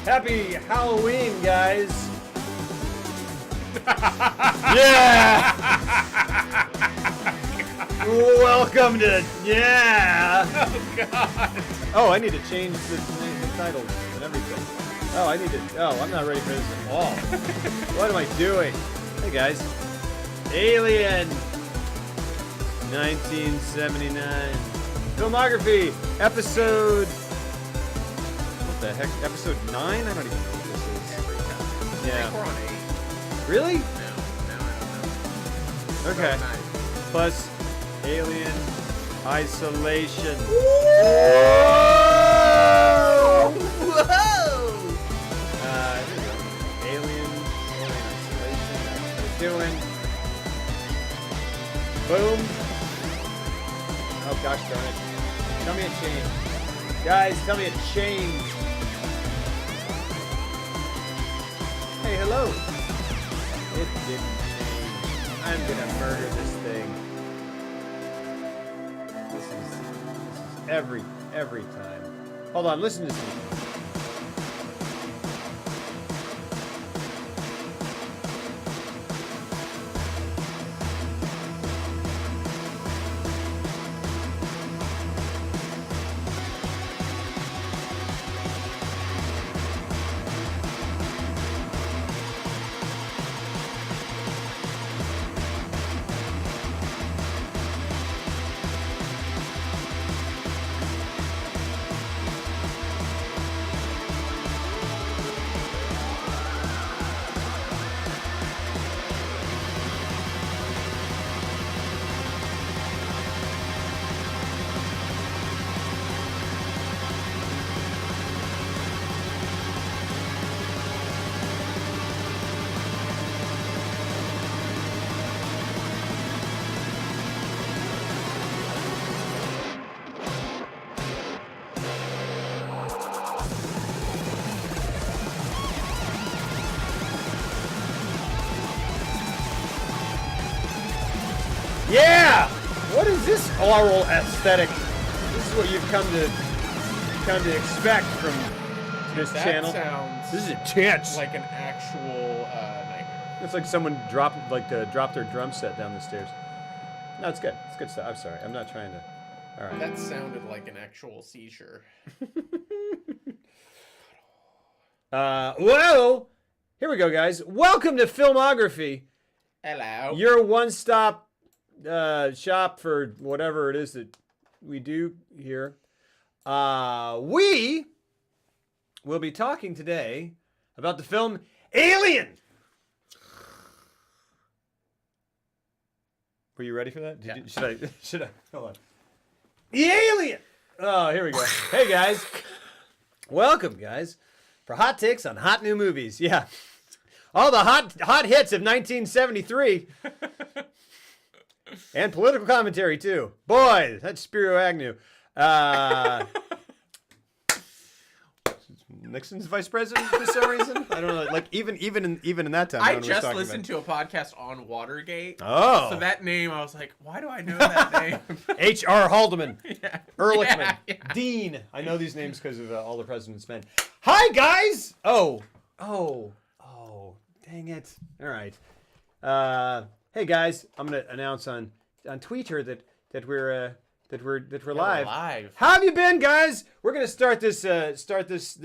Happy Halloween, guys. Yeah. Welcome to Oh God. Oh, I need to change the titles and everything. Oh, I'm not ready for this at all. What am I doing? Hey guys. Alien 1979 filmography episode. What the heck? Episode 9? I don't even know what this is. Every time. Yeah. I think we're on 8. Really? No, I don't know. Okay. 9. Plus Alien Isolation. Whoa! Here we go. Alien Isolation. That's what we're doing. Boom. Oh gosh darn it. Tell me it changed. Guys, tell me it changed. Hey, hello. It didn't change. I'm gonna murder this thing. This is every time. Hold on, listen to this. Yeah! What is this oral aesthetic? This is what you've come to expect from this channel. This is intense. Like an actual nightmare. It's like someone dropped their drum set down the stairs. No, it's good. It's good stuff. I'm sorry. I'm not trying to. All right. That sounded like an actual seizure. Whoa! Here we go, guys. Welcome to Filmography. Hello. Your one-stop shop for whatever it is that we do here. We will be talking today about the film Alien. Were you ready for that? Yeah. Should I? Hold on. The Alien. Oh, here we go. Hey guys, welcome guys for hot takes on hot new movies. Yeah, all the hot hits of 1973. And political commentary, too. Boy, that's Spiro Agnew. Nixon's vice president for some reason? I don't know. Like, even in that time. I just listened to a podcast on Watergate. Oh. So that name, I was like, why do I know that name? H.R. Haldeman. Yeah. Ehrlichman. Yeah. Dean. I know these names because of All the President's Men. Hi, guys! Oh, dang it. All right. Hey, guys, I'm going to announce on Twitter that we're live. How have you been, guys? We're gonna start this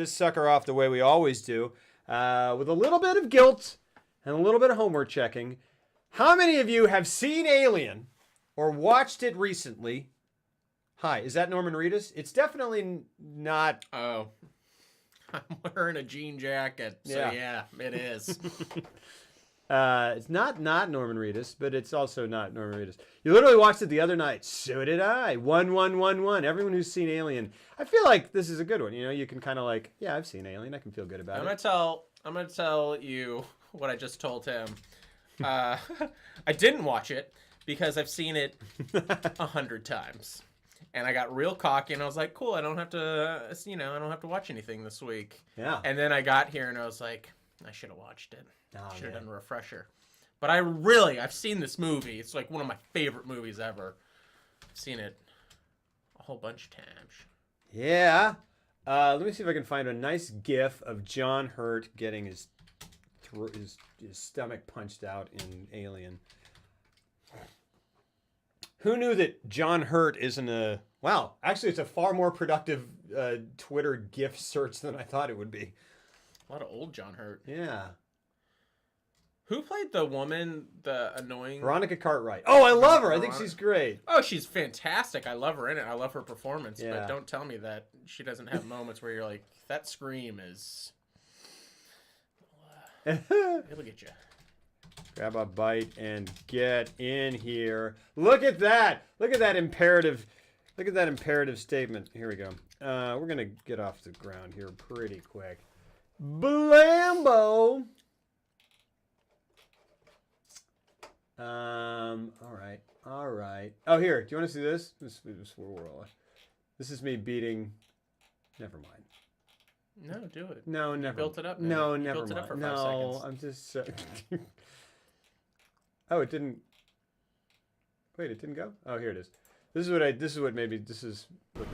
sucker off the way we always do, with a little bit of guilt and a little bit of homework checking. How many of you have seen Alien or watched it recently? Hi, is that Norman Reedus? It's definitely not. Oh, I'm wearing a jean jacket, so yeah it is. It's not Norman Reedus, but it's also not Norman Reedus. You literally watched it the other night. So did I. 1-1-1-1. Everyone who's seen Alien. I feel like this is a good one. You know, you can kind of like, yeah, I've seen Alien. I can feel good about I'm it. gonna tell you what I just told him. I didn't watch it because I've seen it 100 times. And I got real cocky and I was like, cool, I don't have to watch anything this week. Yeah. And then I got here and I was like, I should have watched it. Oh, Should have man. done a refresher. But I've seen this movie. It's like one of my favorite movies ever. I've seen it a whole bunch of times. Yeah. Let me see if I can find a nice GIF of John Hurt getting his stomach punched out in Alien. Who knew that John Hurt isn't a... Wow, actually it's a far more productive Twitter GIF search than I thought it would be. A lot of old John Hurt. Yeah. Who played the woman, the annoying... Veronica Cartwright. Oh, I love her. I think she's great. Oh, she's fantastic. I love her in it. I love her performance. Yeah. But don't tell me that she doesn't have moments where you're like, that scream is... It'll get you. Grab a bite and get in here. Look at that. Look at that imperative. Look at that imperative statement. Here we go. We're going to get off the ground here pretty quick. Blambo. All right. All right. Oh, here. Do you want to see this? This is me beating. Never mind. No, do it. No, never. You built it up. Man. No, you never built mind. it up for 5 no, seconds. I'm just. Oh, it didn't. Wait, it didn't go. Oh, here it is. This is what made me so happy.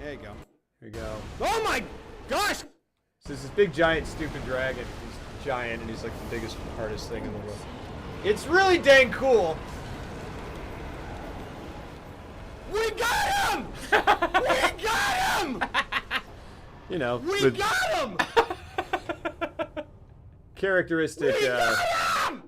There you go. Here you go. Oh my gosh! So this big giant stupid dragon. He's giant and he's like the biggest, hardest thing in the world. It's really dang cool. We got him! We got him! You know, we got him! Characteristic. We got him!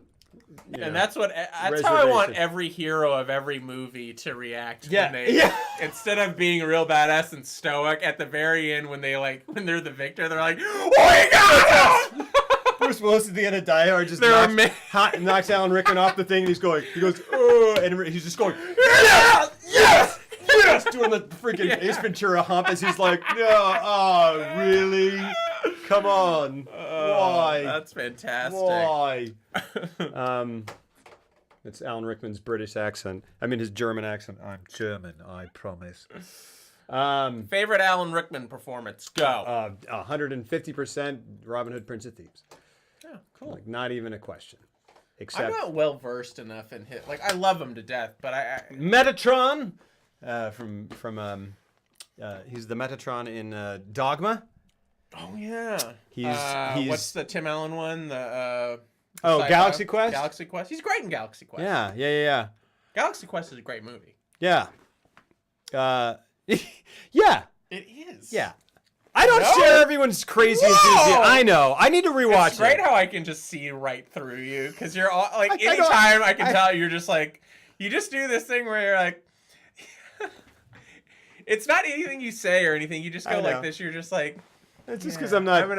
And that's how I want every hero of every movie to react when they instead of being real badass and stoic at the very end when they're the victor, they're like, we got him! Bruce Willis at the end of Die Hard just knocks Alan Rickman off the thing, and he goes, oh, and he's just going, yes, yes, yes, doing the freaking Ace Ventura hump as he's like, no, oh, really? Come on, why? That's fantastic. Why? It's Alan Rickman's British accent. I mean his German accent. I'm German, I promise. Favorite Alan Rickman performance? Go. 150% Robin Hood, Prince of Thieves. Yeah, cool. Like not even a question. Except I'm not well versed enough in hit. Like I love him to death, but I Metatron from he's the Metatron in Dogma. Oh yeah. He's what's the Tim Allen one? The Galaxy Quest. Galaxy Quest. He's great in Galaxy Quest. Yeah. Galaxy Quest is a great movie. Yeah. Yeah. It is. Yeah. I don't share everyone's crazy enthusiasm. I know. I need to rewatch it. It's great how I can just see right through you because you're all like anytime I can tell you're just like you just do this thing where you're like it's not anything you say or anything. You just go like this. You're just like it's just because I'm not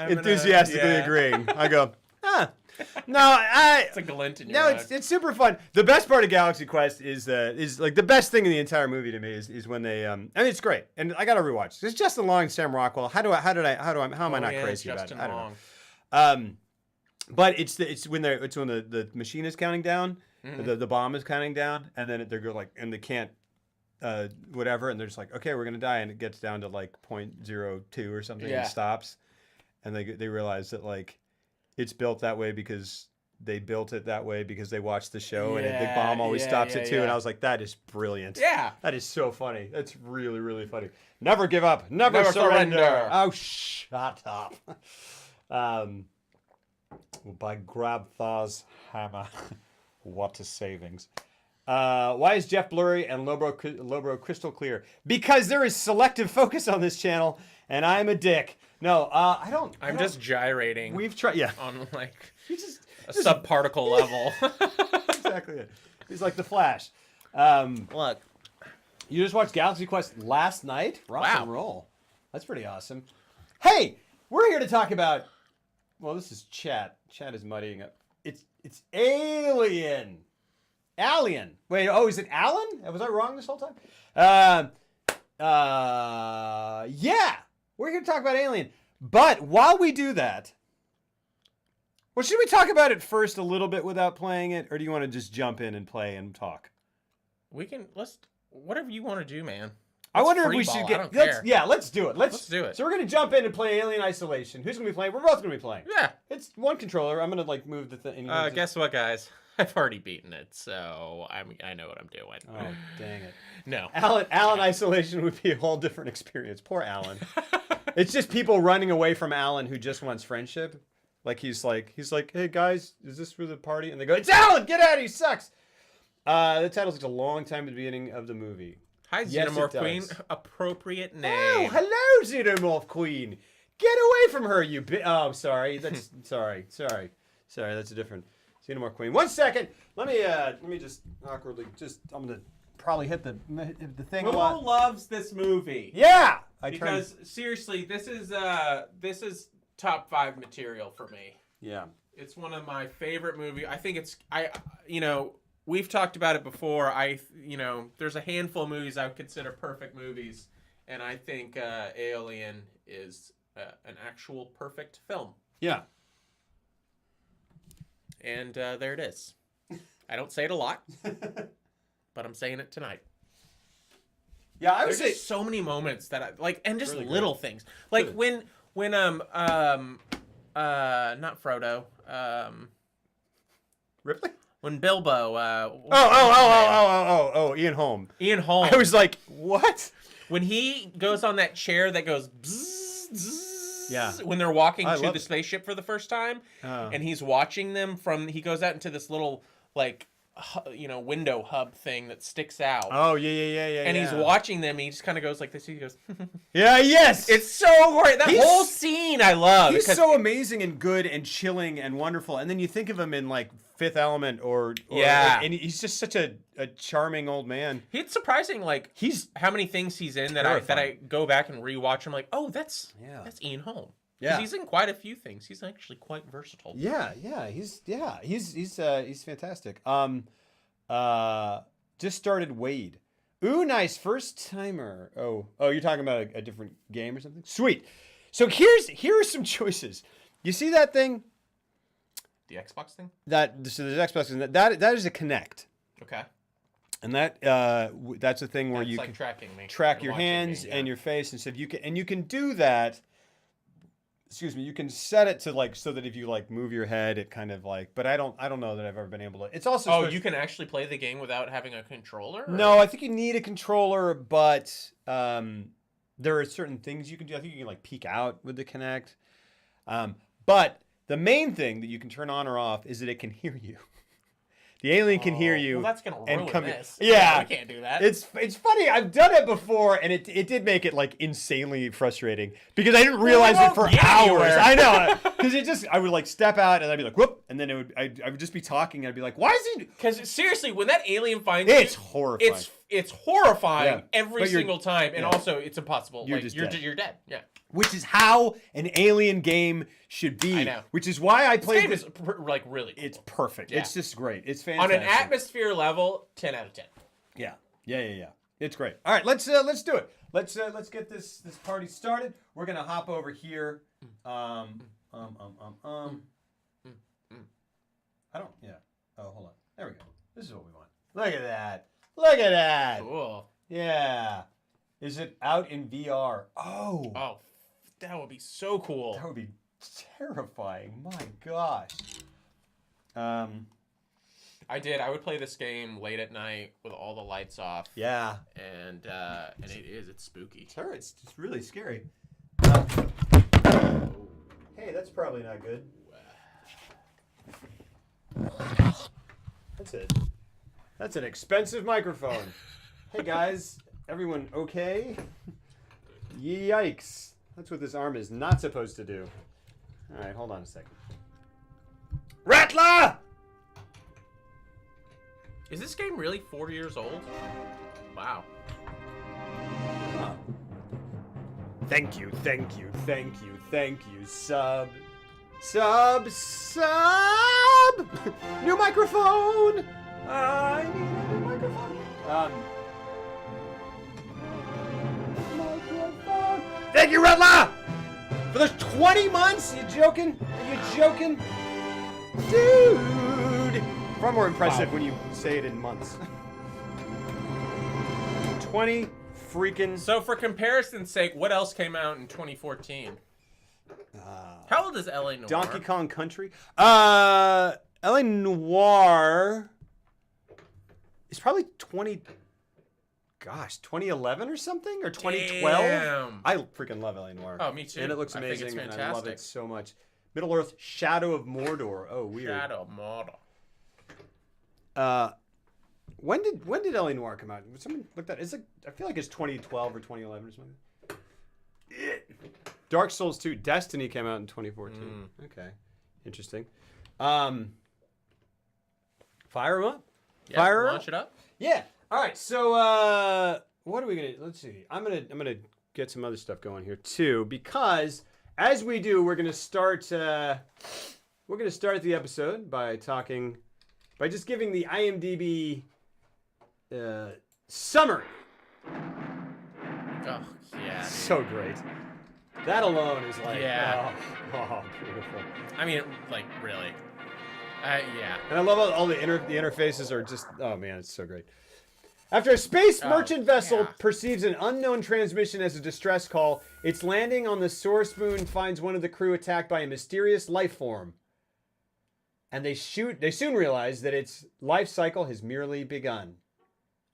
enthusiastically agreeing. I go no, it's a glint in your eye. It's super fun. The best part of Galaxy Quest is like the best thing in the entire movie to me is when they I mean it's great and I gotta rewatch. It's Justin Long, Sam Rockwell. How am I not crazy about it? I don't know. But it's when the machine is counting down, the bomb is counting down, and then they go like and they can't whatever, and they're just like okay we're gonna die, and it gets down to like 0.02 or something, and it stops, and they realize that like. It's built that way because they built it that way because they watched the show and the bomb always stops it too. And I was like, that is brilliant. Yeah. That is so funny. That's really, really funny. Never give up. Never surrender. Oh, shut up. By Grabthar's hammer. What a savings. Why is Jeff blurry and Lobro crystal clear? Because there is selective focus on this channel and I'm a dick. No, I don't. I'm just gyrating. We've tried, on like a subparticle level. Exactly it. He's like the Flash. Look, you just watched Galaxy Quest last night? Rock and roll. That's pretty awesome. Hey, we're here to talk about. Well, this is chat. Chat is muddying up. It's Alien. Alien. Wait. Oh, is it Alan? Was I wrong this whole time? Yeah. We're here to talk about Alien. But while we do that, well, should we talk about it first a little bit without playing it? Or do you want to just jump in and play and talk? Let's whatever you want to do, man. I wonder if we should get... Let's do it. Let's do it. So we're going to jump in and play Alien Isolation. Who's going to be playing? We're both going to be playing. Yeah. It's one controller. I'm going to like move the thing. Guess what, guys? I've already beaten it, so I know what I'm doing. Oh, dang it. No. Alan isolation would be a whole different experience. Poor Alan. It's just people running away from Alan who just wants friendship. Like he's like, hey guys, is this for the party? And they go, it's Alan, get out of here, he sucks. The title takes a long time at the beginning of the movie. Hi, Yes, Xenomorph it Queen. does. Appropriate name. Oh, hello, Xenomorph Queen. Get away from her, you Oh, sorry. That's sorry. That's a different Xenomorph Queen. 1 second. Let me just awkwardly I'm gonna probably hit the thing a Who lot. loves this movie? Yeah. Because seriously, this is top 5 material for me. Yeah. It's one of my favorite movies. I think we've talked about it before. There's a handful of movies I would consider perfect movies, and I think Alien is an actual perfect film. Yeah. And there it is. I don't say it a lot, but I'm saying it tonight. Yeah, I would There's say just so many moments that I like, and just really little things. Like Good. when not Frodo, Ripley. when Bilbo, Ian Holm. Ian Holm. I was like, what? When he goes on that chair that goes bzzz, bzzz, Yeah. when they're walking I to love the it. spaceship for the first time, Oh. and he's watching them he goes out into this little window hub thing that sticks out. Oh yeah. And he's watching them, and he just kind of goes like this. He goes, Yeah, yes. it's so great. That He's- whole scene I love. He's because so amazing and good and chilling and wonderful. And then you think of him in like Fifth Element or Yeah. and he's just such a charming old man. It's surprising, like He's how many things he's in that I terrifying. go back and rewatch. I'm like, oh, that's Ian Holm. 'Cause Yeah. he's in quite a few things. He's actually quite versatile. he's fantastic. Just started Wade. Ooh, nice first timer. Oh, you're talking about a different game or something? Sweet. So here are some choices. You see that thing? The Xbox thing. So there's Xbox and that is a Kinect. Okay. And that's a thing where That's you like can tracking me, track and your watching hands me, and your face and stuff. You can do that. Excuse me. You can set it to like so that if you like move your head, it kind of like. But I don't know that I've ever been able to. It's also. Oh, you can actually play the game without having a controller? Or? No, I think you need a controller, but there are certain things you can do. I think you can like peek out with the Kinect. But the main thing that you can turn on or off is that it can hear you. The alien can hear you. Well, that's gonna ruin this. Yeah, we can't do that. It's funny. I've done it before, and it did make it like insanely frustrating because I didn't realize it for get hours. anywhere. I know because I would like step out and I'd be like whoop, and then I would just be talking and I'd be like, why is he? Because seriously, when that alien finds It's you, horrifying. It's horrifying Yeah. every But you're- single time, and yeah. also it's impossible. You're like, just you're dead. you're dead. Yeah. Which is how an alien game should be. I know. Which is why I This played game this. is like really cool. It's perfect. Yeah. It's just great. It's On fantastic. an atmosphere level, 10 out of 10. Yeah. It's great. All right, let's do it. Let's get this party started. We're gonna hop over here. I don't. Yeah. Oh, hold on. There we go. This is what we want. Look at that. Look at that. Cool. Yeah. Is it out in VR? Oh. Oh, that would be so cool. That would be terrifying. My gosh. I would play this game late at night with all the lights off. Yeah. And it's spooky. Sure, it's just really scary. Hey, that's probably not good. That's it. That's an expensive microphone. Hey guys, everyone okay? Yikes. That's what this arm is not supposed to do. All right, hold on a second. Rattler! Is this game really 4 years old? Wow. Thank you. Sub. New microphone. I need a new microphone. Microphone. Thank you, Rattler. For those 20 months? You joking? Are you joking? Dude. Far more impressive when you say it in months. 20 freaking... So for comparison's sake, what else came out in 2014? How old is LA Noire? Donkey Kong Country? L.A. Noire is probably 2011 or something, or 2012. Damn. I freaking love L.A. Noire. Oh, me too. And it looks I think amazing, it's and I love it fantastic. so much. Middle Earth, Shadow of Mordor. Oh, weird. Shadow of Mordor. When did L.A. Noire come out? Someone look that. It's like, I feel like it's 2012 or 2011 or something. Dark Souls 2 Destiny came out in 2014. Okay, interesting. Fire them up. Yeah, Fire launch it up. Yeah. All right. So what are we gonna? Let's see. I'm gonna get some other stuff going here too, because as we do, we're gonna start the episode by just giving the IMDb summary. Oh yeah. Dude. So great. That alone is like, Yeah. oh, beautiful. I mean, like really. Yeah. And I love all the interfaces are just, oh man, it's so great. After a space merchant vessel perceives an unknown transmission as a distress call, its landing on the source moon finds one of the crew attacked by a mysterious life form. And they soon realize that its life cycle has merely begun.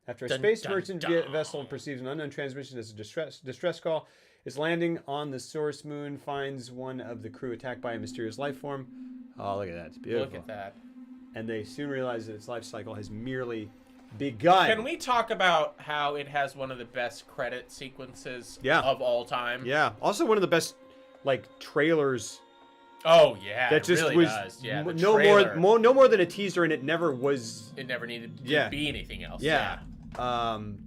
After a space merchant vessel perceives an unknown transmission as a distress call, its landing on the source moon finds one of the crew attacked by a mysterious life form. Oh, look at that. It's beautiful. Look at that. And they soon realize that its life cycle has merely begun. Can we talk about how it has one of the best credit sequences of all time? Yeah. Also one of the best, like, trailers. Oh, yeah. That just really was does. Yeah, no more than a teaser, and it never was. It never needed to be anything else. Yeah. And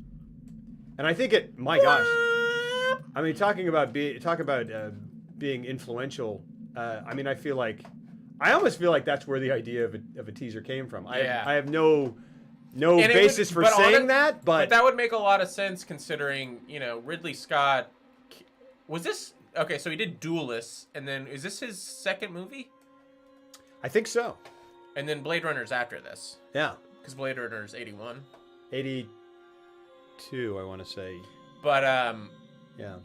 I think it. My gosh. I mean, talking about being influential. I mean, I almost feel like that's where the idea of a teaser came from. I have no basis for saying that, but that would make a lot of sense considering, Ridley Scott was this okay, so he did Duelists, and then is this his second movie? I think so. And then Blade Runner's after this. Yeah. Because Blade Runner's 81. 82, I want to say. But yeah.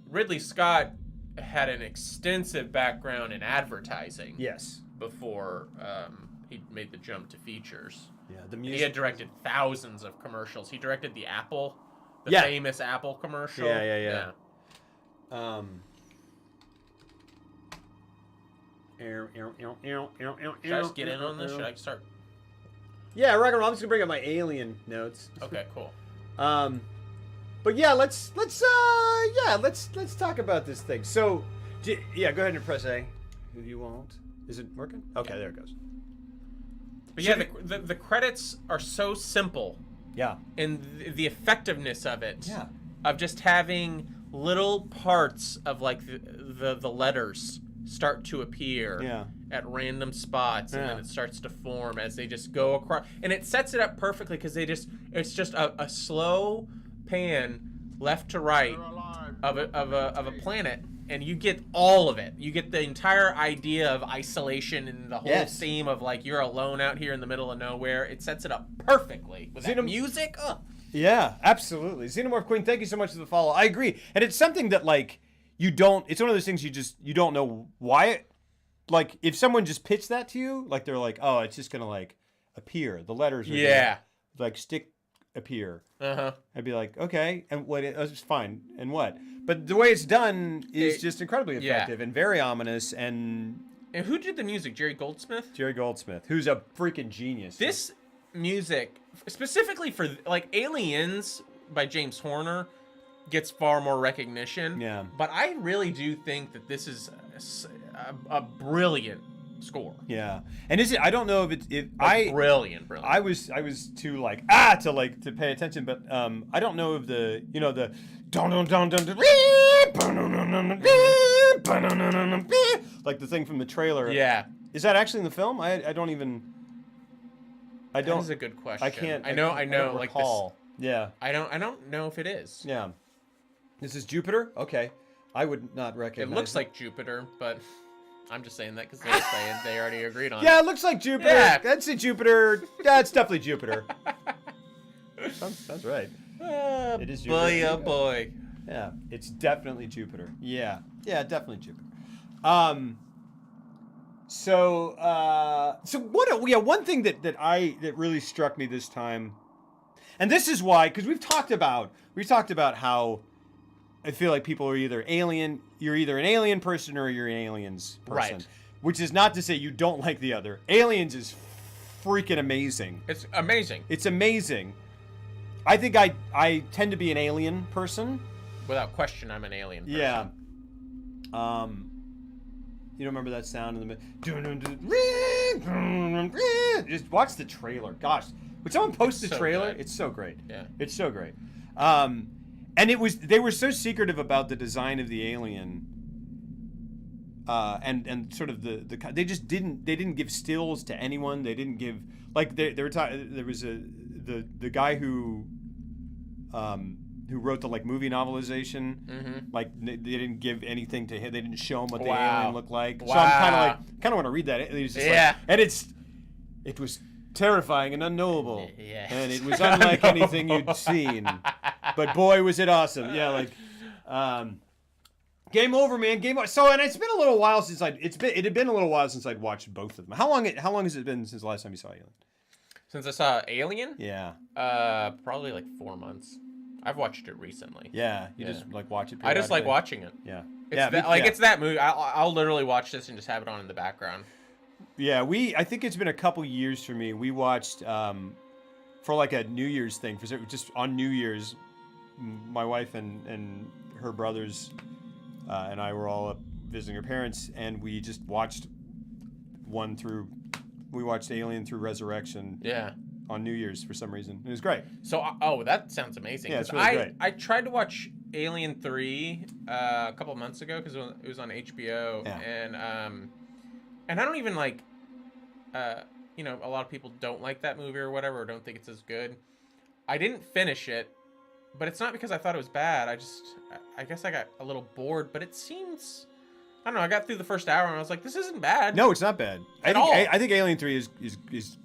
Ridley Scott had an extensive background in advertising. Yes. Before he made the jump to features. Yeah, the music. music. He had directed thousands of commercials. He directed the famous Apple commercial. Yeah. Should I just get in on this? Should I start? Yeah, rock and roll. I'm just gonna bring up my Alien notes. Okay, cool. But yeah, let's talk about this thing. So, yeah, go ahead and press A if you want. Is it working? Okay, there it goes. But yeah, the credits are so simple. Yeah. And the effectiveness of it. Yeah. Of just having little parts of like the letters start to appear at random spots, and then it starts to form as they just go across, and it sets it up perfectly because it's just a slow pan left to right of a planet, and you get all of it. You get the entire idea of isolation and the whole theme of like you're alone out here in the middle of nowhere. It sets it up perfectly with that music. Yeah, absolutely. Xenomorph Queen, thank you so much for the follow. I agree. And it's something that, like, it's one of those things you don't know why it, like, if someone just pitched that to you, like, they're like, oh, it's just going to, like, appear. The letters are gonna, like, appear. Uh-huh. I'd be like, okay, and what? It's fine. And what? But the way it's done is just incredibly effective and very ominous. And who did the music? Jerry Goldsmith? Jerry Goldsmith, who's a freaking genius. This music, specifically for like Aliens by James Horner, gets far more recognition. Yeah. But I really do think that this is a brilliant score. Yeah. And is it? I don't know if brilliant. I was too like to pay attention, but I don't know if the like the thing from the trailer. Yeah. Is that actually in the film? I don't. That is a good question. I can't. I know. Like this. Yeah. I don't know if it is. Yeah. This is Jupiter. Okay. I would not recognize. It looks like Jupiter, but I'm just saying that because they already agreed on it. Yeah, it looks like Jupiter. Yeah. That's a Jupiter. That's definitely Jupiter. Sounds right. It is Jupiter. Boy, oh boy. Yeah, it's definitely Jupiter. Yeah, definitely Jupiter. One thing that really struck me this time, and this is why, because we've talked about how I feel like people are you're either an alien person or you're an aliens person. Right. Which is not to say you don't like the other. Aliens is freaking amazing. It's amazing. It's amazing. I think I tend to be an alien person. Without question, I'm an alien person. Yeah. You don't remember that sound in the middle? Just watch the trailer. Gosh, would someone post the trailer? Good. It's so great. Yeah. It's so great. And they were so secretive about the design of the alien. And sort of they didn't give stills to anyone. They didn't give, like, they were talking. There was the guy who wrote the like movie novelization. Mm-hmm. Like they didn't give anything to him. They didn't show him what the Wow. alien looked like. Wow. So I'm kind of want to read that. It was just Yeah. and it was terrifying and unknowable. Yeah. And it was unlike anything you'd seen. But boy, was it awesome. Yeah, like game over, man. Game over. So, and it's been a little while since it had been a little while since I'd watched both of them. How long has it been since the last time you saw Alien? Since I saw Alien? Yeah. Probably like 4 months. I've watched it recently. Yeah, you just like watch it. I just like watching it. Yeah. It's that movie. I'll literally watch this and just have it on in the background. Yeah, I think it's been a couple years for me. We watched for like a New Year's thing. For just on New Year's, my wife and her brothers and I were all up visiting her parents, and we just watched we watched Alien through Resurrection. Yeah. On New Year's for some reason. It was great. So, that sounds amazing. Yeah, it's really great. I tried to watch Alien 3 a couple months ago because it was on HBO, Yeah. and I don't even like, a lot of people don't like that movie or whatever, or don't think it's as good. I didn't finish it, but it's not because I thought it was bad. I guess I got a little bored, but it seems, I don't know, I got through the first hour and I was like, this isn't bad. No, it's not bad. I think Alien 3 is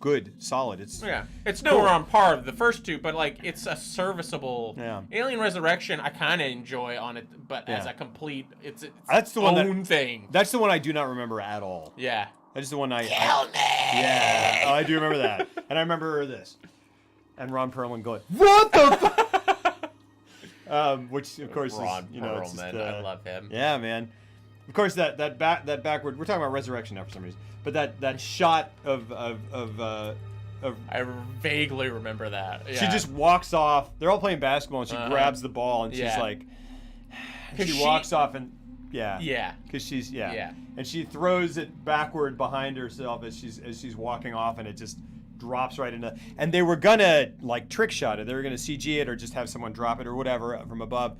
good, solid. It's nowhere on par with the first two, but like it's a serviceable. Yeah. Alien Resurrection, I kind of enjoy on it, but as Yeah. a complete, it's That's the own thing. That's the one I do not remember at all. Yeah. That's the one Kill me! Yeah. Oh, I do remember that. And I remember this. And Ron Perlman going, "What the fuck?" Which of course Ron is, it's just, Perlman, I love him. Yeah, man. Of course, that backward. We're talking about Resurrection now for some reason, but that shot of I vaguely remember that. Yeah. she just walks off. They're all playing basketball, and she grabs the ball, and she's like, she walks off, and because she's and she throws it backward behind herself as she's walking off, and it just drops right into. And they were gonna like trick shot it. They were gonna CG it or just have someone drop it or whatever from above.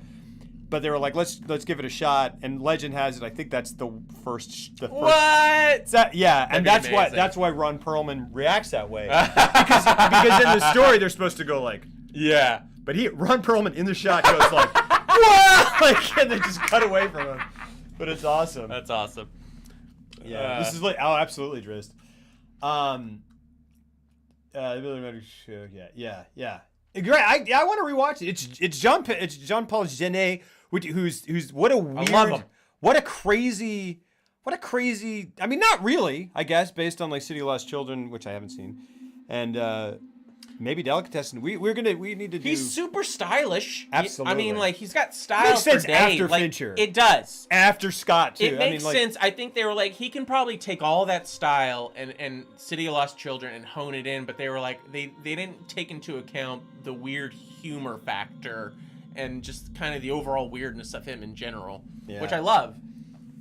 But they were like, let's give it a shot. And legend has it, I think that's the first. What? And that's why Ron Perlman reacts that way because in the story they're supposed to go like, yeah. But Ron Perlman in the shot goes like, what? Like, and they just cut away from him. But it's awesome. That's awesome. Yeah, this is like absolutely Drist. Yeah. Great. I want to rewatch it. It's Jean Paul Genet, who's what a weird, I love him. What a crazy. I mean, not really, I guess, based on like City of Lost Children, which I haven't seen, and maybe Delicatessen. We need to do. He's super stylish. Absolutely. I mean, like he's got style. Makes sense for days. after like, Fincher. It does. After Scott too. It makes sense. I think they were like, he can probably take all that style and City of Lost Children and hone it in, but they were like, they didn't take into account the weird humor factor and just kind of the overall weirdness of him in general, which I love.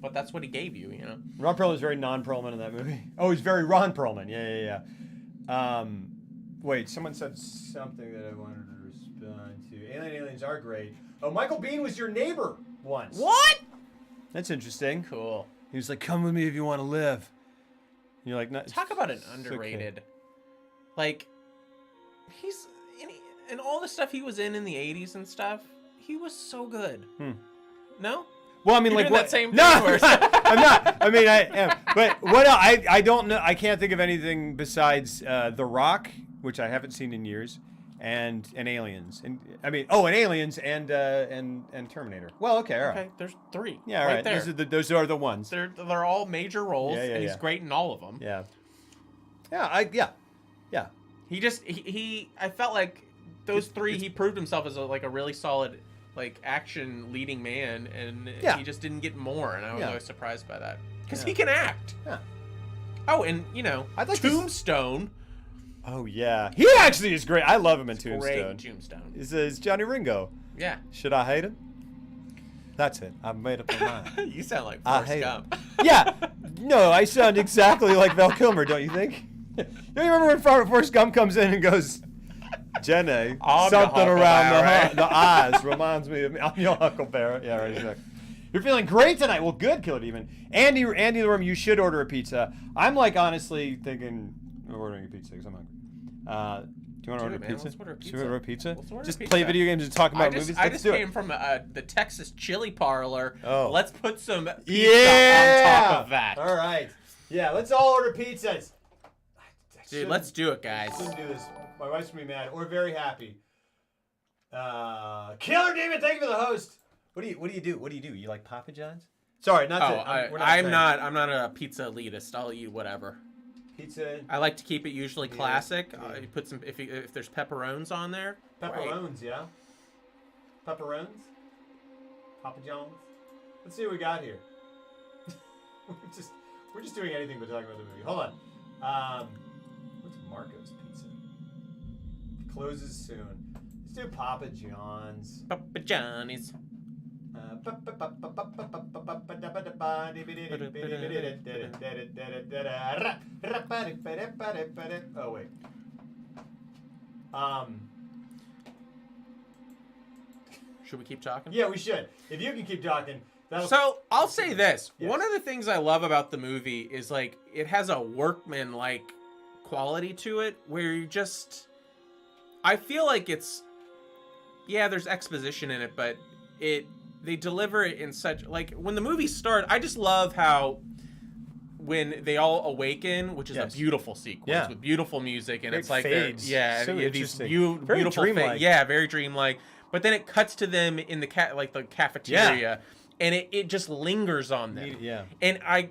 But that's what he gave you, Ron Perlman is very non-Perlman in that movie. Oh, he's very Ron Perlman. Yeah. Wait, someone said something that I wanted to respond to. Aliens are great. Oh, Michael Biehn was your neighbor once. What? That's interesting. Cool. He was like, "Come with me if you want to live." And you're like, "No." Talk about an underrated. Okay. Like, he's in all the stuff he was in the 80s and stuff. He was so good. No? Well, I mean, You're like doing what? that same thing No, where- I'm not. I mean, I am. But what else? I don't know. I can't think of anything besides The Rock, which I haven't seen in years. and Aliens, and I mean, and Aliens and Terminator. Well, okay, all right. Okay, there's 3. Yeah, right. There. Those are the ones. They're all major roles, and he's great in all of them. Yeah. He just he I felt like those 3 he proved himself as a really solid action leading man, and he just didn't get more, and I was always surprised by that because he can act. Yeah. Oh, and I'd like Tombstone. Oh yeah, he actually is great. I love him in Tombstone. Great in Tombstone. Is Johnny Ringo? Yeah. Should I hate him? That's it. I've made up my mind. You sound like Forrest Gump. Yeah. No, I sound exactly like Val Kilmer, don't you think? Don't you remember when Forrest Gump comes in and goes, Jenny, something around the eyes reminds me of me. I'm your Huckleberry. Yeah, right, exactly. You're feeling great tonight. Well, good, Kill It Even. Andy Lorm, you should order a pizza. I'm honestly thinking of ordering a pizza because I'm hungry. Do you want to order a pizza? Let's order a pizza. Should we order a pizza? Just play video games and talk about movies? I just came from the Texas Chili Parlor. Oh. Let's put some pizza on top of that. All right. Yeah, let's all order pizzas. Dude, let's do it, guys. I shouldn't do this. My wife's going to be mad or very happy. Killer Demon, thank you for the host. What do you do? What do you do? You like Papa John's? Sorry, not I'm not a pizza elitist. I'll eat whatever. Pizza. I like to keep it usually classic. You put some if there's pepperones on there. Pepperones, yeah. Pepperones. Papa John's. Let's see what we got here. we're just doing anything but talking about the movie. Hold on. What's Marco's Pizza? Closes soon. Let's do Papa John's. Papa Johnny's. Oh wait. Should we keep talking? Yeah, we should. If you can keep talking. So I'll say this. Yes. One of the things I love about the movie is it has a workman-like quality to it where I feel like there's exposition in it, but they deliver it in such when the movie starts. I just love how when they all awaken, which is a beautiful sequence with beautiful music, and it's fades. So these beautiful fades. Yeah, very dreamlike. But then it cuts to them in the cafeteria, and it just lingers on them. Yeah. And I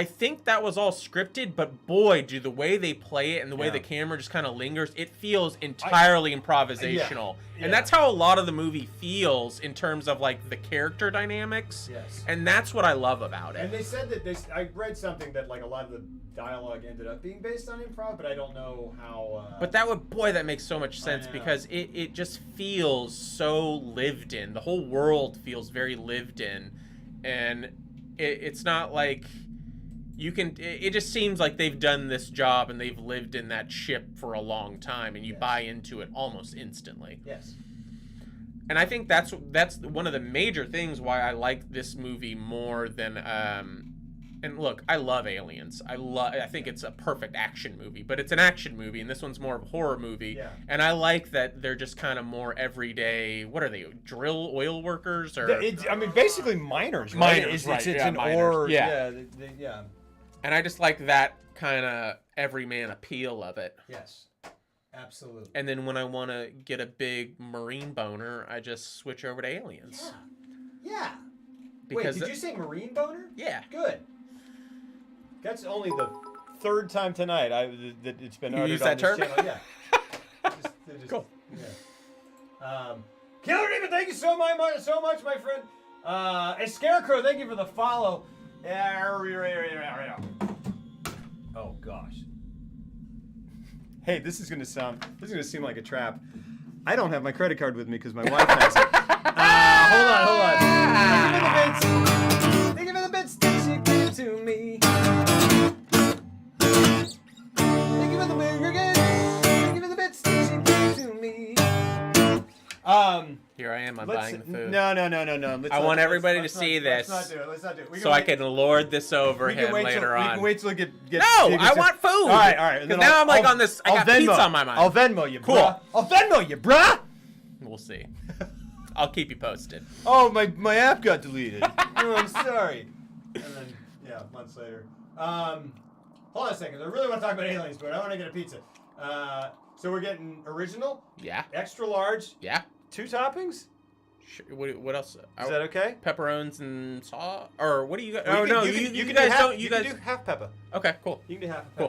think that was all scripted, but boy, do the way they play it and the way the camera just kind of lingers, it feels entirely improvisational. And that's how a lot of the movie feels in terms of the character dynamics. Yes. And that's what I love about it. And they said that I read something that a lot of the dialogue ended up being based on improv, but I don't know how. But that makes so much sense because it just feels so lived in. The whole world feels very lived in, and it's not like. It just seems like they've done this job and they've lived in that ship for a long time, and you buy into it almost instantly. Yes. And I think that's one of the major things why I like this movie more than and look, I love Aliens. I think it's a perfect action movie, but it's an action movie, and this one's more of a horror movie. Yeah. And I like that they're just kind of more everyday. What are they? Oil workers or? Basically miners. Right? Miners, right? It's an miners. ore. Yeah. And I just like that kind of everyman appeal of it. Yes, absolutely. And then when I want to get a big marine boner, I just switch over to Aliens. Yeah. Because wait, did you say marine boner? Yeah. Good. That's only the third time tonight that it's been uttered on this channel. Yeah. Cool. Yeah. Killer Demon, thank you so much, my friend. A Scarecrow, thank you for the follow. Oh gosh. Hey, this is gonna seem like a trap. I don't have my credit card with me because my wife has it. Hold on. Think of the bits that she gave to me. Think of the burger again. Think of the bits that she gave to me. Here I am. I'm buying the food. No. I want everybody to see this. Let's not do it. So I can lord this over him later on. We can wait till it get. No, I want food. All right. Because now I'm on this. I got pizza on my mind. I'll Venmo you, cool. Bruh. I'll Venmo you, bruh. We'll see. I'll keep you posted. Oh, my app got deleted. Oh, I'm sorry. And then months later. Hold on a second. I really want to talk about Aliens, but I want to get a pizza. So we're getting original, Yeah. extra large, Yeah. 2 toppings. Sure. What else? Is that okay? Pepperones and sauce, or what do you guys? Well, Oh no, you guys don't. You guys can do half pepper. Okay, cool. You can do half a Cool.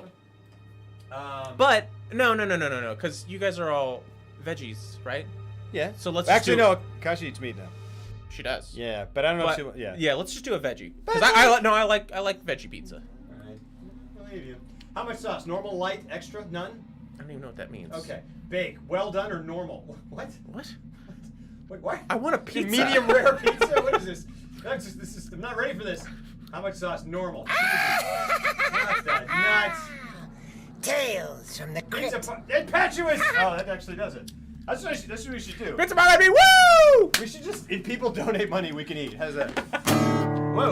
pepper. But no, because you guys are all veggies, right? Yeah. So let's actually just do, no. Kashi eats meat now. She does. Yeah, but I don't know But, if she. let's just do a veggie. Because I like veggie pizza. All right. I believe you. How much sauce? Normal, light, extra, none? I don't even know what that means. Okay. Bake. Well done or normal? What? What? Wait, what? I want a pizza. Medium rare pizza? What is this? I'm not ready for this. How much sauce? Normal. Not that nuts. Tales from the crypt. Impetuous! Oh, that actually does it. That's what we should do. Pizza by me, woo! We should just, if people donate money, we can eat. How's that? Whoa.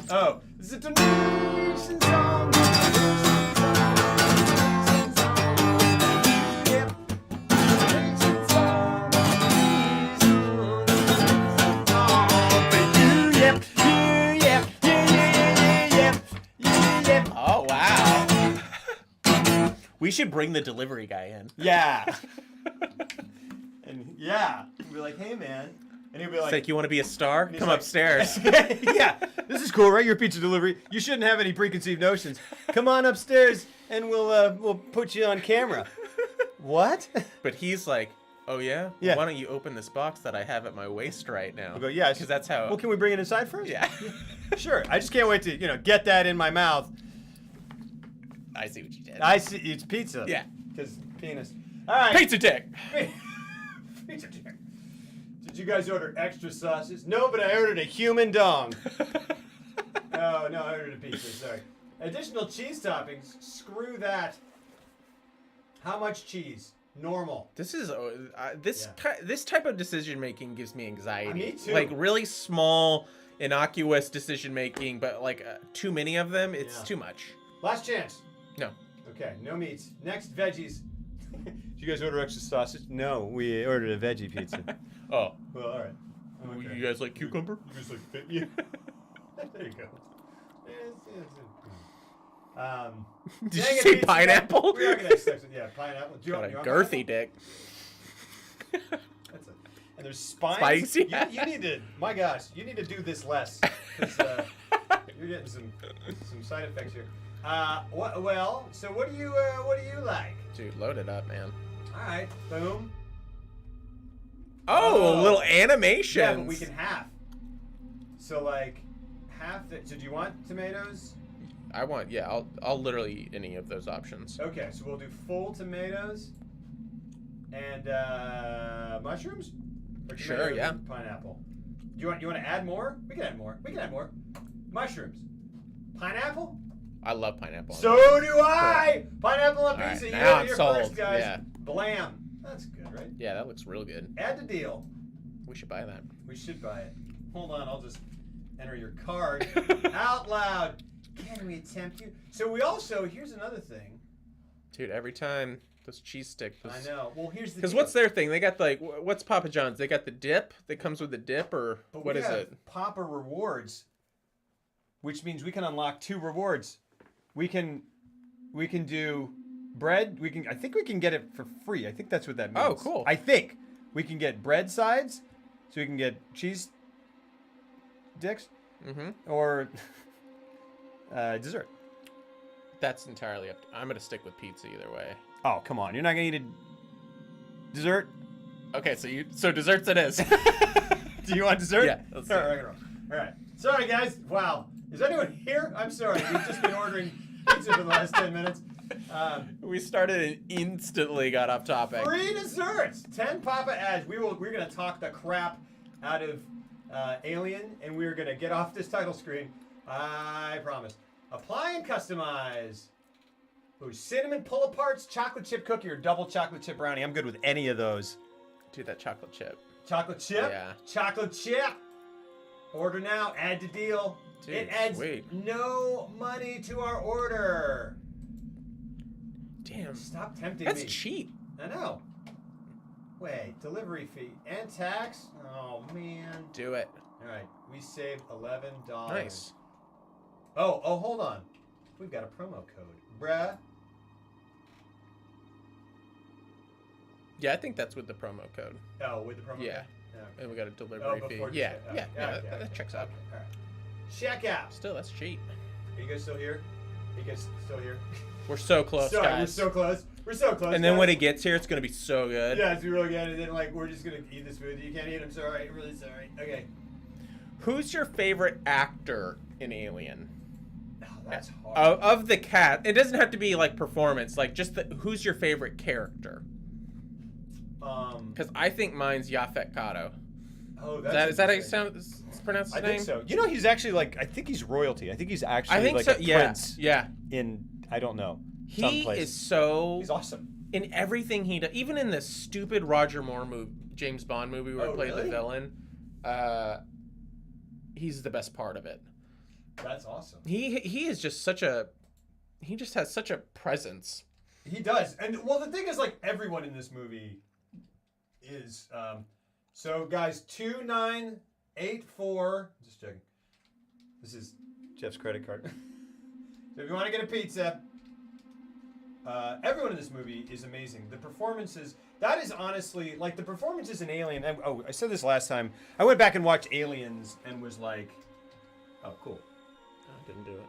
Oh. This is a donation song. Yep. Donation song. Yep. Yep. Oh wow. We should bring the delivery guy in. Yeah. And yeah, we'll be like, hey man, and he'll be like, You want to be a star? Come like, upstairs. yeah, this is cool, right? Your pizza delivery. You shouldn't have any preconceived notions. Come on upstairs, and we'll put you on camera. What? But he's like, oh yeah? Yeah. Why don't you open this box that I have at my waist right now? I'll go, yeah, because that's how. Well, can we bring it inside first? Yeah. Sure. I just can't wait to get that in my mouth. I see what you did. I see. It's pizza. Yeah. Because penis. All right. Pizza dick. Pizza dick. Did you guys order extra sauces? No, but I ordered a human dong. Oh, no, I ordered a pizza, sorry. Additional cheese toppings? Screw that. How much cheese? Normal. This is this type of decision making gives me anxiety. Me too. Like really small, innocuous decision making, but like too many of them, it's too much. Last chance. No. Okay, no meats. Next, veggies. Did you guys order extra sausage? No, we ordered a veggie pizza. Oh. Well, all right. Okay. You guys like cucumber? You guys like fit you? There you go. Did you say pineapple? We're not gonna accept it. Yeah, pineapple. Do you Got a want girthy dick. That's it. And there's spines. Spikes, yeah. You need to. My gosh, you need to do this less. 'Cause, you're getting some side effects here. Well, so what do you like? Dude, load it up, man. All right, boom. Oh, a little animation. Yeah, but we can half. So like half the. So do you want tomatoes? I want, yeah. I'll literally eat any of those options. Okay, so we'll do full tomatoes and mushrooms. Or Sure, tomatoes yeah. and pineapple. You want to add more? We can add more. Mushrooms, pineapple. I love pineapple. So do I. Pineapple on All right, pizza. You now heard I'm it here sold. first, guys. Yeah. Blam. That's good, right? Yeah, that looks real good. Add to deal. We should buy that. We should buy it. Hold on, I'll just enter your card out loud. Can we tempt you? So we also, here's another thing. Dude, every time those cheese sticks. I know. Well, here's the Because deal. what's their thing? They got like, what's Papa John's? They got the dip that comes with the dip, or But what we is have it? Papa Rewards, which means we can unlock 2 rewards. We can do bread. I think we can get it for free. I think that's what that means. Oh, cool. I think we can get bread sides, so we can get cheese dicks, or dessert. That's entirely up. I'm gonna stick with pizza either way. Oh, come on! You're not gonna eat a dessert? Okay, so desserts it is. Do you want dessert? Yeah, let's do All it. right. All right. Sorry, guys. Wow. Is anyone here? I'm sorry. We've just been ordering pizza for the last 10 minutes. We started and instantly got off topic. Free desserts. 10 Papa ads. We're gonna talk the crap out of Alien, and we're gonna get off this title screen. I promise. Apply and customize. Ooh, cinnamon pull-aparts, chocolate chip cookie, or double chocolate chip brownie. I'm good with any of those. Dude, that chocolate chip. Chocolate chip? Yeah. Chocolate chip. Order now. Add to deal. Dude, it adds sweet. no money to our order. Damn. Stop tempting That's me. cheap. I know. Wait, delivery fee and tax? Oh, man. Do it. All right, we saved $11. Nice. Oh, hold on. We've got a promo code. Bruh. Yeah, I think that's with the promo code. Oh, with the promo Yeah. code? And we got a delivery fee. Yeah, that checks out. All right. Check out. Still, that's cheap. Are you guys still here? Are you guys still here? We're so close, guys. We're so close. We're so close. And then guys. when it gets here, it's gonna be so good. Yeah, it's really good. And then like we're just gonna eat this food. You can't eat. I'm sorry. I'm really sorry. Okay. Who's your favorite actor in Alien? Oh, that's hard. Of the cat, it doesn't have to be like performance. Like just who's your favorite character? Because I think mine's Yaphet Kotto. Oh, that's is that how you sound? It's pronounced his name? I think so. You know, he's actually like I think he's royalty. I think he's actually like so. a prince. Yeah. In I don't know. He is so. He's awesome. In everything he does, even in the stupid Roger Moore movie, James Bond movie where he played the villain, he's the best part of it. That's awesome. He is just he just has such a presence. He does. And well, the thing is like everyone in this movie is so guys 2984 just checking. This is Jeff's credit card. So if you want to get a pizza, everyone in this movie is amazing. The performances, that is honestly, like the performances in Alien, and, I said this last time, I went back and watched Aliens and was like, oh, cool. I didn't do it.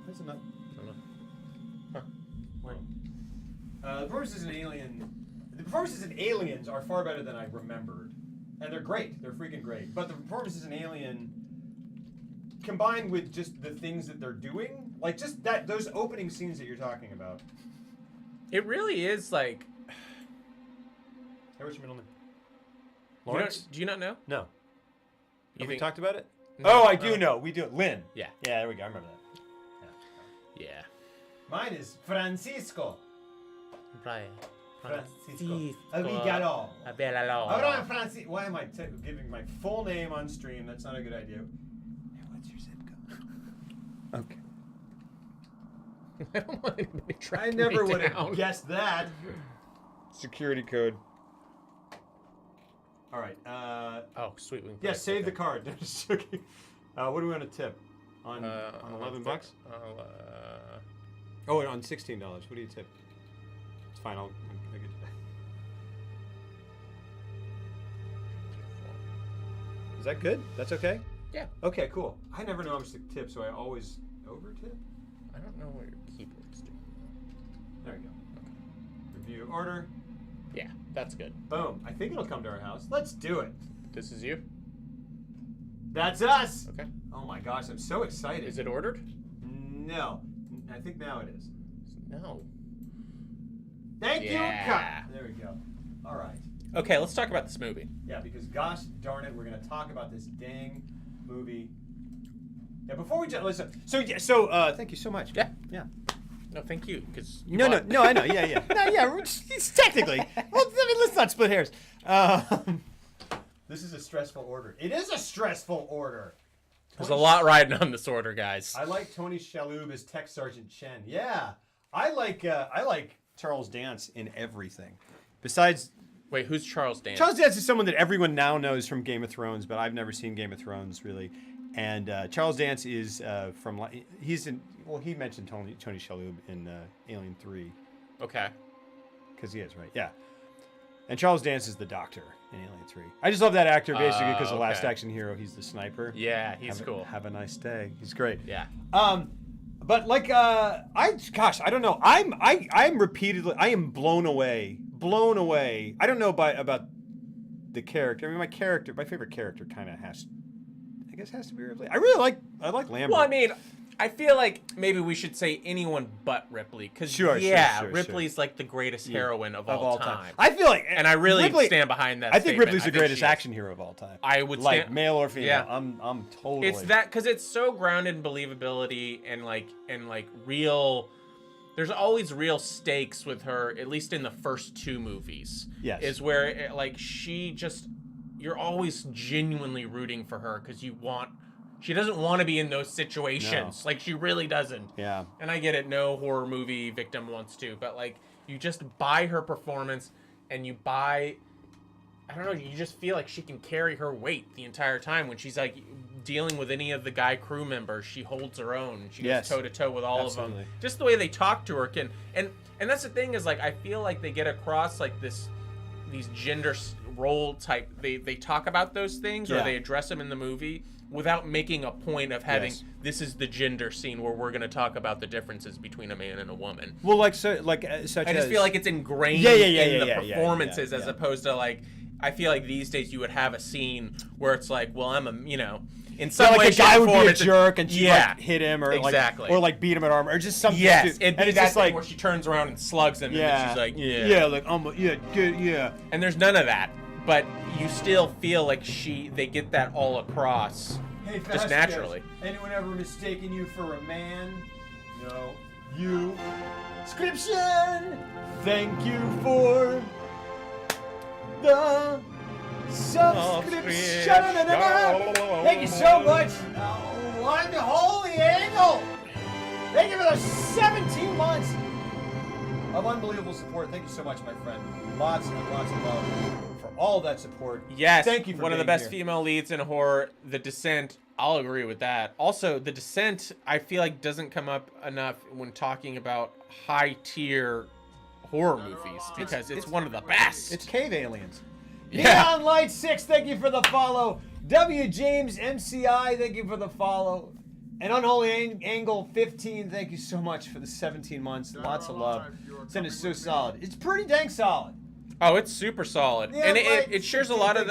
Where's it not? I don't know. Huh. The performances in Aliens are far better than I remembered. And they're great. They're freaking great. But the performances in Alien, combined with just the things that they're doing, like just those opening scenes that you're talking about. It really is like. Hey, what's your middle name? Lawrence? Do you not know? No. Have we think- talked about it? No. Oh, I do know. We do. Lynn. Yeah. Yeah, there we go. I remember that. Yeah. Mine is Francisco. Brian. Francisco. Obrigado. Hold on, Francisco. Why am I giving my full name on stream? That's not a good idea. Hey, what's your zip code? Okay. I don't want anybody I tracking never me would have down. guessed that. Security code. All right. Oh, sweet. We can Yeah, play save it. the card. Just joking. What do we want to tip? On $11? Oh, and on $16. What do you tip? It's fine. I'll get you that. Is that good? That's okay? Yeah. Okay, cool. I never know how much to tip, so I always over tip. I don't know what your keyboard's doing. There we go. Okay. Review order. Yeah, that's good. Boom. I think it'll come to our house. Let's do it. This is you? That's us. Okay. Oh my gosh, I'm so excited. Is it ordered? No. I think now it is. No. Thank Yeah. you. Cut. There we go. All right. Okay, let's talk about this movie. Yeah, because gosh darn it, we're gonna talk about this dang movie. Yeah, before we just listen. So thank you so much. Yeah. Yeah. No, thank you, because No, I know. Yeah. It's technically. Well, I mean, let's not split hairs. This is a stressful order. It is a stressful order. there's a lot riding on this order, guys. I like Tony Shalhoub as Tech Sergeant Chen. Yeah, I like Charles Dance in everything. Besides, Wait, who's Charles Dance? Charles Dance is someone that everyone now knows from Game of Thrones, but I've never seen Game of Thrones really. And Charles Dance is he mentioned Tony Shalhoub in Alien 3. Okay. Because he is, right? Yeah. And Charles Dance is the Doctor in Alien 3. I just love that actor basically because the Last okay. Action Hero, he's the sniper. Yeah, he's cool. Have a nice day. He's great. Yeah. But like I don't know. I'm repeatedly I am blown away. I don't know about the character. I mean my favorite character kind of has to be Ripley. I like Lambert. Well, I mean, I feel like maybe we should say anyone but Ripley, because Ripley's like the greatest heroine of all time. I feel like, and I really stand behind that. I think Ripley's the greatest action hero of all time. I would like male or female. Yeah. I'm totally. It's that because it's so grounded in believability and like real. There's always real stakes with her, at least in the first two movies. Yes. Is where you're always genuinely rooting for her because she doesn't want to be in those situations. No. Like she really doesn't. Yeah. And I get it, no horror movie victim wants to, but like you just buy her performance and you just feel like she can carry her weight the entire time when she's like dealing with any of the guy crew members. She holds her own. She goes toe to toe with all of them. Just the way they talk to her and And that's the thing is, like, I feel like they get across, like, these gender role type, they talk about those things or they address them in the movie without making a point of having, this is the gender scene where we're going to talk about the differences between a man and a woman. Well, such I just feel like it's ingrained in the performances as opposed to, like, I feel like these days you would have a scene where it's like, well, I'm a, you know, in some way, like a guy would be a jerk and she like hit him or exactly. or like beat him at arm or just something. Yes, and it's just like where she turns around and slugs him, and then she's like, good. And there's none of that, but you still feel like they get that all across, just naturally. Anyone ever mistaken you for a man? No, you. Subscription. Thank you for the subscription. Thank you so much. Unholy Angle. Thank you for the 17 months of unbelievable support. Thank you so much, my friend. Lots and lots of love for all that support. Yes, thank you for one of the best here. female leads in horror. The Descent, I'll agree with that. Also, The Descent, I feel like doesn't come up enough when talking about high-tier horror movies because it's one of the best. It's cave aliens. Yeah. Neon Light 6, thank you for the follow. W. James MCI, thank you for the follow. And Unholy Angle 15, thank you so much for the 17 months. Lots of love. It's so solid. It's pretty dang solid. Oh, it's super solid, Yeah, and right. it shares a lot of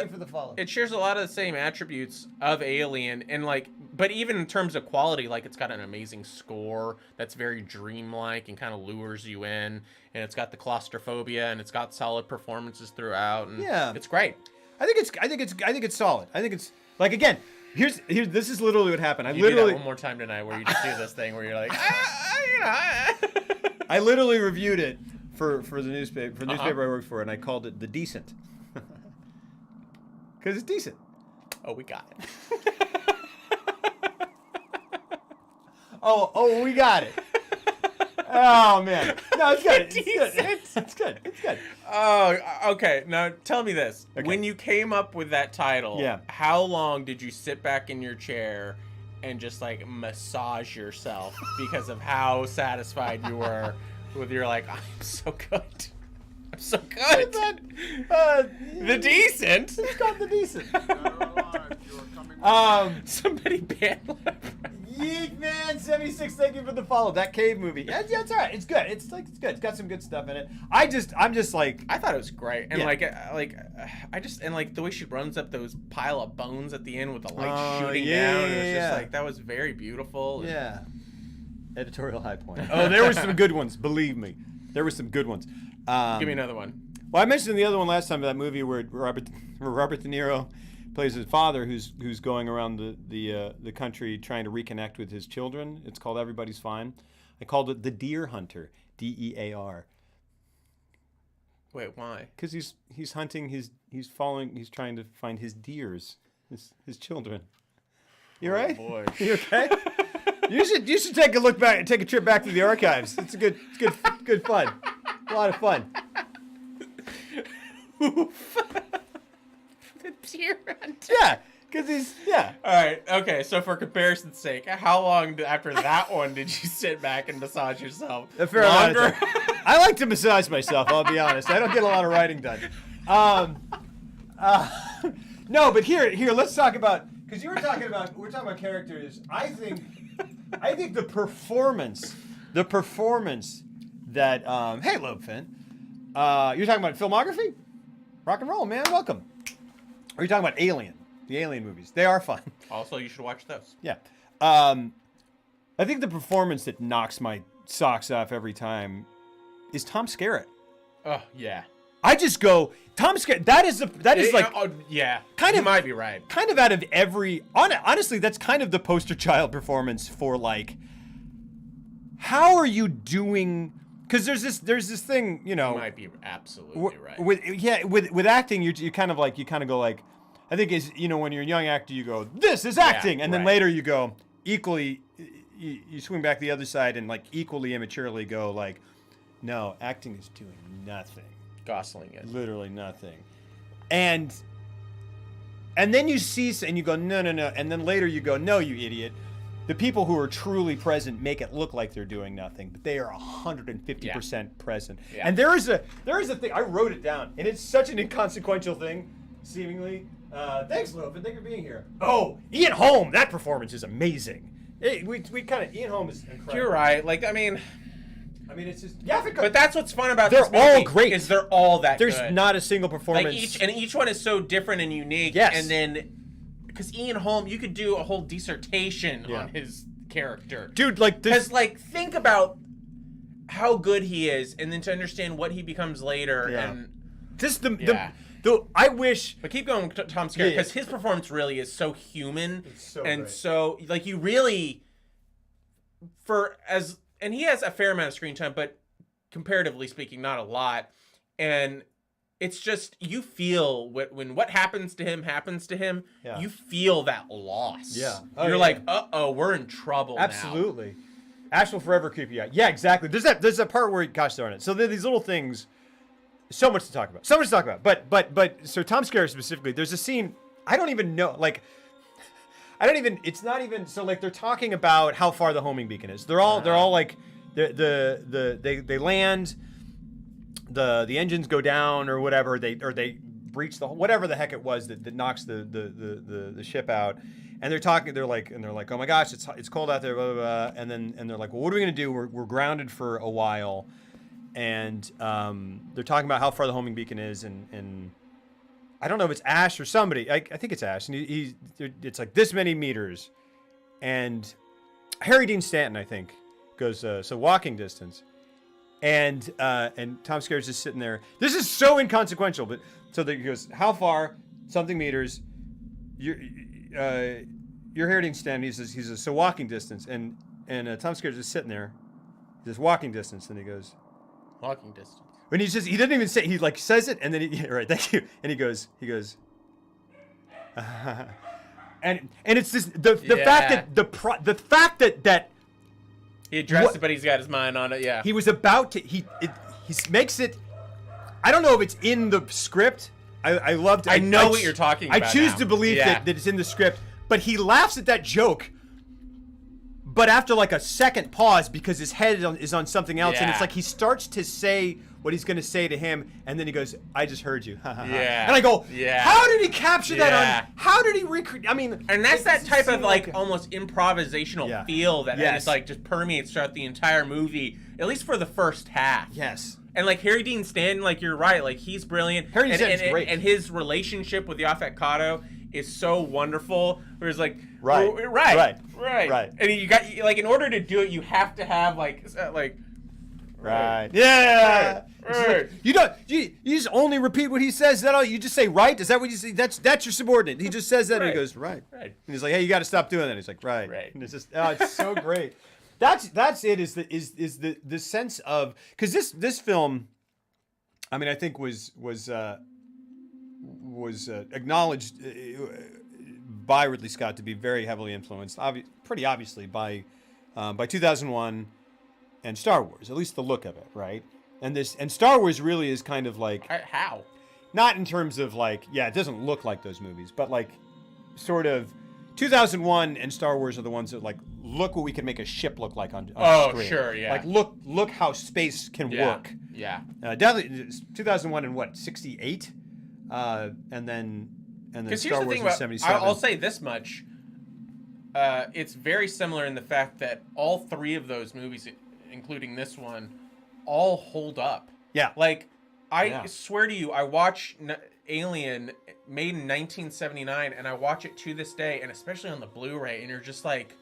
it shares a lot of the same attributes of Alien, and like, but even in terms of quality, like it's got an amazing score that's very dreamlike and kind of lures you in, and it's got the claustrophobia, and it's got solid performances throughout, and it's great. I think it's solid. I think it's like, again, here's this is literally what happened. You do that one more time tonight, where you just do this thing where you're like, I literally reviewed it for the newspaper I worked for, and I called it The Decent. Because it's decent. Oh, we got it. oh, we got it. Oh man, no, it's good. It's good. Oh, okay. Now tell me this: when you came up with that title, how long did you sit back in your chair and just like massage yourself because of how satisfied you were with your like, I'm so good. I'm so good. The Decent. It's called The Decent. Somebody banned Yeet Man 76, thank you for the follow. That cave movie. Yeah, it's all right. It's good. It's good. It's got some good stuff in it. I'm just like, I thought it was great, and I just and the way she runs up those pile of bones at the end with the light shooting down. It was just like, that was very beautiful. Yeah. Editorial high point. Oh, there were some good ones. Believe me, there were some good ones. Give me another one. Well, I mentioned the other one last time, that movie where Robert De Niro plays his father, who's going around the country trying to reconnect with his children. It's called Everybody's Fine. I called it The Deer Hunter, DEAR. Wait, why? Because he's hunting he's trying to find his deers, his children. You right? Boy. You okay? You should take a trip back to the archives. It's good fun. A lot of fun. The Deer Hunter. Yeah, because All right, okay. So for comparison's sake, how long after that one did you sit back and massage yourself? A fair amount of time. I like to massage myself. I'll be honest. I don't get a lot of writing done. No, but here, let's talk about, because we're talking about characters. I think the performance that hey, Lobefin, you're talking about filmography, rock and roll, man. Welcome. Or are you talking about Alien? The Alien movies. They are fun. Also, you should watch those. Yeah. I think the performance that knocks my socks off every time is Tom Skerritt. Oh yeah. I just go, Tom Skerritt. That is like, yeah. Kind you of might be right. Kind of out of every. Honestly, that's kind of the poster child performance for like, how are you doing? Because there's this thing, you know. You might be absolutely right. With acting, you kind of go like, I think is, you know, when you're a young actor, you go, this is acting, and then later you go equally, you swing back the other side and like equally immaturely go like, no, acting is doing nothing. Gosling is literally nothing, and then you see and you go, no, and then later you go, no, you idiot. the people who are truly present make it look like they're doing nothing, but they are 150% present. Yeah. And there is a thing, I wrote it down, and it's such an inconsequential thing, seemingly. Thanks, Loaf, and thank you for being here. Oh, Ian Holm, that performance is amazing. Ian Holm is incredible. You're right. Like, I mean, it's just but that's what's fun about they're this movie. All great. Is they're all that There's good. not a single performance. Like each one is so different and unique. Yes. And then, because Ian Holm, you could do a whole dissertation on his character, dude. Because think about how good he is, and then to understand what he becomes later. Yeah. And Though I wish, but keep going with Tom Skerritt, because his performance really is so human, and great. so like you really, and he has a fair amount of screen time, but comparatively speaking, not a lot, and it's just you feel when what happens to him, you feel that loss. Yeah, you're like, we're in trouble. Absolutely. Now. Ash will forever creep you out. Yeah, exactly. There's that part where, gosh darn it. So there are these little things. So much to talk about. But so Tom Skerritt specifically, there's a scene, I don't even know, it's not even, so like they're talking about how far the homing beacon is. They're all like, they land, the engines go down or whatever, they breach whatever the heck it was that knocks the ship out. And they're like, oh my gosh, it's cold out there, blah, blah, blah. And they're like, well, what are we gonna do? We're grounded for a while. And they're talking about how far the homing beacon is, and I don't know if it's Ash or somebody. I think it's Ash, and it's like this many meters. And Harry Dean Stanton, I think, goes so walking distance, and Tom Skerritt's just sitting there. This is so inconsequential, but so he goes, how far? Something meters. You're Harry Dean Stanton. He says so walking distance, and Tom Skerritt's just sitting there, just walking distance, and he goes. Walking distance. When he doesn't even say, he like says it, and then right, thank you, and he goes, and it's this the fact that the fact that he addressed it, but he's got his mind on it. Yeah, he was about to he makes it. I don't know if it's in the script. I loved. I know what you're talking about. I choose now. to believe that it's in the script, but he laughs at that joke. But after like a second pause, because his head is on something else, and it's like he starts to say what he's going to say to him, and then he goes, "I just heard you." Yeah. And I go, how did he capture that? How did he recreate? I mean, and that's that type of like almost improvisational feel that it's like just permeates throughout the entire movie, at least for the first half. Yes. And like Harry Dean Stanton, like you're right, like he's brilliant. Harry Dean Stanton's great, and his relationship with Yaphet Kotto is so wonderful. Where it's like, right. And you got like in order to do it, you have to have like. Right. Yeah. Right. Like, you just only repeat what he says. Is that all? You just say right? Is that what you say? That's your subordinate. He just says that and he goes right. Right. And he's like, hey, you got to stop doing that. He's like, right. Right. And it's just it's so great. That's it. Is the sense of, because this film, I mean, I think was acknowledged by Ridley Scott to be very heavily influenced, pretty obviously by 2001 and Star Wars, at least the look of it, right? And Star Wars really is kind of like how, not in terms of like, it doesn't look like those movies, but like sort of 2001 and Star Wars are the ones that like look what we can make a ship look like on screen. Sure, yeah. Like look how space can work. Yeah. Definitely 2001 and what, 68, and then Star Wars in 77. I'll say this much. It's very similar in the fact that all three of those movies, including this one, all hold up. Yeah. Like, I swear to you, I watch Alien made in 1979, and I watch it to this day, and especially on the Blu-ray, and you're just like,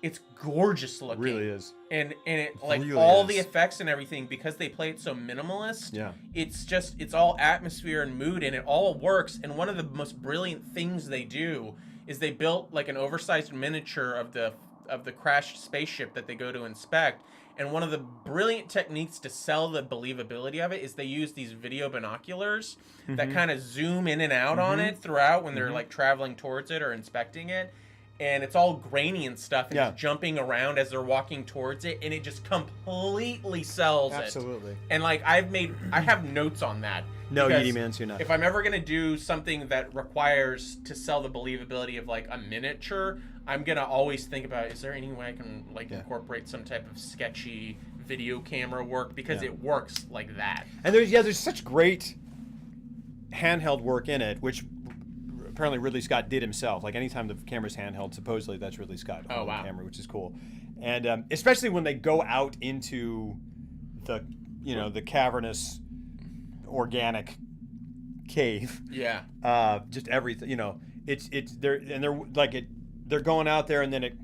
it's gorgeous looking. It really is. And it like really all is. the effects and everything, because they play it so minimalist. Yeah. It's all atmosphere and mood, and it all works. And one of the most brilliant things they do is they built like an oversized miniature of the crashed spaceship that they go to inspect. And one of the brilliant techniques to sell the believability of it is they use these video binoculars that kind of zoom in and out on it throughout when they're like traveling towards it or inspecting it. And it's all grainy and stuff, and it's jumping around as they're walking towards it, and it just completely sells it. Absolutely. And like I have notes on that, No Because Yeetie Mans, you're not. If I'm ever gonna do something that requires to sell the believability of like a miniature, I'm gonna always think about, is there any way I can like incorporate some type of sketchy video camera work, because it works like that. And there's such great handheld work in it, which apparently Ridley Scott did himself. Like anytime the camera's handheld, supposedly that's Ridley Scott holding the camera, which is cool. And especially when they go out into the the cavernous organic cave. Yeah. Just everything. They're going out there, and then it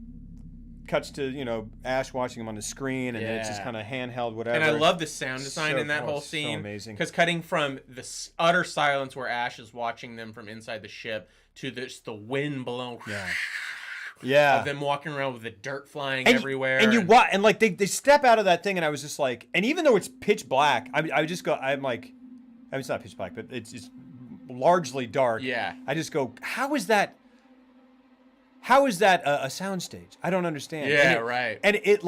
cuts to Ash watching them on the screen, and then it's just kind of handheld, whatever. And I love the sound design in that whole scene. So amazing. Because cutting from the utter silence where Ash is watching them from inside the ship to the wind blowing. Yeah. Of them walking around with the dirt flying everywhere. And like they step out of that thing, and I was just like, and even though it's pitch black, I'm like, it's not pitch black, but it's largely dark. Yeah. I just go, how is that a soundstage? I don't understand. Yeah, right. And it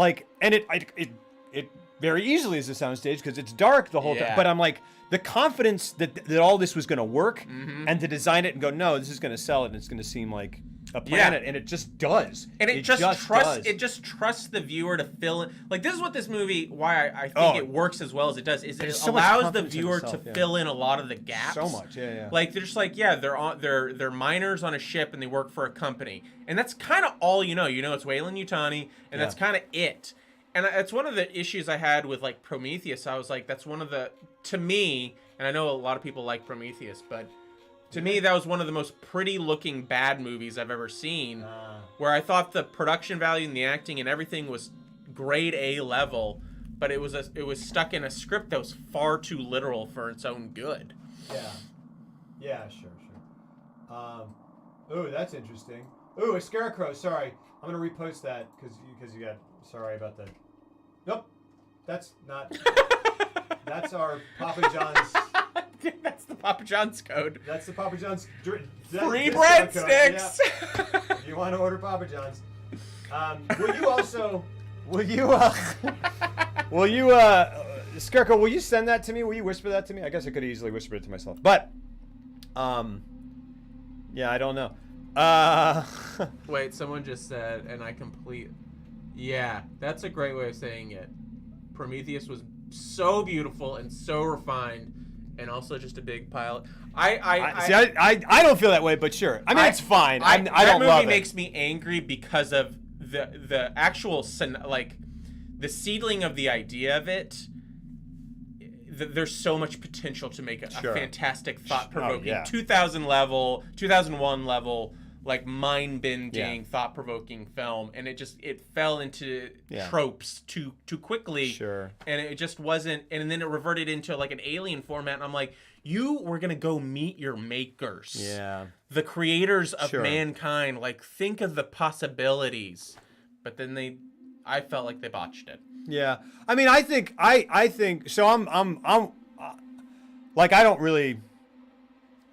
very easily is a soundstage because it's dark the whole time. But I'm like, the confidence that all this was going to work, and to design it and go, no, this is going to sell it, and it's going to seem like a planet, and it just does. And it just trusts the viewer to fill in. Like, this is what this movie, why I think it works as well as it does, is it allows the viewer to fill in a lot of the gaps. So much, yeah. Like, they're just like, they're miners on a ship, and they work for a company, and that's kind of all you know. You know, it's Weyland-Yutani, and that's kind of it. And it's one of the issues I had with like Prometheus. I was like, that's one of the, to me, and I know a lot of people like Prometheus, but to me, that was one of the most pretty-looking bad movies I've ever seen, where I thought the production value and the acting and everything was grade A level, but it was stuck in a script that was far too literal for its own good. Yeah, sure. Ooh, that's interesting. Ooh, a scarecrow. Sorry, I'm gonna repost that because you got. Sorry about that. Nope, that's not. That's our Papa John's. That's the Papa John's code. That's the Papa John's. Free breadsticks. Yeah. If you want to order Papa John's. Will you also? Scarecrow, will you send that to me? Will you whisper that to me? I guess I could easily whisper it to myself, but, yeah, I don't know. Wait, someone just said, and yeah, that's a great way of saying it. Prometheus was so beautiful and so refined, and also just a big pile. I don't feel that way, but sure. I mean, it's fine. I don't love it. That movie makes me angry because of the actual, like, the seedling of the idea of it. There's so much potential to make a fantastic, thought-provoking, 2001 level, like mind-bending, thought-provoking film, and it fell into tropes too quickly. Sure. And it just wasn't, and then it reverted into like an Alien format, and I'm like, you were gonna go meet your makers. Yeah. The creators of mankind, like, think of the possibilities. But then I felt like they botched it. Yeah. I mean, I think so. I'm like, I don't really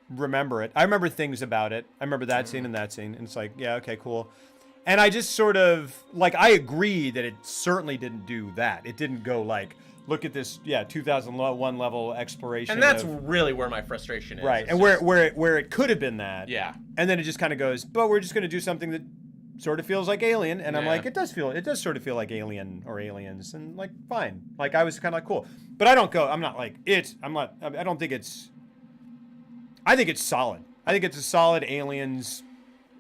remember it. I remember things about it. I remember that scene and that scene, and it's like, yeah, okay, cool. And I just sort of like, I agree that it certainly didn't do that. It didn't go like, look at this, 2001 level exploration. And that's really where my frustration is. Right. And where it could have been that. Yeah. And then it just kind of goes, but we're just going to do something that sort of feels like Alien, and I'm like, it does sort of feel like Alien or Aliens, and like, fine. Like, I was kind of like, cool. But I don't think it's, I think it's solid. I think it's a solid Aliens.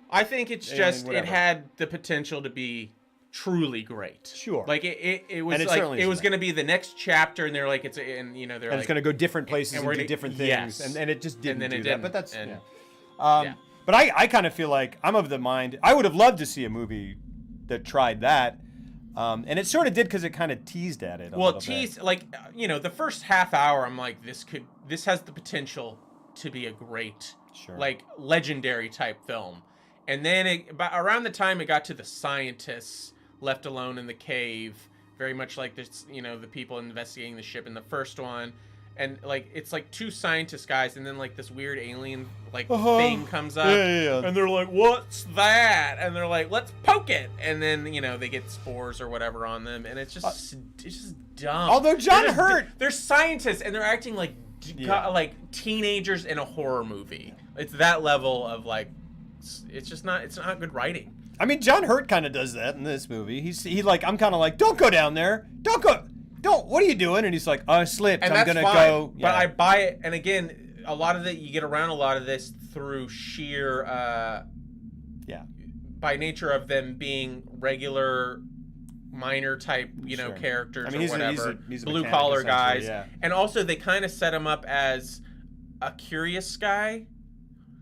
I think it's just, it had the potential to be truly great. Sure. Like, it was like, it was going to be the next chapter, and they're like, it's going to go different places and do different things, and it just didn't do that. But that's, But I kind of feel like I'm of the mind, I would have loved to see a movie that tried that. And it sort of did because it kind of teased at it a little bit. Like, the first half hour, I'm like, this has the potential to be a great, like, legendary type film. And then around the time it got to the scientists left alone in the cave, very much like this, the people investigating the ship in the first one. And, like, it's, like, two scientist guys, and then, like, this weird alien, like, thing comes up. Yeah. And they're like, what's that? And they're like, let's poke it. And then, they get spores or whatever on them. And it's just dumb. Although John Hurt... They're scientists, and they're acting like like teenagers in a horror movie. It's that level of like, it's not good writing. I mean, John Hurt kind of does that in this movie. I'm kind of like, don't go down there. Don't. What are you doing? And he's like, oh, I slipped. And I'm that's gonna fine, go. But I buy it. And again, a lot of you get around a lot of this through sheer, by nature of them being regular, minor type, characters, I mean, or whatever, he's a blue mechanic, collar guys. yeah. And also, they kind of set him up as a curious guy.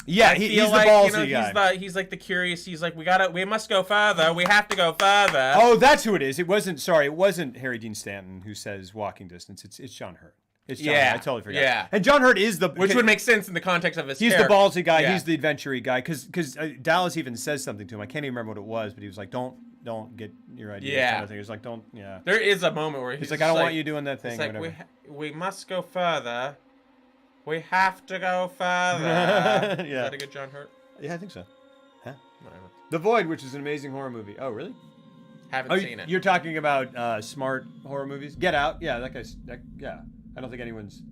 Yeah, he's the ballsy guy. He's like the curious. He's like, we must go further. We have to go further. Oh, that's who it is. It wasn't Harry Dean Stanton who says walking distance. It's John Hurt. It's John Hurt. I totally forgot. Yeah. And John Hurt is which would make sense in the context of his He's character. the ballsy guy. Yeah. He's the adventure-y guy. Because Dallas even says something to him. I can't even remember what it was, but he was like, don't get your idea. Yeah. Kind of thing. He was like, don't, yeah. There is a moment where he's like, I don't want you doing that thing. It's like, we must go further. We have to go further. Yeah. Is that a good John Hurt? Yeah, I think so. Huh? Whatever. The Void, which is an amazing horror movie. Oh, really? Haven't seen it. You're talking about smart horror movies? Get Out? Yeah, that guy's... yeah. I don't think anyone's...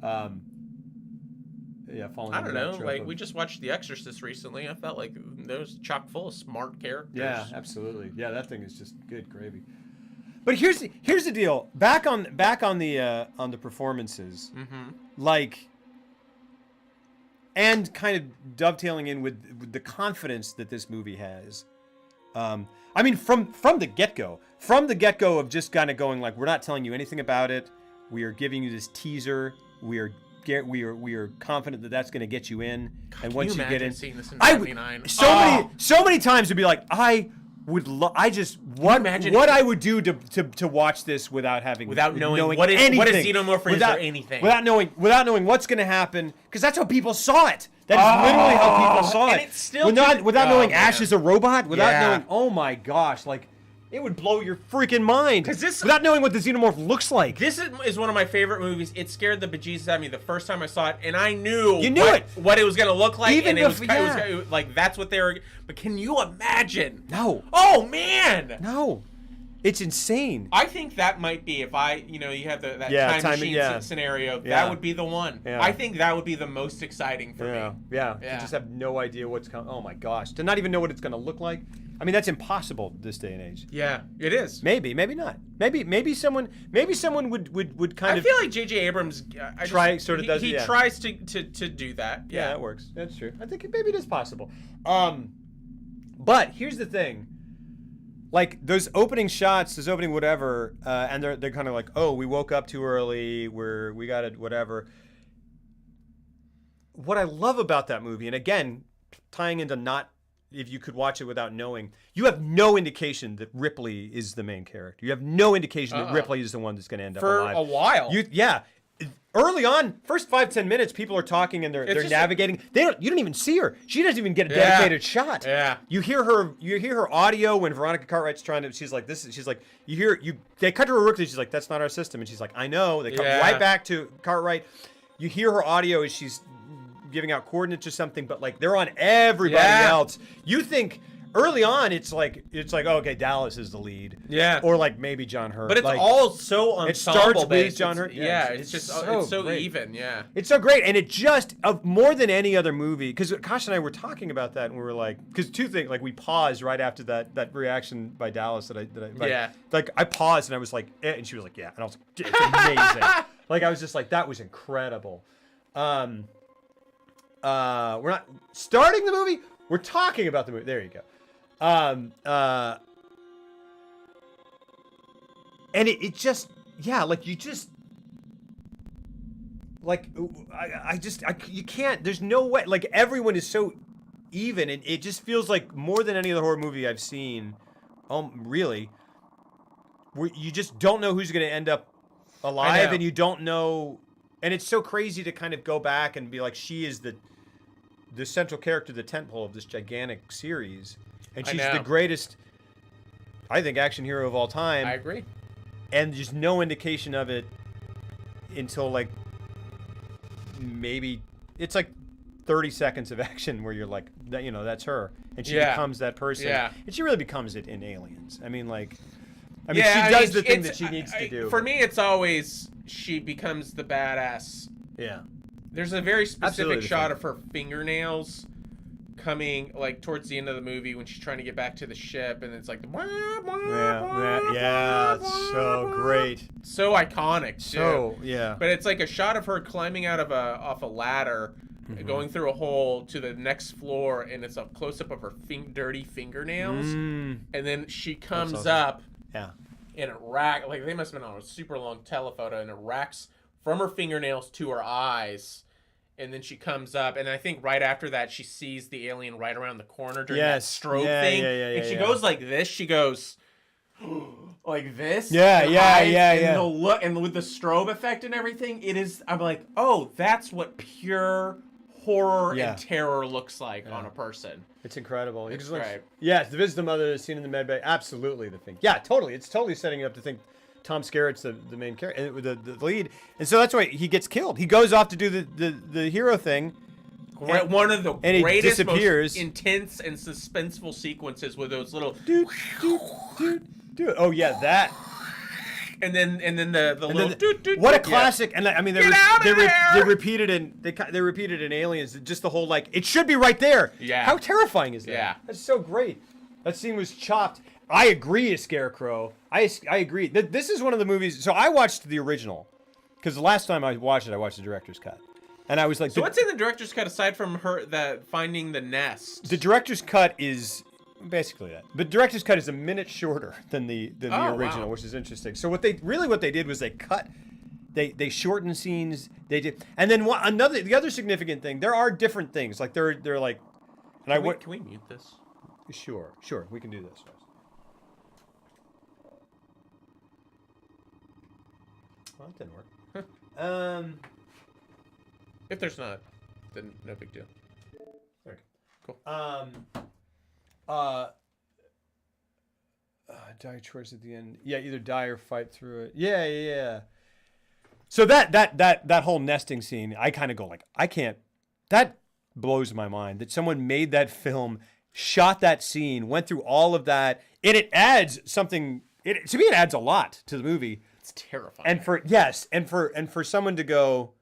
falling I don't know. Like, we just watched The Exorcist recently. I felt like there was chock full of smart characters. Yeah, absolutely. Yeah, that thing is just good gravy. But here's the deal. Back on the performances, like, and kind of dovetailing in with the confidence that this movie has. I mean, from the get-go of just kind of going like, we're not telling you anything about it. We are giving you this teaser. We are confident that that's going to get you in. God, and once you get in, seeing this in 99? So many times to be like, I would what I would do to watch this without knowing what is anything, xenomorph or anything, without knowing what's going to happen, because that's how people saw it. That is literally how people saw it. It's still without knowing Ash is a robot, without knowing, oh my gosh, like, it would blow your freaking mind. Without knowing what the xenomorph looks like. This is one of my favorite movies. It scared the bejesus out of me the first time I saw it, and I knew what it was going to look like. Even and it was like, that's what they were. But can you imagine? No. Oh man. No. It's insane. I think that might be, if you have that time machine scenario, that would be the one. Yeah. I think that would be the most exciting for me. Yeah. You just have no idea what's coming. Oh my gosh. To not even know what it's going to look like. I mean, that's impossible this day and age. Yeah, it is. Maybe not. Maybe someone would kind of. I feel like J.J. Abrams does. He tries to do that. Yeah, that works. That's true. I think maybe it is possible. But here's the thing. Like, those opening shots, those opening whatever, and they're kind of like, oh, we woke up too early, we got it, whatever. What I love about that movie, and again, tying into not, if you could watch it without knowing, you have no indication that Ripley is the main character. You have no indication that Ripley is the one that's going to end up alive. For a while. Early on, first 5-10 minutes, people are talking and they're navigating. You don't even see her. She doesn't even get a dedicated shot. Yeah. You hear her audio when Veronica Cartwright's trying to. She's like, they cut to her Ripley. She's like, that's not our system, and she's like, I know. They come right back to Cartwright. You hear her audio as she's giving out coordinates or something, but like, they're on everybody else. You think early on it's like, oh, okay, Dallas is the lead. Yeah. Or like maybe John Hurt. But it's all so ensemble. It starts based. with John Hurt. It's so even. Yeah. It's so great, and it just more than any other movie. Because Kash and I were talking about that, and we were like, because two things, like, we paused right after that reaction by Dallas like I paused and I was like, and she was like, yeah, and I was like, it's amazing. Like, I was just like, that was incredible. We're not starting the movie. We're talking about the movie. There you go. And it just, like, you just, like, you can't, there's no way, like, everyone is so even, and it just feels like more than any other horror movie I've seen, really, where you just don't know who's going to end up alive, and you don't know, and it's so crazy to kind of go back and be like, she is the central character, the tentpole of this gigantic series. And she's the greatest, I think, action hero of all time. I agree. And just no indication of it until, like, maybe it's like 30 seconds of action where you're like, that's her. And she becomes that person. Yeah. And she really becomes it in Aliens. I mean, she does the thing that she needs to do. For me, it's always, she becomes the badass. Yeah. There's a very specific Absolutely shot of her fingernails coming like towards the end of the movie when she's trying to get back to the ship, and it's like the It's so great. So iconic too. So yeah. But it's like a shot of her climbing out of off a ladder, going through a hole to the next floor, and it's a close up of her dirty fingernails, and then she comes up, yeah, and it like they must have been on a super long telephoto, and it racks from her fingernails to her eyes. And then she comes up, and I think right after that, she sees the alien right around the corner during that strobe thing. And she goes like this. She goes like this. Yeah. And the look, and with the strobe effect and everything, it is. I'm like, oh, that's what pure horror and terror looks like on a person. It's incredible. It's great. Yes, the visit the mother scene in the med bay. Absolutely the thing. Yeah, totally. It's totally setting you up to think Tom Skerritt's the main character, the lead, and so that's why he gets killed. He goes off to do the hero thing. One of the greatest, most intense and suspenseful sequences with those little dude. Oh yeah, that. And then the little what a classic! And I mean, they repeated in Aliens. Just the whole like it should be right there. Yeah. How terrifying is that? Yeah. That's so great. That scene was chopped. I agree, Scarecrow. I agree. This is one of the movies. So I watched the original because the last time I watched it, I watched the director's cut, and I was like, "So what's in the director's cut aside from her finding the nest?" The director's cut is basically that. But director's cut is a minute shorter than the original, which is interesting. So what they did was they shortened scenes. They did, and then the other significant thing. There are different things. Like they're like, and can we mute this? Sure, we can do this. Well, that didn't work. If there's not, then no big deal. Okay. Cool. Die towards at the end. Yeah, either die or fight through it. Yeah. So that whole nesting scene, I kind of go like, I can't. That blows my mind that someone made that film, shot that scene, went through all of that, and it adds something. To me, it adds a lot to the movie. It's terrifying. And for someone to go,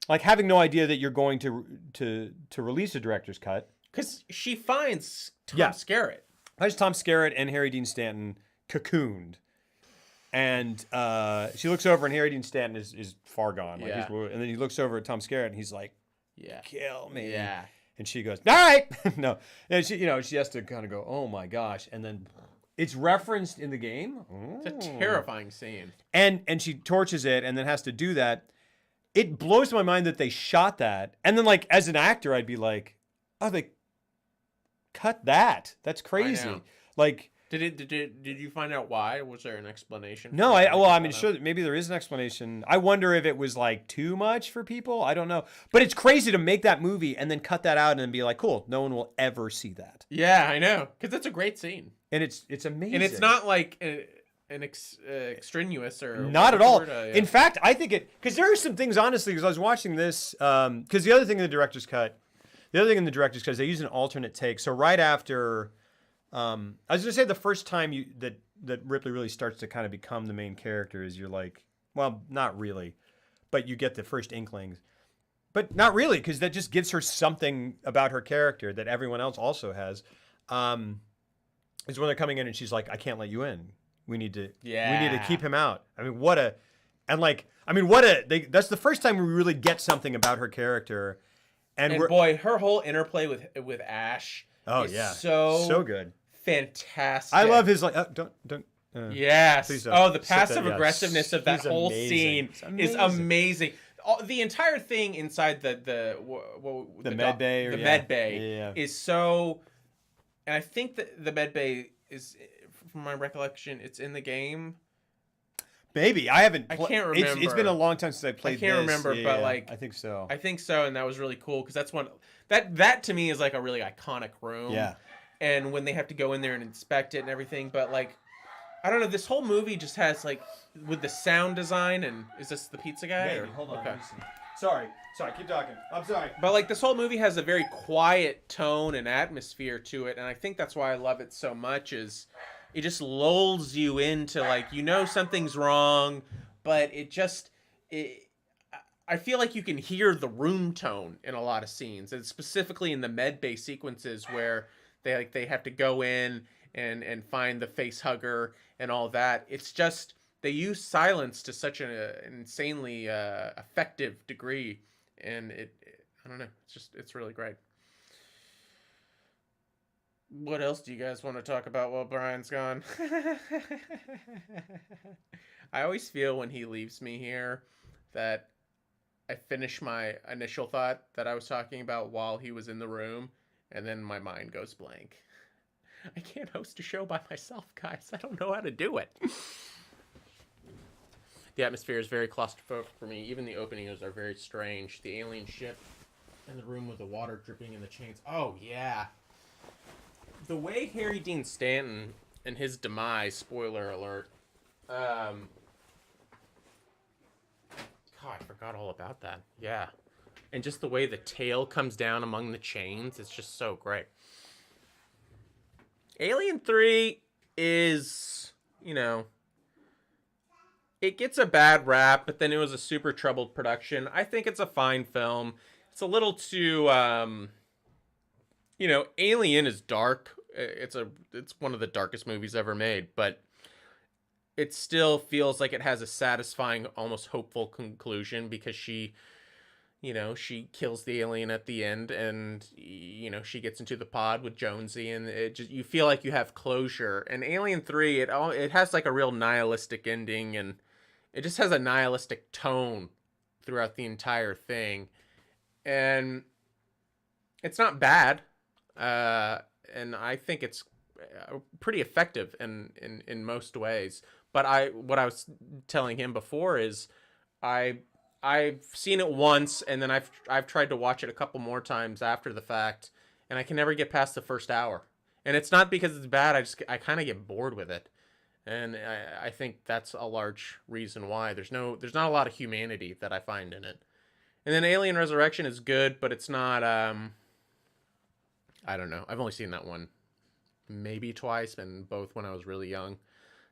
like having no idea that you're going to release a director's cut, because she finds Tom Skerritt. Finds Tom Skerritt and Harry Dean Stanton cocooned, and she looks over and Harry Dean Stanton is far gone. Like and then he looks over at Tom Skerritt and he's like, kill me. Yeah. And she goes, all right. No. And she has to kind of go, oh my gosh. And then it's referenced in the game. It's a terrifying scene. And she torches it and then has to do that. It blows my mind that they shot that. And then like as an actor, I'd be like, oh, they cut that. That's crazy. Like did you find out why? Was there an explanation? No, I'm sure that maybe there is an explanation. I wonder if it was like too much for people. I don't know. But it's crazy to make that movie and then cut that out and then be like, cool, no one will ever see that. Yeah, I know. Because it's a great scene. And it's amazing. And it's not like extraneous or not at all. In fact, I think because there are some things, honestly, because I was watching this, because the other thing in the director's cut is they use an alternate take. So right after, I was gonna say the first time that Ripley really starts to kind of become the main character is you're like, well, not really, but you get the first inklings, but not really, because that just gives her something about her character that everyone else also has. Is when they're coming in and she's like, I can't let you in. We need to keep him out. I mean, that's the first time we really get something about her character. And boy, her whole interplay with Ash is so good. Fantastic. I love his like, don't. Yes. Please don't. Oh, the passive aggressiveness of that whole scene is amazing. The entire thing inside the med bay med bay is so. And I think that the med bay is, from my recollection, it's in the game. Maybe I haven't. I can't remember. It's been a long time since I played. I can't remember, but like I think so. I think so, and that was really cool because that's one that to me is like a really iconic room. Yeah. And when they have to go in there and inspect it and everything, but like, I don't know, this whole movie just has like with the sound design and is this the pizza guy? Maybe. Hold on. Okay. Sorry, keep talking. I'm sorry. But like this whole movie has a very quiet tone and atmosphere to it, and I think that's why I love it so much. Is it just lulls you into like something's wrong, but I feel like you can hear the room tone in a lot of scenes, and specifically in the med bay sequences where they have to go in and find the face hugger and all that. It's just they use silence to such an insanely effective degree, and I don't know, it's really great. What else do you guys want to talk about while Brian's gone? I always feel when he leaves me here that I finish my initial thought that I was talking about while he was in the room, and then my mind goes blank. I can't host a show by myself, guys. I don't know how to do it. The atmosphere is very claustrophobic for me. Even the openings are very strange. The alien ship and the room with the water dripping in the chains. Oh, yeah. The way Harry Dean Stanton and his demise, spoiler alert, God, I forgot all about that. Yeah. And just the way the tail comes down among the chains, it's just so great. Alien 3 is, it gets a bad rap, but then it was a super troubled production. I think it's a fine film. It's a little too, Alien is dark. It's one of the darkest movies ever made, but it still feels like it has a satisfying, almost hopeful conclusion because she kills the alien at the end, and she gets into the pod with Jonesy, and you feel like you have closure. And Alien 3, it has like a real nihilistic ending, and it just has a nihilistic tone throughout the entire thing, and it's not bad. And I think it's pretty effective in most ways. But what I was telling him before is I've seen it once, and then I've tried to watch it a couple more times after the fact, and I can never get past the first hour. And it's not because it's bad. I kind of get bored with it, and I think that's a large reason why. There's not a lot of humanity that I find in it. And then Alien Resurrection is good, but it's not. I don't know. I've only seen that one maybe twice, and both when I was really young,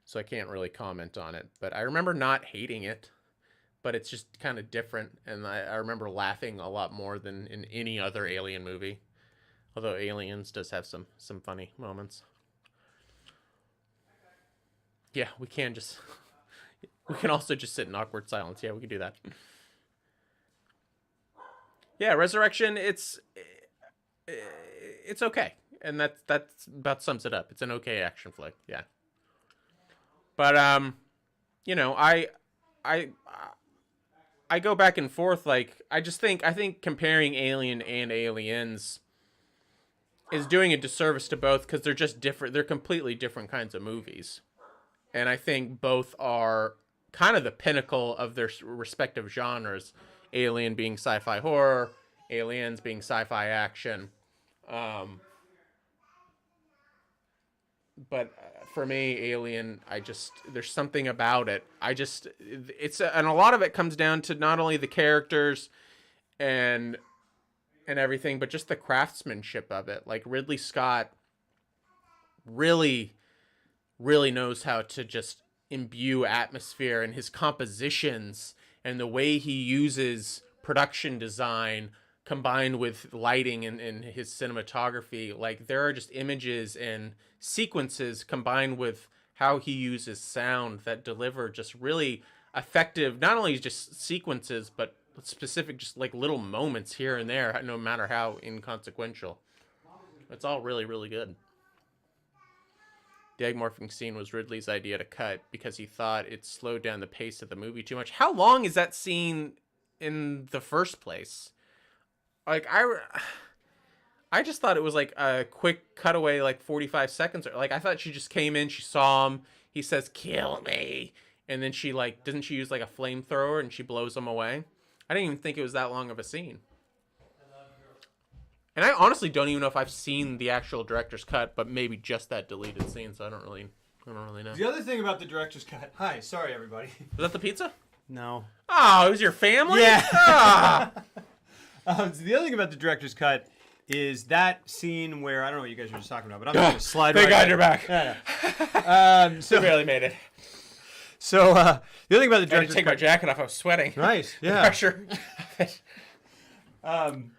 so I can't really comment on it. But I remember not hating it, but it's just kind of different, and I remember laughing a lot more than in any other Alien movie. Although Aliens does have some funny moments. Yeah, we can also just sit in awkward silence. Yeah, we can do that. Yeah, Resurrection, it's okay. And that's about sums it up. It's an okay action flick. Yeah. But I go back and forth. Like, I think comparing Alien and Aliens is doing a disservice to both, because they're just different. They're completely different kinds of movies. And I think both are kind of the pinnacle of their respective genres. Alien being sci-fi horror, Aliens being sci-fi action. But for me, Alien, there's something about it. And a lot of it comes down to not only the characters and everything, but just the craftsmanship of it. Like, Ridley Scott really, really knows how to just imbue atmosphere, and his compositions and the way he uses production design combined with lighting and his cinematography. Like, there are just images and sequences combined with how he uses sound that deliver just really effective, not only just sequences, but specific, just like little moments here and there, no matter how inconsequential. It's all really, really good. The egg morphing scene was Ridley's idea to cut because he thought it slowed down the pace of the movie too much. How long is that scene in the first place? Like, I just thought it was like a quick cutaway, like 45 seconds. Like, I thought she just came in, she saw him, he says, "Kill me," and then she, like, doesn't she use like a flamethrower and she blows him away? I didn't even think it was that long of a scene. And I honestly don't even know if I've seen the actual director's cut, but maybe just that deleted scene, so I don't really know. The other thing about the director's cut... Hi, sorry, everybody. Was that the pizza? No. Oh, it was your family? Yeah. Ah. So the other thing about the director's cut is that scene where... I don't know what you guys were just talking about, but I'm going to slide right Thank God you're back. Yeah. So barely made it. So the other thing about the I had to director's take cut, my jacket off. I was sweating. Nice, The yeah. pressure. Um,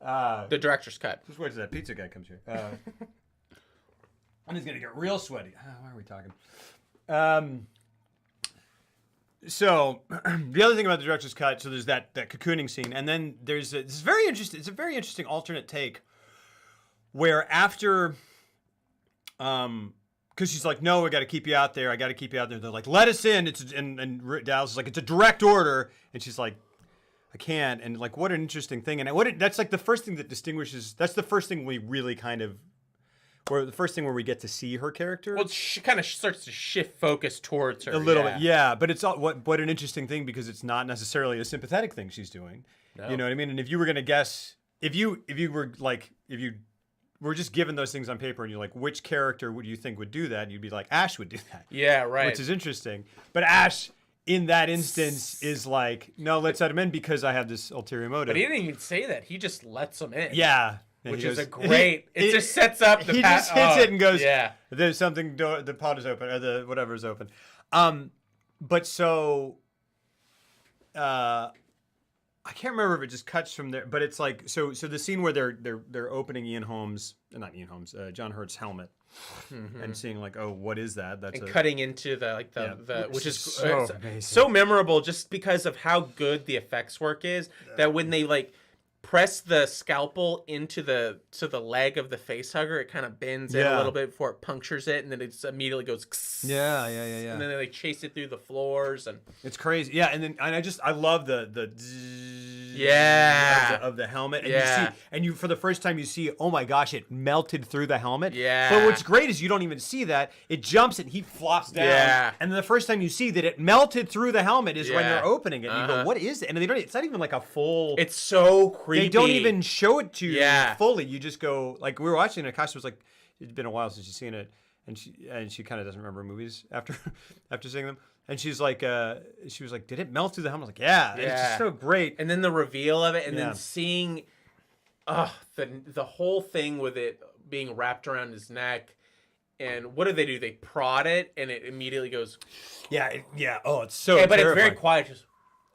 The director's cut. just wait till that pizza guy comes here. I'm just gonna get real sweaty. Why are we talking? So the other thing about the director's cut, so there's that cocooning scene, and then there's this very interesting. It's a very interesting alternate take, where after, because she's like, no, I got to keep you out there. I got to keep you out there. They're like, let us in. And Dallas is like, it's a direct order, and she's like, I can't. And like, what an interesting thing. And that's like the first thing that distinguishes. That's the first thing we really kind of. Or the first thing where we get to see her character. Well, she kind of starts to shift focus towards her. A little bit, yeah. But it's all, what an interesting thing, because it's not necessarily a sympathetic thing she's doing. No. You know what I mean? And if you were gonna guess, if you were just given those things on paper and you're like, which character would you think would do that? You'd be like, Ash would do that. Yeah, right. Which is interesting. But Ash, in that instance, is like, no, let's let him in because I have this ulterior motive. But he didn't even say that. He just lets them in. Yeah. And Which he is goes, a great. It just sets up the. He just hits it and goes, Yeah. There's something. The pod is open, or the whatever is open. But so, I can't remember if it just cuts from there. But it's like so the scene where they're opening John Hurt's helmet, and seeing like, oh, what is that? That's and cutting into which is so amazing. So memorable just because of how good the effects work is. That when they like press the scalpel into the leg of the face hugger, it kind of bends in a little bit before it punctures it, and then it just immediately goes. Yeah. And then they chase it through the floors, and it's crazy. Yeah, and I love the of the helmet, and you for the first time you see, oh my gosh, it melted through the helmet. Yeah. But what's great is you don't even see that. It jumps and he flops down. Yeah. And then the first time you see that it melted through the helmet is when they're opening it. And you go, what is it? And they don't. It's not even like a full. It's so creepy. They don't even show it to you Yeah. fully. You just go like we were watching it. And Akasha was like, it's been a while since she's seen it, and she kind of doesn't remember movies after seeing them. And she's like, she was like, did it melt through the helmet? I was like, yeah. And it's just so great. And then the reveal of it, and then seeing, the whole thing with it being wrapped around his neck. And what do? They prod it, and it immediately goes. Yeah. Oh, it's so. Yeah, but terrifying. it's very quiet. Just.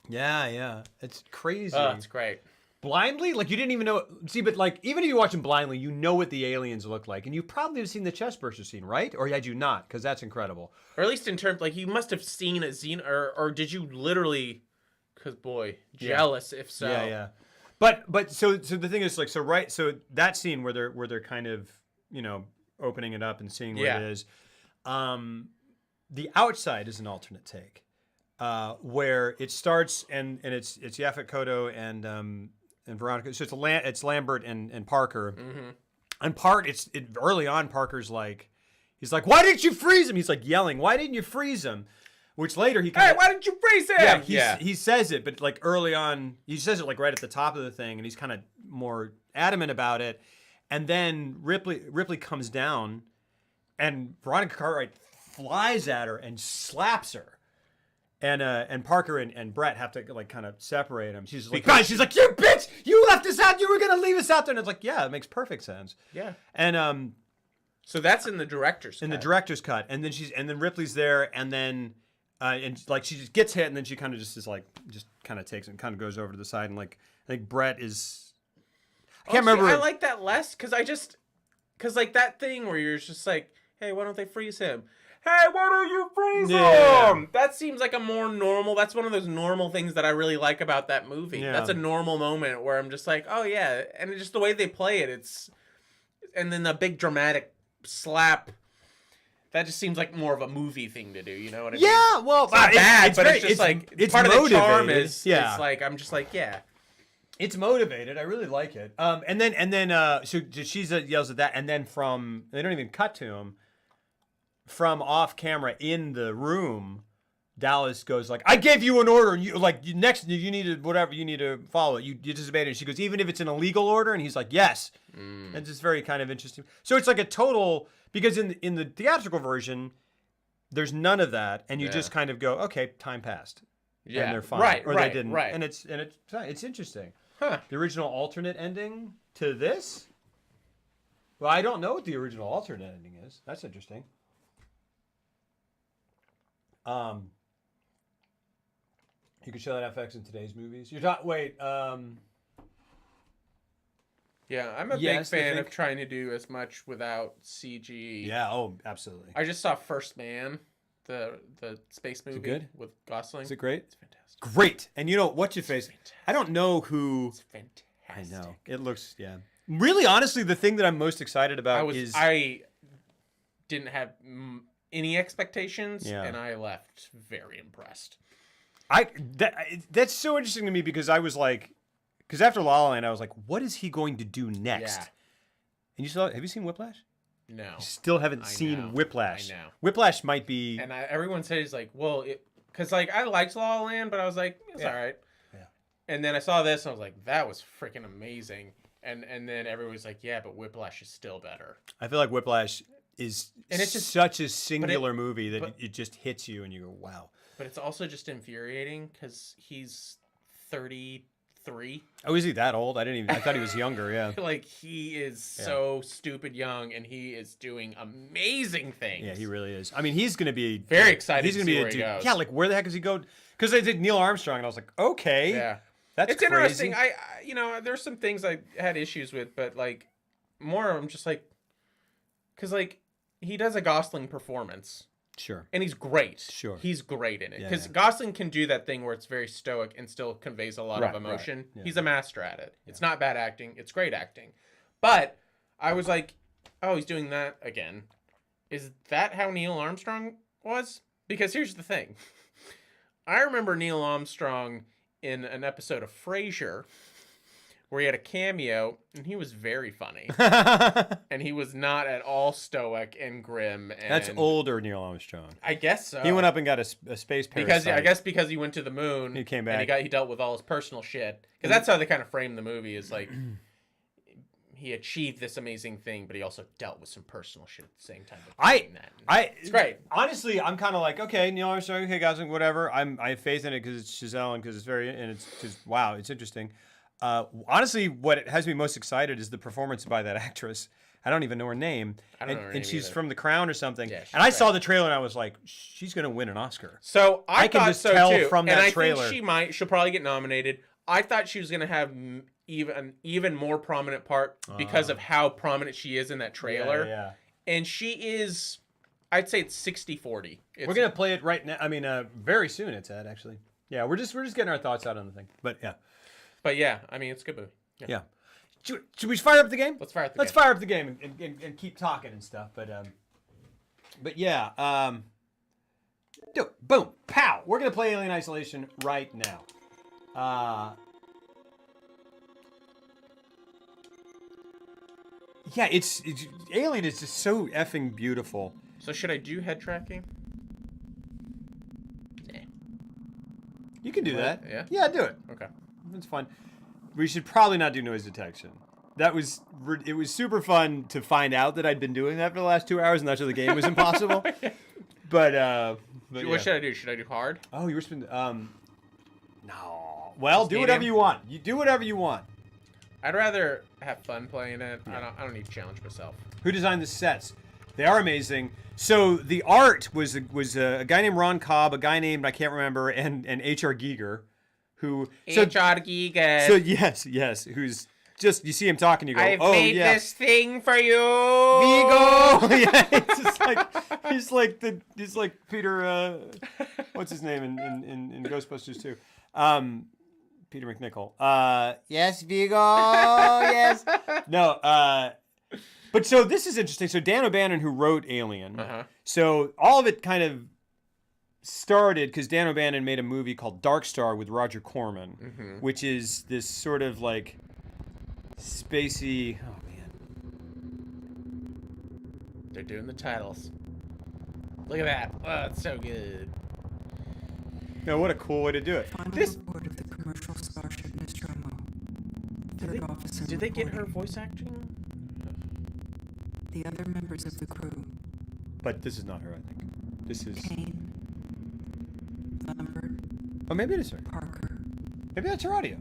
Yeah. It's crazy. Oh, it's great. Blindly, like you didn't even know. See, but like even if you watch them blindly, you know what the aliens look like, and you probably have seen the chest burster scene, right? Or had you not? Because that's incredible. Or at least in terms, like you must have seen a scene, or did you literally? Because boy, jealous if so. Yeah. But so the thing is like so that scene where they're kind of opening it up and seeing what it is, the outside is an alternate take, where it starts and it's Yaphet Kotto and Veronica. So it's Lambert and Parker. Mm-hmm. And early on, Parker's like, he's like, why didn't you freeze him? He's like yelling, why didn't you freeze him? Which later he hey, why didn't you freeze him? He says it, but like early on, he says it like right at the top of the thing, and he's kind of more adamant about it. And then Ripley comes down, and Veronica Cartwright flies at her and slaps her. And Parker and Brett have to like kind of separate them. She's like, she's like, you bitch, you left us out. You were gonna leave us out there. And it's like, yeah, it makes perfect sense. Yeah. And so that's in the director's cut. In the director's cut, and then Ripley's there, and then and like she just gets hit, and then she kind of just is like kind of takes it and kind of goes over to the side, and like I think Brett is. I can't remember. I like that less because like that thing where you're just like, hey, why don't they freeze him? Hey, why don't you freeze him? That seems like a more normal. That's one of those normal things that I really like about that movie. Yeah. That's a normal moment where I'm just like, oh yeah, and just the way they play it, and then the big dramatic slap. That just seems like more of a movie thing to do. You know what I mean? Yeah, well, it's not bad, but it's just like it's part motivated. Of the charm is. Yeah. It's like I'm just like It's motivated. I really like it. And then so she yells at that, and then they don't even cut to him. From off camera in the room, Dallas goes like, "I gave you an order, and you need to whatever you need to follow it. You disobeyed it." And she goes, "Even if it's an illegal order," and he's like, "Yes." And it's just very kind of interesting. So it's like a total because in the theatrical version, there's none of that, and you just kind of go, "Okay, time passed." Yeah, and they're fine, they didn't, and it's interesting. Huh? The original alternate ending to this. Well, I don't know what the original alternate ending is. That's interesting. You could show that FX in today's movies. You're talking. Wait. Yeah, I'm a big fan of trying to do as much without CG. Yeah. Oh, absolutely. I just saw First Man, the space movie with Gosling. Is it great? It's fantastic. Great. And you know what's your face? I don't know who. It's fantastic. I know. It looks. Yeah. Really, honestly, the thing that I'm most excited about is I didn't have any expectations, and I left very impressed. That's so interesting to me because I was like, because after La La Land, I was like, what is he going to do next? Yeah. And have you seen Whiplash? No. You still haven't seen Whiplash. I know. Whiplash might be. And everyone says like, well, because like I liked La La Land, but I was like, it's all right. Yeah. And then I saw this, and I was like, that was freaking amazing. And then everyone's like, yeah, but Whiplash is still better. I feel like Whiplash is such a singular movie that it just hits you, and you go, wow. But it's also just infuriating because he's 33. Oh, is he that old? I thought he was younger, yeah. Like, he is so stupid young, and he is doing amazing things. Yeah, he really is. I mean, he's going to be... Very excited to see where he goes. Yeah, like, where the heck does he go? Because I did Neil Armstrong, and I was like, okay. Yeah. It's crazy. Interesting. There's some things I had issues with, but, like, more I'm just like... Because, like, he does a Gosling performance... Sure. And he's great. Sure. He's great in it. Because Gosling can do that thing where it's very stoic and still conveys a lot of emotion. Right. Yeah. He's a master at it. It's not bad acting. It's great acting. But I was like, oh, he's doing that again. Is that how Neil Armstrong was? Because here's the thing. I remember Neil Armstrong in an episode of Frasier where he had a cameo, and he was very funny. And he was not at all stoic and grim. And that's older Neil Armstrong. I guess so. He went up and got a space parasite. Because he went to the moon. He came back. And he dealt with all his personal shit. Because that's how they kind of frame the movie, is like, he achieved this amazing thing, but he also dealt with some personal shit at the same time. It's great. Honestly, I'm kind of like, okay, Neil Armstrong, okay, Gosling, whatever. I have faith in it because it's Giselle and because it's just, wow, it's interesting. Honestly, what has me most excited is the performance by that actress. I don't even know her name. I don't know her name she's either. from The Crown or something. Yeah, and I saw the trailer and I was like, she's going to win an Oscar. So I can thought just so tell too. from that trailer. I think she'll probably get nominated. I thought she was going to have an even more prominent part because of how prominent she is in that trailer. Yeah. And she is, I'd say it's 60-40. We're going to play it right now. I mean, very soon it's at, actually. Yeah, we're just getting our thoughts out on the thing. But yeah. But yeah, I mean, it's a good movie. Yeah. Should we fire up the game? Let's fire up the game. Let's fire up the game and keep talking and stuff. But yeah. Do it. Boom. Pow. We're going to play Alien Isolation right now. Yeah, it's Alien is just so effing beautiful. So should I do head tracking? Yeah. You can do that. Yeah? Yeah, do it. Okay. That's fun. We should probably not do noise detection. It was super fun to find out that I'd been doing that for the last 2 hours, and that's why the game was impossible. But what should I do? Should I do hard? Oh, you were spending. No. Well, do whatever you want. You do whatever you want. I'd rather have fun playing it. Yeah. I don't need to challenge myself. Who designed the sets? They are amazing. So the art was a guy named Ron Cobb, a guy named I can't remember, and H.R. Giger. H.R. Giger. So yes, who's just you see him talking, you go, I've made this thing for you, Vigo. Yeah, it's just like he's like Peter. What's his name in Ghostbusters 2? Peter McNichol. Yes, Vigo. Yes. No. But so this is interesting. So Dan O'Bannon, who wrote Alien, so all of it kind of started because Dan O'Bannon made a movie called Dark Star with Roger Corman, which is this sort of like spacey. Oh man, they're doing the titles. Look at that! Oh, it's so good. No, what a cool way to do it. Final report of the commercial starship Nostromo. Third officer. Did they get her voice acting? The other members of the crew. But this is not her, I think. This is Kane. Lambert. Oh, maybe it is her. Parker. Maybe that's her audio.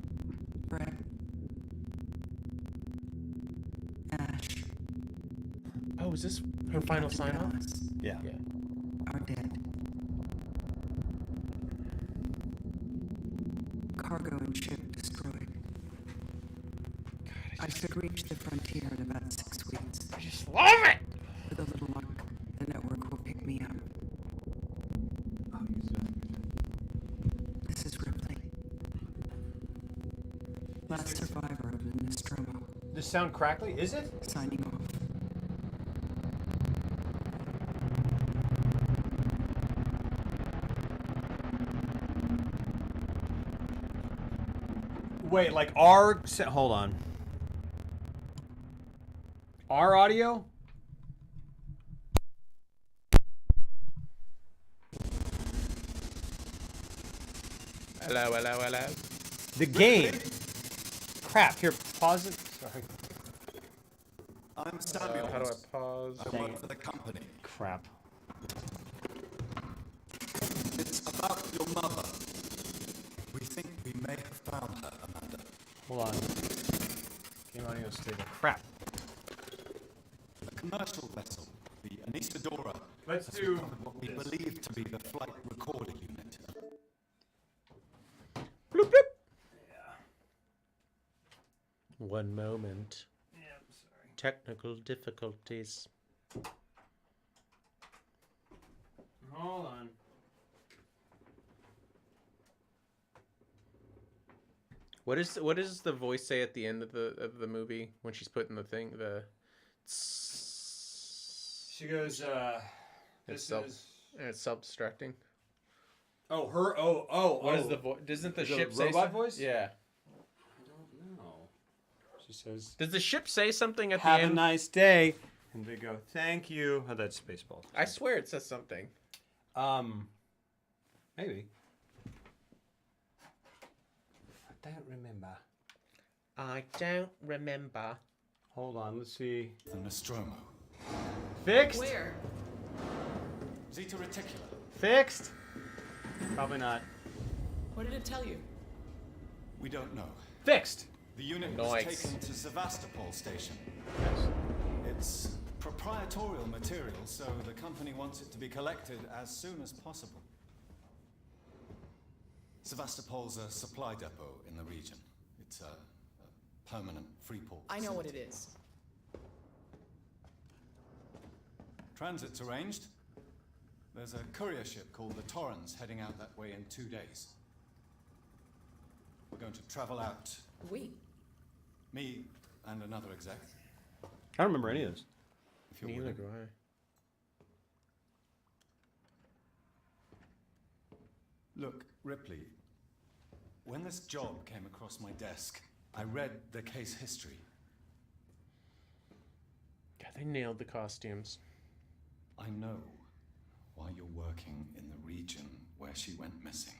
Brett. Ash. Oh, is this her final sign-off? Yeah. Are dead. I should reach the frontier in about 6 weeks. I just love it! With a little luck, the network will pick me up. This is Ripley. Last survivor of the Nostromo. This sound crackly? Is it? Signing off. Wait, like hold on. Our audio? Hello. The game. Crap, here, pause it. Sorry. I'm Samuel. How do I pause? I work for the company. Crap. It's about your mother. We think we may have found her, Amanda. Hold on. Game audio stable. Crap. A commercial vessel, the Anisadora, Let's has do recovered what we believe to be the flight recorder unit. Bloop, bloop. One moment. Yeah, I'm sorry. Technical difficulties. Hold on. What does the voice say at the end of the movie when she's putting the thing She goes, it's self-destructing. Oh, her. What is the voice? Doesn't the ship say robot something? voice? Yeah. I don't know. She says, Does the ship say something at "Have the a end? nice day," and they go, "Thank you." Oh, that's Spaceballs. I swear it says something. Maybe. I don't remember. I don't remember. Hold on, let's see. The Nostromo. Fixed? Where? Zeta Reticula. Fixed? Probably not. What did it tell you? We don't know. Fixed! The unit Nice. was taken to Sevastopol station. Yes. It's proprietorial material, so the company wants it to be collected as soon as possible. Sevastopol's a supply depot in the region. It's a permanent free port. I know what it facility. is. Transit's arranged. There's a courier ship called the Torrens heading out that way in 2 days. We're going to travel out. We. Me and another exec. I don't remember any of this. If you're Neither willing. do I. Look, Ripley, when this job came across my desk, I read the case history. God, they nailed the costumes. I know why you're working in the region where she went missing.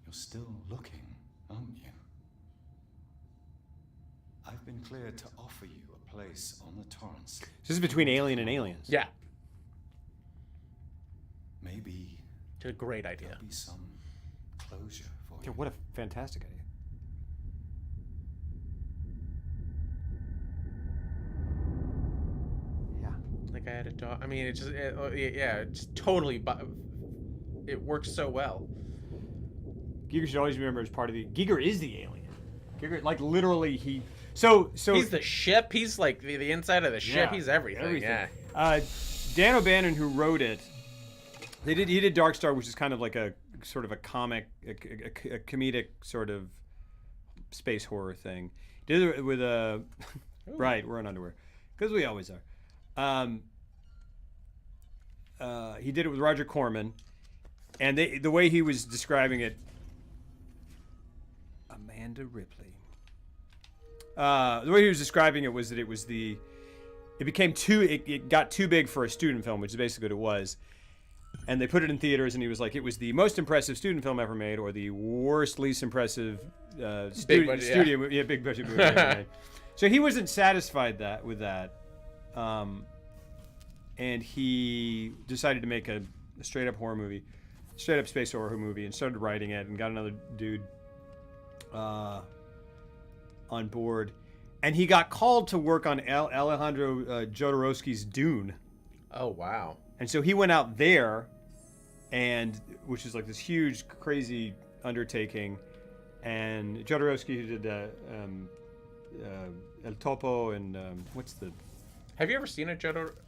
You're still looking, aren't you? I've been cleared to offer you a place on the Torrens. This is between Alien and Aliens. Yeah. Maybe It's a great idea. there'll be some closure for Yeah, you. what a fantastic idea. Yeah. Like I had a dog. I mean, it just, it's totally. It works so well. Giger should always remember as part of the... Giger is the alien. Giger, like, literally, he... So He's the ship. He's like the inside of the ship. Yeah, He's everything. Yeah. Dan O'Bannon, who wrote it, he did Dark Star, which is kind of like a sort of a comic, a comedic sort of space horror thing. Did it with a... Right, we're in underwear. Because we always are. He did it with Roger Corman. And the way he was describing it... Amanda Ripley. The way he was describing it was that it was it got too big for a student film, which is basically what it was. And they put it in theaters, and he was like, it was the most impressive student film ever made, or the worst, least impressive Big budget, studio, big budget movie ever made. So he wasn't satisfied with that, and he decided to make a straight up horror movie, straight up space horror movie, and started writing it, and got another dude on board, and he got called to work on Alejandro Jodorowsky's Dune. Oh wow. And so he went out there, and which is like this huge, crazy undertaking, and Jodorowsky, who did El Topo, and what's the... Have you ever seen a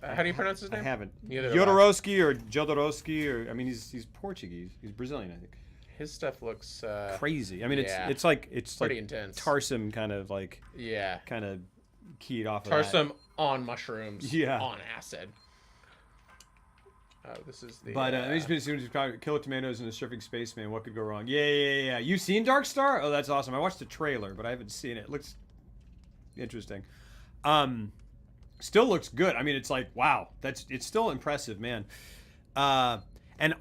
how do you pronounce his name? I haven't. Neither have I. Jodorowsky or Jodorowsky, or I mean, he's Portuguese. He's Brazilian, I think. His stuff looks crazy. I mean, yeah. it's like pretty intense. Tarsum kind of like yeah, kind of keyed off of Tarsum on mushrooms. Yeah. On acid. Oh, this is the. But he's been soon as Killer Tomatoes and the Surfing Spaceman. What could go wrong? Yeah. You seen Dark Star? Oh, that's awesome. I watched the trailer, but I haven't seen it. It looks interesting. Still looks good. I mean, it's like, wow, it's still impressive, man. And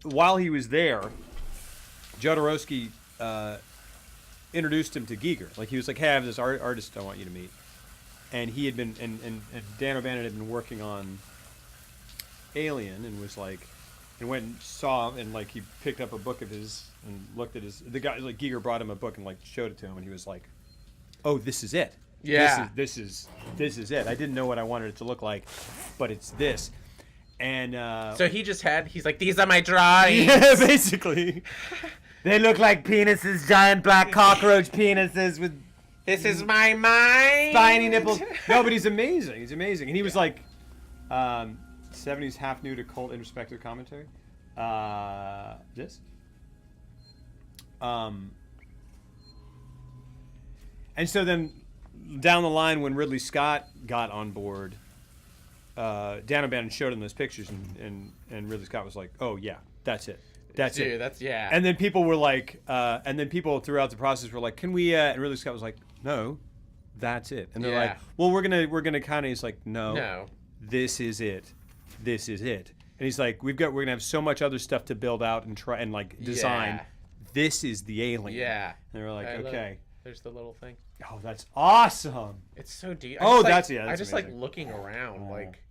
while he was there, Jodorowsky introduced him to Giger. Like, he was like, hey, I have this artist I want you to meet. And he had been, and Dan O'Bannon had been working on Alien, and was like, and went and saw him, and like, he picked up a book of his and looked at the guy, like, Giger brought him a book and like showed it to him, and he was like, oh, this is it. Yeah. This is it. I didn't know what I wanted it to look like, but it's this. And so he's like, these are my drawings. Yeah, basically. They look like penises, giant black cockroach penises with this is my mind. spiny nipples. No, but he's amazing. He's amazing. And he was like 70s half nude occult introspective commentary. This. And so then down the line, when Ridley Scott got on board, Dan O'Bannon showed him those pictures, and Ridley Scott was like, "Oh yeah, that's it, that's it." That's yeah. And then people were like, and then people throughout the process were like, "Can we?" And Ridley Scott was like, "No, that's it." And they're Yeah. like, "Well, we're gonna kind of." He's like, No. This is it, this is it." And he's like, we're gonna have so much other stuff to build out and try and like design. Yeah. This is the alien. Yeah. And they were like, okay. There's the little thing. Oh, that's awesome. It's so deep. Oh, that's that's I just amazing. like looking around. Oh. Like,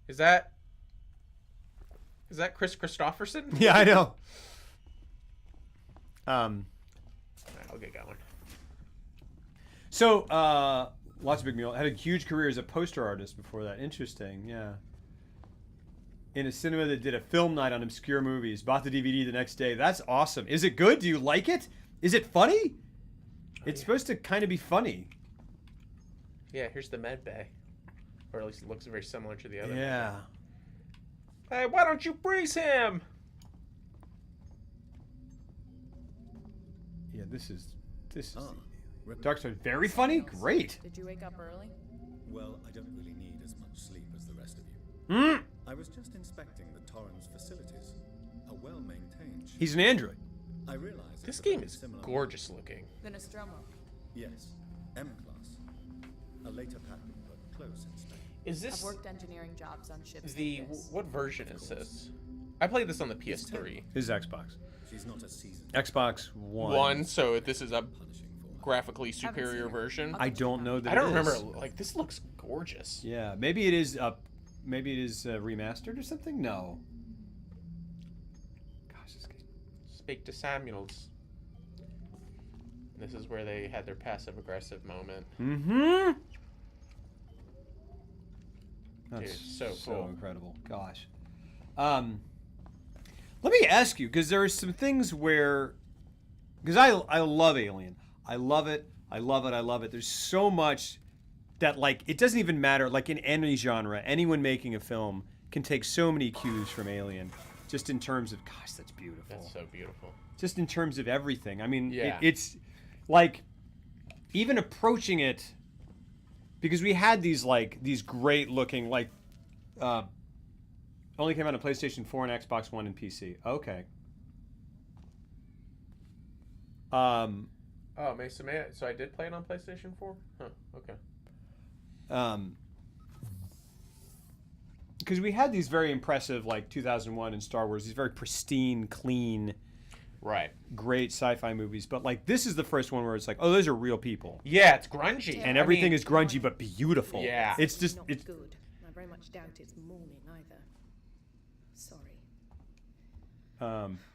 is that Chris Christopherson? Yeah, I know. Alright, I'll get going. So, lots of big meal. Had a huge career as a poster artist before that. Interesting, yeah. In a cinema that did a film night on obscure movies. Bought the DVD the next day. That's awesome. Is it good? Do you like it? Is it funny? It's supposed to kind of be funny. Yeah, here's the med bay. Or at least it looks very similar to the other. Yeah. Hey, why don't you freeze him? Yeah, this is Ripley. Dark Star. Very funny? Great. Did you wake up early? Well, I don't really need as much sleep as the rest of you. I was just inspecting the Torrens facilities. A well-maintained ship. He's an android. I realize This it's a game very is similar gorgeous looking. The Nostromo. Yes, M-class. A later pattern, but close in spec. Is I've this worked engineering jobs on ships. the like this. what version is this? I played this on the PS3. This is Xbox. She's not a seasoned Xbox One. One, so this is a punishing for her. graphically superior version. I don't know that I don't it remember. is. Like, this looks gorgeous. Yeah, maybe it is maybe it is remastered or something. No. Gosh, this game. Speak to Samuels. This is where they had their passive aggressive moment. Mm-hmm. Dude, That's so cool. incredible. Gosh. Let me ask you, because there are some things where, because I love Alien. I love it. I love it. I love it. There's so much that, like, it doesn't even matter. Like, in any genre, anyone making a film can take so many cues from Alien, just in terms of, gosh, that's beautiful. That's so beautiful. Just in terms of everything. I mean, Yeah. it's like, even approaching it, because we had these great looking, like, only came out on PlayStation 4 and Xbox One and PC. Okay. Oh, so I did play it on PlayStation 4? Huh, okay. Because we had these very impressive, like, 2001 and Star Wars, these very pristine, clean, Right. great sci-fi movies. But, like, this is the first one where it's like, oh, those are real people. Yeah, it's grungy. And everything is grungy but beautiful. Yeah. It's just, Not it's, good. I very much doubt it's morning either. Sorry.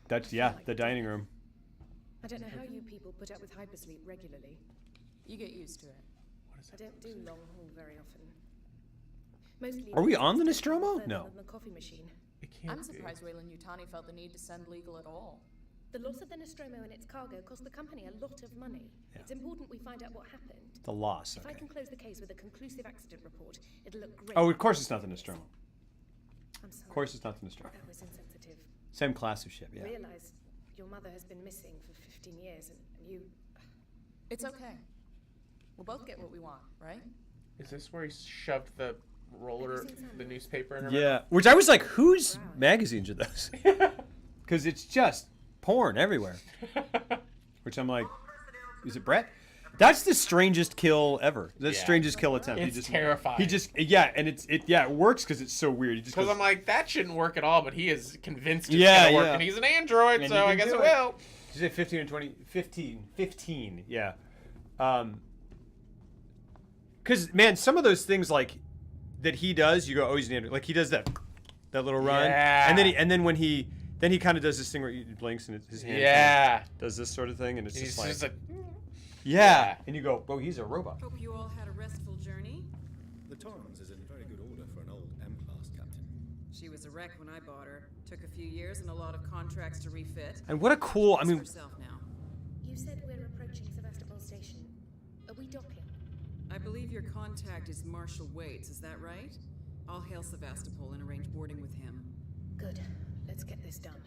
that's, yeah, the dining room. I don't know how you people put up with hypersleep regularly. You get used to it. I don't do long haul very often. Mostly Are we on the Nostromo? further No. than the coffee machine. It can't I'm be. surprised Wayland Yutani felt the need to send legal at all. The loss of the Nostromo and its cargo cost the company a lot of money. Yeah. It's important we find out what happened. The loss. If I Okay. can close the case with a conclusive accident report, it'll look great. Oh, of course it's not the Nostromo. I'm sorry. Of course it's not the Nostromo. That was insensitive. Same class of ship, yeah. Realize your mother has been missing for 15 years, and you. It's okay. We'll both get what we want, right? Is this where he shoved the roller, the newspaper in her Yeah. Which I was like, whose magazines are those? Because it's just porn everywhere. Which I'm like, is it Brett? That's the strangest kill ever. The Yeah. strangest kill attempt. It's terrifying. He just, yeah, and it works because it's so weird. He just Because goes, I'm like, that shouldn't work at all, but he is convinced it's Yeah, gonna work, yeah. and he's an android, And so he I can guess do it it. will. Did you say 15 or 20? 15, yeah. Because, man, some of those things, like, that he does, you go, oh, he's an android. Like, he does that little run. Yeah. And then when he kind of does this thing where he blinks and his hand Yeah. does this sort of thing, and it's He's just like, just like, yeah. And you go, oh, he's a robot. Hope you all had a restful journey. The Torrens is in very good order for an old M-class captain. She was a wreck when I bought her. Took a few years and a lot of contracts to refit. And what a cool, I She's mean, herself now. You said we're approaching Sevastopol Station. Are we docking? I believe your contact is Marshal Waits, is that right? I'll hail Sevastopol and arrange boarding with him. Good. Let's get this done.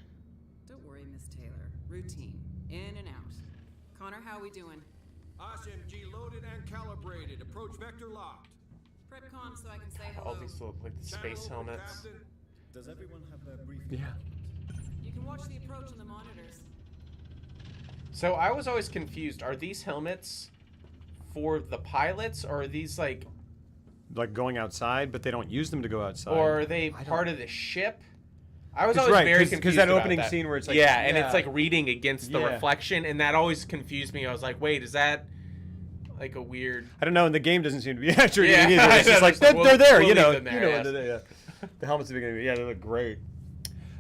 Don't worry, Miss Taylor. Routine. In and out. Connor, how we doing? SMG loaded and calibrated. Approach vector locked. Prep con so I can say hello. all these little, like, the space Channel open, helmets. Captain. Does everyone have their briefing? yeah. You can watch the approach on the monitors. So I was always confused. Are these helmets for the pilots, or are these like, Like going outside, but they don't use them to go outside. or are they I don't- part of the ship? I was That's always right, very 'cause confused that about opening that. scene where it's like, yeah, and yeah. it's like reading against the Yeah. reflection, and that always confused me. I was like, wait, is that like a weird? I don't know, and the game doesn't seem to be accurate Yeah, either. It's just like, just like, they're there, we'll you know. leave them You there, know, yes. they're there, yeah. The helmets at the beginning, yeah, they look great.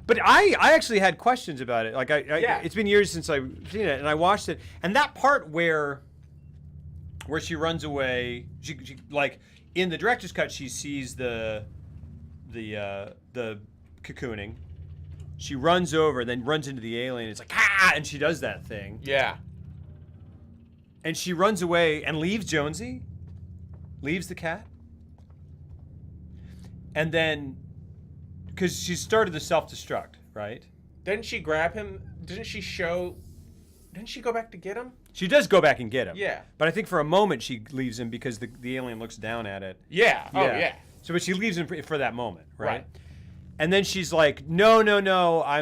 But I actually had questions about it. Like, Yeah. it's been years since I've seen it, and I watched it. And that part where she runs away, she like, in the director's cut, she sees the cocooning. She runs over, then runs into the alien. It's like, ah, and she does that thing. Yeah. And she runs away and leaves Jonesy, leaves the cat. And then, because she started the self-destruct, right? Didn't she grab him? Didn't she go back to get him? She does go back and get him. Yeah. But I think for a moment she leaves him because the alien looks down at it. Yeah. Oh yeah. So, but she leaves him for that moment, right? Right. And then she's like, no, I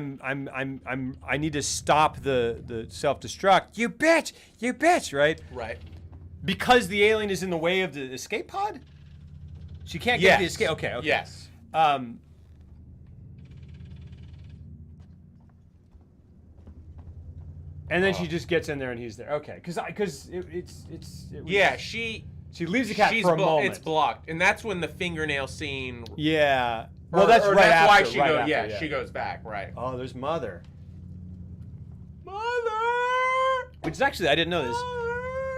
need to stop the self-destruct. You bitch, right? Right. Because the alien is in the way of the escape pod? She can't get the escape. Okay. Yes. And then she just gets in there and he's there. Okay, because it was, Yeah, she leaves the cat for a moment. It's blocked, and that's when the fingernail scene. Yeah. Well, or- that's or right that's after. why she right goes. after, Yeah, she goes back. Right. Oh, there's Mother. Mother. Which is actually, I didn't know this.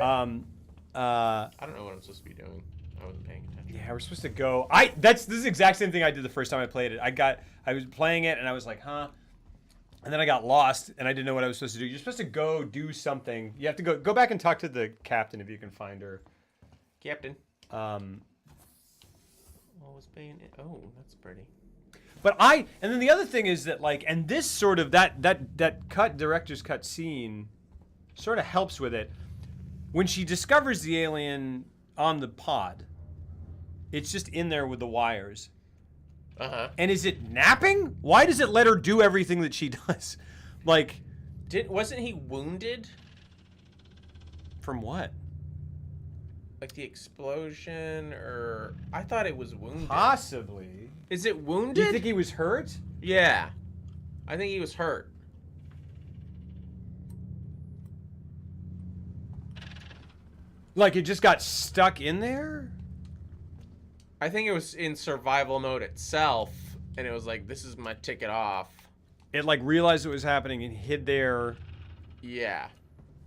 I don't know what I'm supposed to be doing. I wasn't paying attention. Yeah, we're supposed to go. This is the exact same thing I did the first time I played it. I was playing it and I was like, huh? And then I got lost and I didn't know what I was supposed to do. You're supposed to go do something. You have to go back and talk to the captain if you can find her. Captain. What was paying it? Oh, that's pretty. But and then the other thing is that, like, and this sort of that director's cut scene sort of helps with it. When she discovers the alien on the pod, it's just in there with the wires. Uh-huh. And is it napping? Why does it let her do everything that she does? Like, Wasn't he wounded? from what? Like the explosion, or I thought it was wounded. Possibly. Is it Do wounded? you think he was hurt? Yeah, I think he was hurt. Like it just got stuck in there? I think it was in survival mode itself, and it was like, this is my ticket off. It like realized it was happening and hid there. Yeah.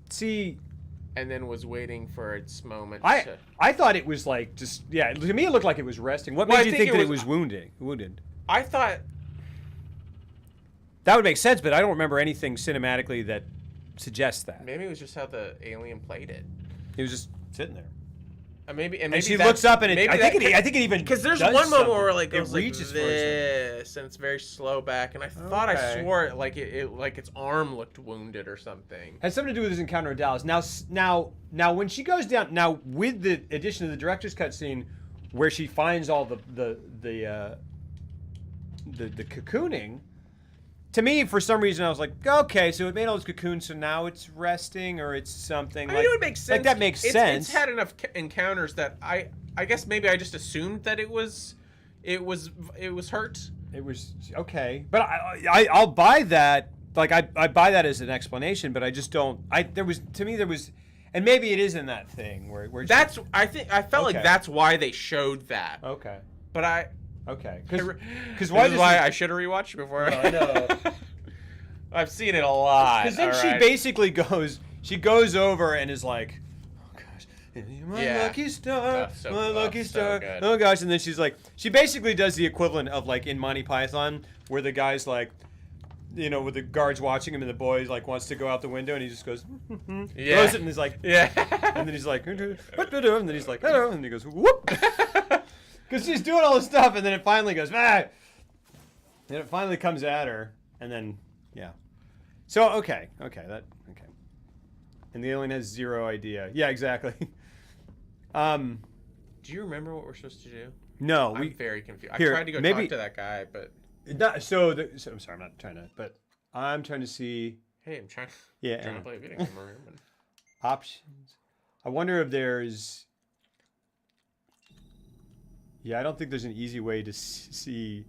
See, And then was waiting for its moment. I thought it was like just, yeah, to me it looked like it was resting. What Well, made I you think think it that was- it was wounded? I thought That would make sense, but I don't remember anything cinematically that suggests that. Maybe it was just how the alien played it. He was just sitting there. Maybe and she looks up and I think it even because there's does one moment something. where like it goes like reaches this and it's very slow back, and I thought I swore it like its arm looked wounded or something. Has something to do with his encounter in Dallas. Now when she goes down, now with the addition of the director's cut scene, where she finds all the cocooning. To me, for some reason, I was like, okay, so it made all those cocoons, so now it's resting, or it's something. I mean, it would make sense. Like, that makes sense. It's had enough encounters that I guess maybe I just assumed that it was hurt. It was okay, but I'll buy that. Like I buy that as an explanation, but I just don't. There was, and maybe it is in that thing where that's. I felt like that's why they showed that. Okay. But Okay. Because why I should have rewatched before. I know. I've seen it a lot. Because then she basically goes over and is like, oh gosh, my lucky star, my lucky star. Oh gosh, and then she basically does the equivalent of like in Monty Python, where the guy's like, with the guards watching him and the boy like wants to go out the window and he just goes, throws it and he's like, and then he's like, and then he's like, hello, and he goes, whoop. Because she's doing all this stuff, and then it finally goes, ah! And it finally comes at her, and then, yeah. So, okay. And the alien has zero idea. Yeah, exactly. Do you remember what we're supposed to do? No. I'm very confused. I tried to go talk to that guy, but... I'm sorry, I'm not trying to, but I'm trying to see... Hey, I'm trying to play a video game. Options. I wonder if there's... Yeah, I don't think there's an easy way to see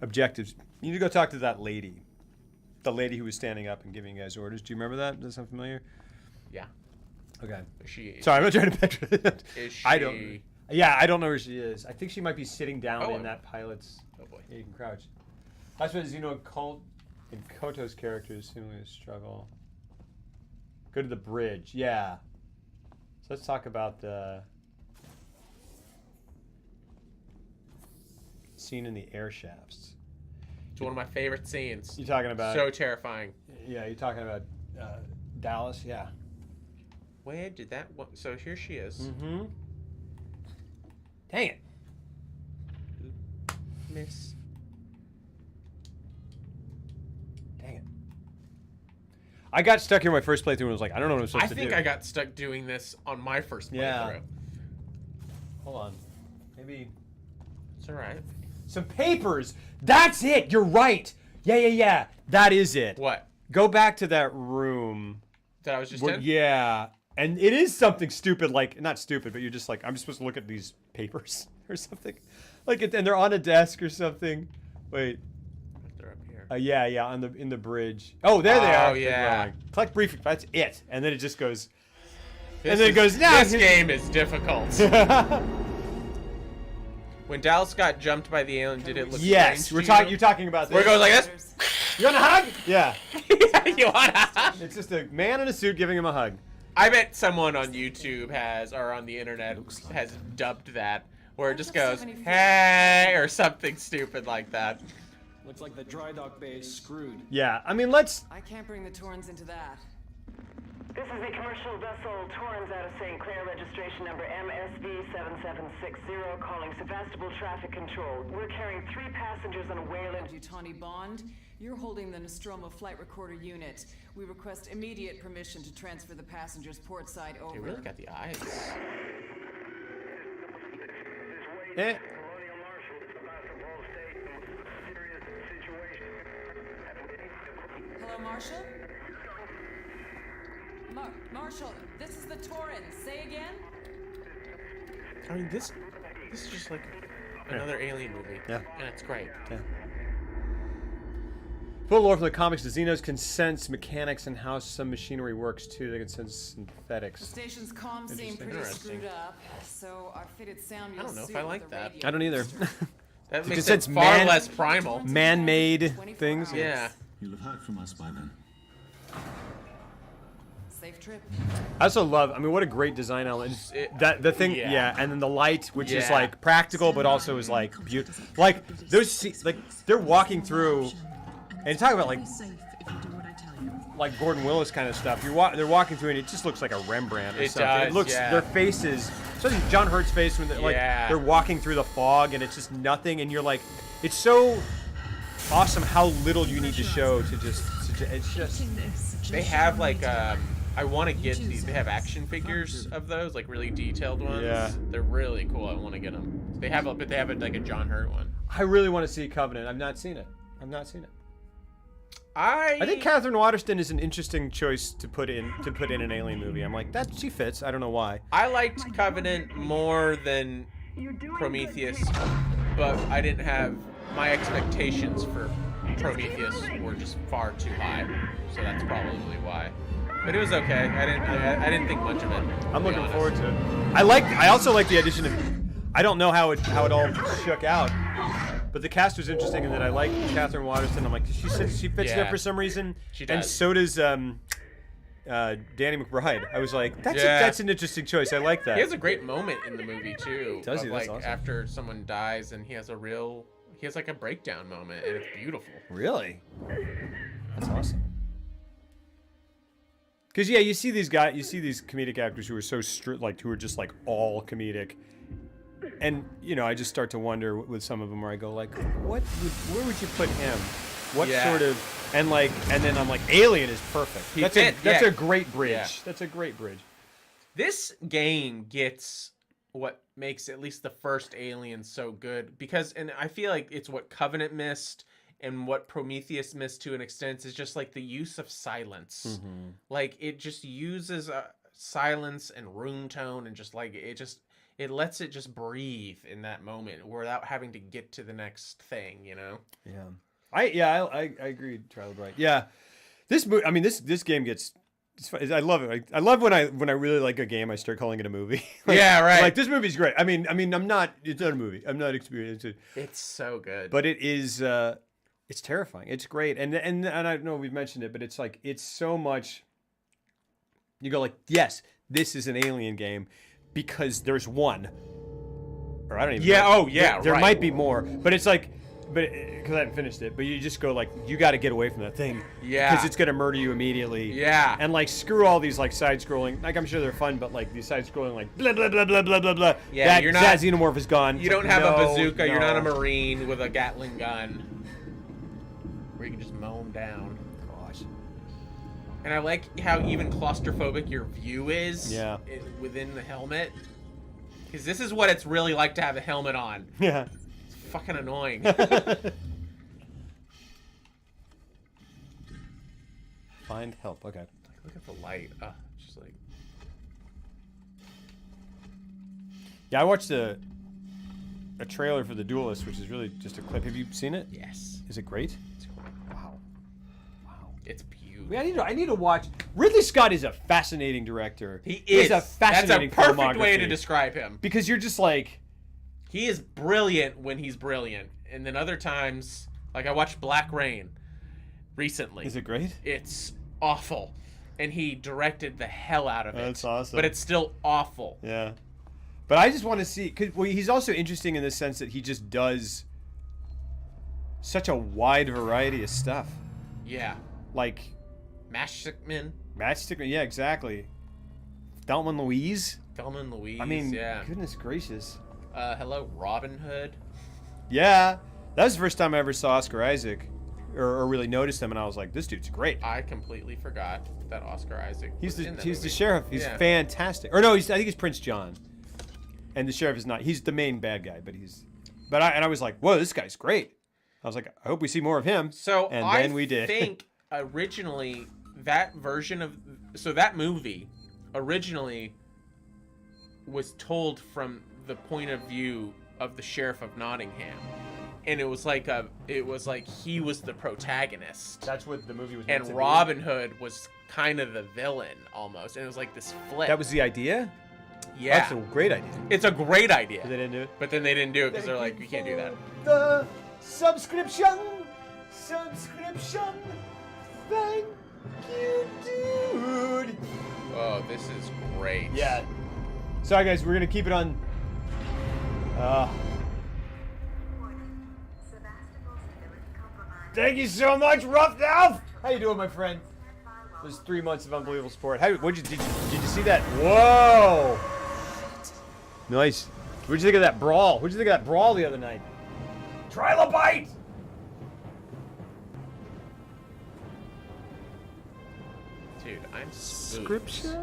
objectives. You need to go talk to that lady. The lady who was standing up and giving you guys orders. Do you remember that? Does that sound familiar? Yeah. Okay. Sorry, I'm not trying to picture it. Is she... I don't know where she is. I think she might be sitting down in that pilot's... Oh, boy. Yeah, you can crouch. That's what and Koto's characters seemingly struggle. Go to the bridge. Yeah. So let's talk about the... scene in the air shafts. It's one of my favorite scenes. You talking about so terrifying? Yeah, you're talking about Dallas. Yeah. Where did that? So here she is. Mm-hmm. Dang it, Miss. Dang it. I got stuck here my first playthrough and was like, I don't know what I'm supposed to do. I think I got stuck doing this on my first playthrough. Yeah. Hold on. Maybe. It's all right. Some papers. That's it. You're right. Yeah. That is it. What? Go back to that room. That I was just in? Yeah. And it is something stupid, like, not stupid, but you're just like, I'm supposed to look at these papers or something. Like, and they're on a desk or something. Wait. They're up here. Yeah, in the bridge. Oh, there they are. Oh, yeah. Collect briefing. That's it. And then it just goes. And then it goes, now. This game is difficult. When Dallas got jumped by the alien, did it look Yes, strange to you? you're talking about this. Where it goes like this? You want a hug? Yeah. Yeah, you want a hug? It's just a man in a suit giving him a hug. I bet someone on YouTube or on the internet has dubbed that, where it just goes, hey, or something stupid like that. Looks like the dry dock bay is screwed. Yeah, I mean, let's... I can't bring the Torrens into that. This is the commercial vessel Torrens out of St. Clair, registration number MSV7760, calling Sevastopol Traffic Control. We're carrying 3 passengers on a Wayland. Tawny Bond, you're holding the Nostromo flight recorder unit. We request immediate permission to transfer the passengers port side over. They really got the eyes. Eh. Hello, Marshall? Marshall, this is the Torrens. Say again? I mean, this is just like another alien movie. Yeah. And it's great. Yeah. Full lore from the comics, the Xenos can sense mechanics and how some machinery works too. They can sense synthetics. The station's comms seem pretty screwed up, so our fitted sound. I don't know if I like that. I don't either. That makes it far less primal. Man-made things. Yeah. You'll have heard from us by then. Safe trip. I also love. I mean, what a great design element. The thing, yeah, and then the light, which is like practical, but also is like beautiful. Like those, like they're walking through And talk about like Be safe if you do what I tell you. like Gordon Willis kind of stuff. They're walking through and it just looks like a Rembrandt or It something. does, It looks yeah. their faces, especially John Hurt's face when they're walking through the fog and it's just nothing and you're like, it's so awesome how little you need to show to just it's just They have like I want to get these. They have action figures of those, like really detailed ones. Yeah. They're really cool. I want to get them. They have like a John Hurt one. I really want to see Covenant. I've not seen it. I think Catherine Waterston is an interesting choice to put in an Alien movie. I'm like, that she fits. I don't know why. I liked Covenant more than Prometheus, but I didn't have my expectations for Prometheus were just far too high, so that's probably why. But it was okay. I didn't think much of it. I'm looking forward to it. I also like the addition of. I don't know how it all shook out, but the cast was interesting in that I like Catherine Waterston. I'm like, she fits there for some reason. She does. And so does Danny McBride. I was like, that's an interesting choice. I like that. He has a great moment in the movie too. Does he? That's awesome. After someone dies, and he has like a breakdown moment, and it's beautiful. Really? That's awesome. Because you see these comedic actors who are so who are just like all comedic, and I just start to wonder with some of them where I go like, where would you put him? What sort of and then I'm like, Alien is perfect. That's a great bridge. Yeah. That's a great bridge. This game gets what makes at least the first Alien so good and I feel like it's what Covenant missed. And what Prometheus missed to an extent is just like the use of silence. Mm-hmm. Like it just uses silence and room tone and just like it lets it just breathe in that moment without having to get to the next thing, Yeah. I agree, Charlie Bright. Yeah. This movie, I mean this game gets I love it. I love when I really like a game, I start calling it a movie. Yeah, right. Like this movie's great. I mean, it's not a movie. I'm not experienced it. It's so good. But it is it's terrifying. It's great. And I know we've mentioned it, but it's like it's so much you go like, yes, this is an Alien game because there's one. Or I don't even know. There might be more. But it's like because I haven't finished it, but you just go like, you got to get away from that thing. Yeah. Because it's going to murder you immediately. Yeah. And like, screw all these like side-scrolling, like I'm sure they're fun, but like these side-scrolling like blah, blah, blah, blah, blah, blah, blah. Yeah, that xenomorph is gone. You don't have a bazooka, you're not a Marine with a Gatling gun. Where you can just mow them down. Gosh. And I like how even claustrophobic your view is within the helmet. Because this is what it's really like to have a helmet on. Yeah. Fucking annoying. Find help. Okay. Look at the light. Just like. Yeah, I watched a trailer for The Duelist, which is really just a clip. Have you seen it? Yes. Is it great? It's cool. Wow. It's beautiful. I need to watch. Ridley Scott is a fascinating director. He is. He's a fascinating That's a perfect way filmography. to describe him. Because you're just like. He is brilliant when he's brilliant. And then other times, like I watched Black Rain recently. Is it great? It's awful. And he directed the hell out of it. That's awesome. But it's still awful. Yeah. But I just want to see, he's also interesting in the sense that he just does such a wide variety of stuff. Yeah. Like. Matchstickman. Yeah, exactly. Thelma and Louise. I mean, yeah. Goodness gracious. Hello, Robin Hood. Yeah. That was the first time I ever saw Oscar Isaac. Or really noticed him, and I was like, this dude's great. I completely forgot that Oscar Isaac He's was in that the movie. sheriff. He's fantastic. Or no, I think he's Prince John. And the sheriff is not. He's the main bad guy, but I was like, whoa, this guy's great. I was like, I hope we see more of him. So and then we did. I think originally that movie originally was told from the point of view of the sheriff of Nottingham. And it was like he was the protagonist. That's what the movie was meant to And be. Robin Hood was kind of the villain almost. And it was like this flip. That was the idea? Yeah. That's a great idea. It's a great idea. But they didn't do it? But then they didn't do it because they're like, we can't do that. The subscription. Thank you, dude. Oh, this is great. Yeah. Sorry, guys. We're going to keep it on. Thank you so much, Rough Elf. How you doing, my friend? Those 3 months of unbelievable support. Did you see that? Whoa! Nice. What'd you think of that brawl? What'd you think of that brawl the other night? Trilobite! Dude, I'm spooked.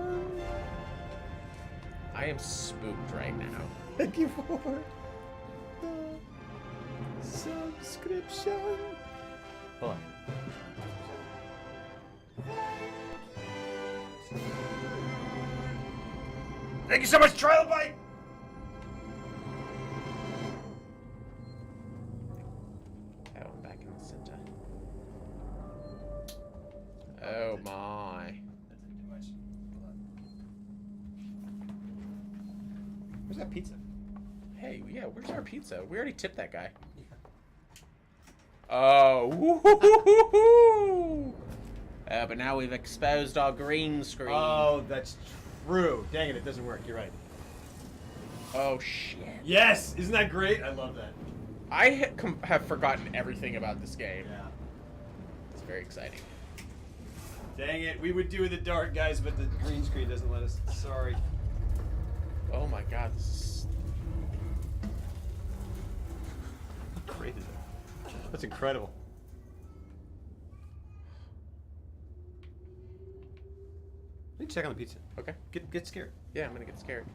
I am spooked right now. Thank you for the subscription. Hold on. Thank you so much, Trilobite! Oh, I'm back in the center. Oh my. Where's that pizza? Hey, yeah, where's our pizza? We already tipped that guy. Oh, woo-hoo-hoo-hoo-hoo. But now we've exposed our green screen. Oh, that's true. Dang it, it doesn't work. You're right. Oh, shit. Yes! Isn't that great? I love that. I have forgotten everything about this game. Yeah. It's very exciting. Dang it, we would do the dark, guys, but the green screen doesn't let us. Sorry. Oh my god, this is... How great is that? That's incredible. Let me check on the pizza. Okay. Get scared. Yeah, I'm gonna get scared.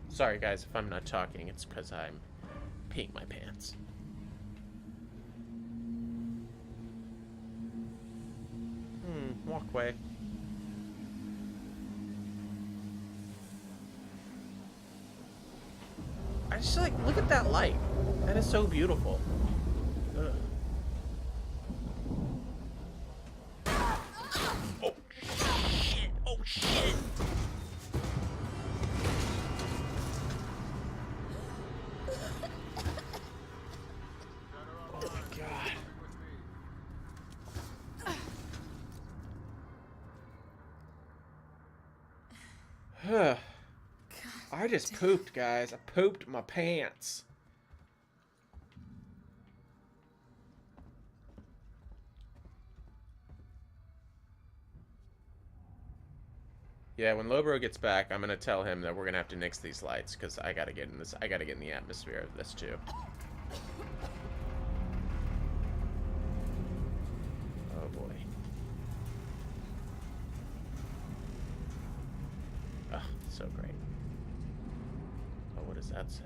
Sorry guys, if I'm not talking, it's because I'm peeing my pants. Walkway. I just like, look at that light. That is so beautiful. Ugh. Oh shit! Oh shit! Oh my god. I just pooped, guys. I pooped my pants. Yeah, when Lobro gets back, I'm gonna tell him that we're gonna have to nix these lights because I gotta get in this. I gotta get in the atmosphere of this too. Oh boy. Oh, so great. Oh, what does that say?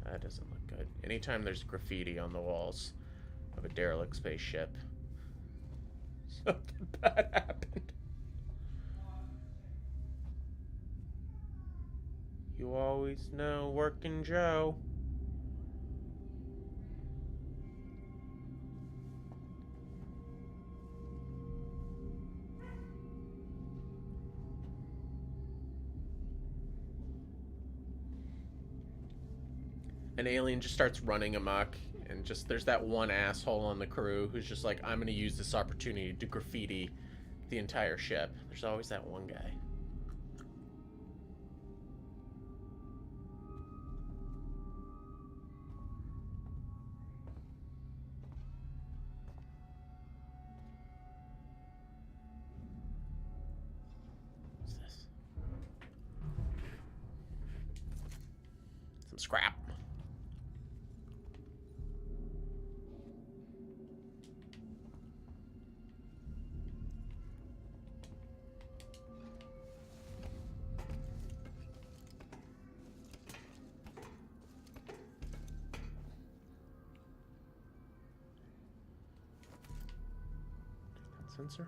That doesn't look good. Anytime there's graffiti on the walls of a derelict spaceship, something bad happened. You always know, Working Joe. An alien just starts running amok, and just there's that one asshole on the crew who's just like, I'm gonna use this opportunity to graffiti the entire ship. There's always that one guy. What's this? Some scrap. Sensor?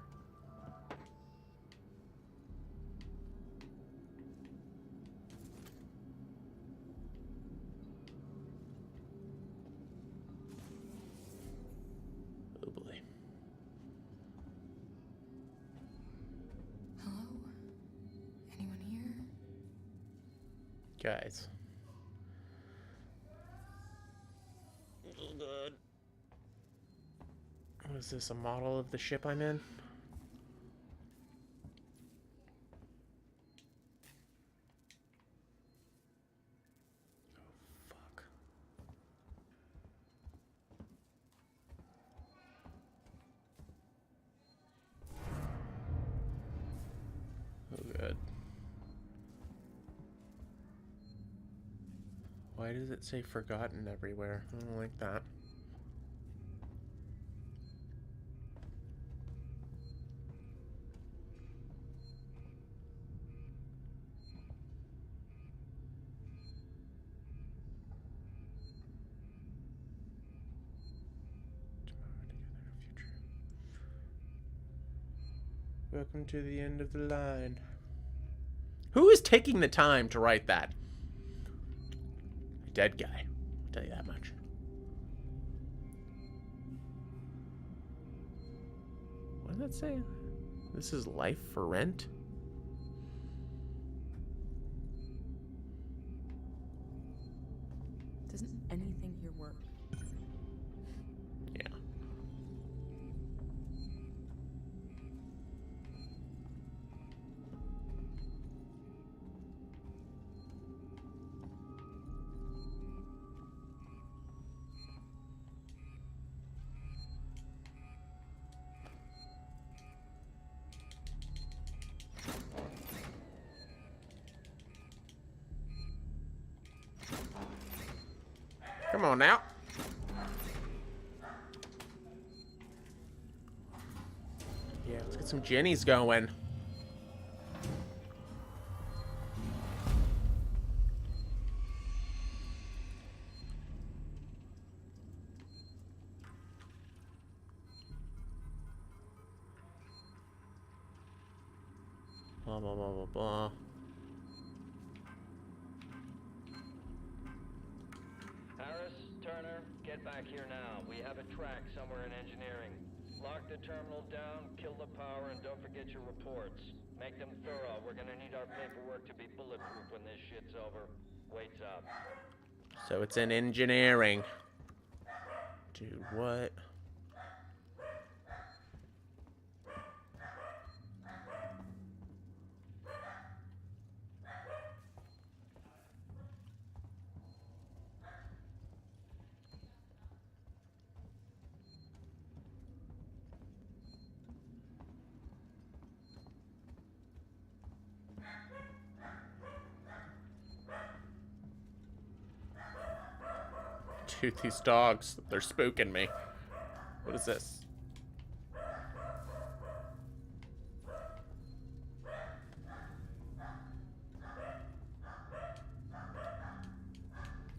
Oh boy. Guys. Oh, God. What is this, a model of the ship I'm in? Oh, fuck. Oh, God. Why does it say forgotten everywhere? I don't like that. Welcome to the end of the line. Who is taking the time to write that? A dead guy. I'll tell you that much. What does that say? This is life for rent? Doesn't anything here work? Yeah. Come on now. Yeah, let's get some Jennies going. Blah, blah, blah, blah, blah. Turner, get back here now. We have a track somewhere in engineering. Lock the terminal down, kill the power, and don't forget your reports. Make them thorough. We're gonna need our paperwork to be bulletproof when this shit's over. Waits up. So it's in engineering. Dude, what? Dude, these dogs, they're spooking me. What is this?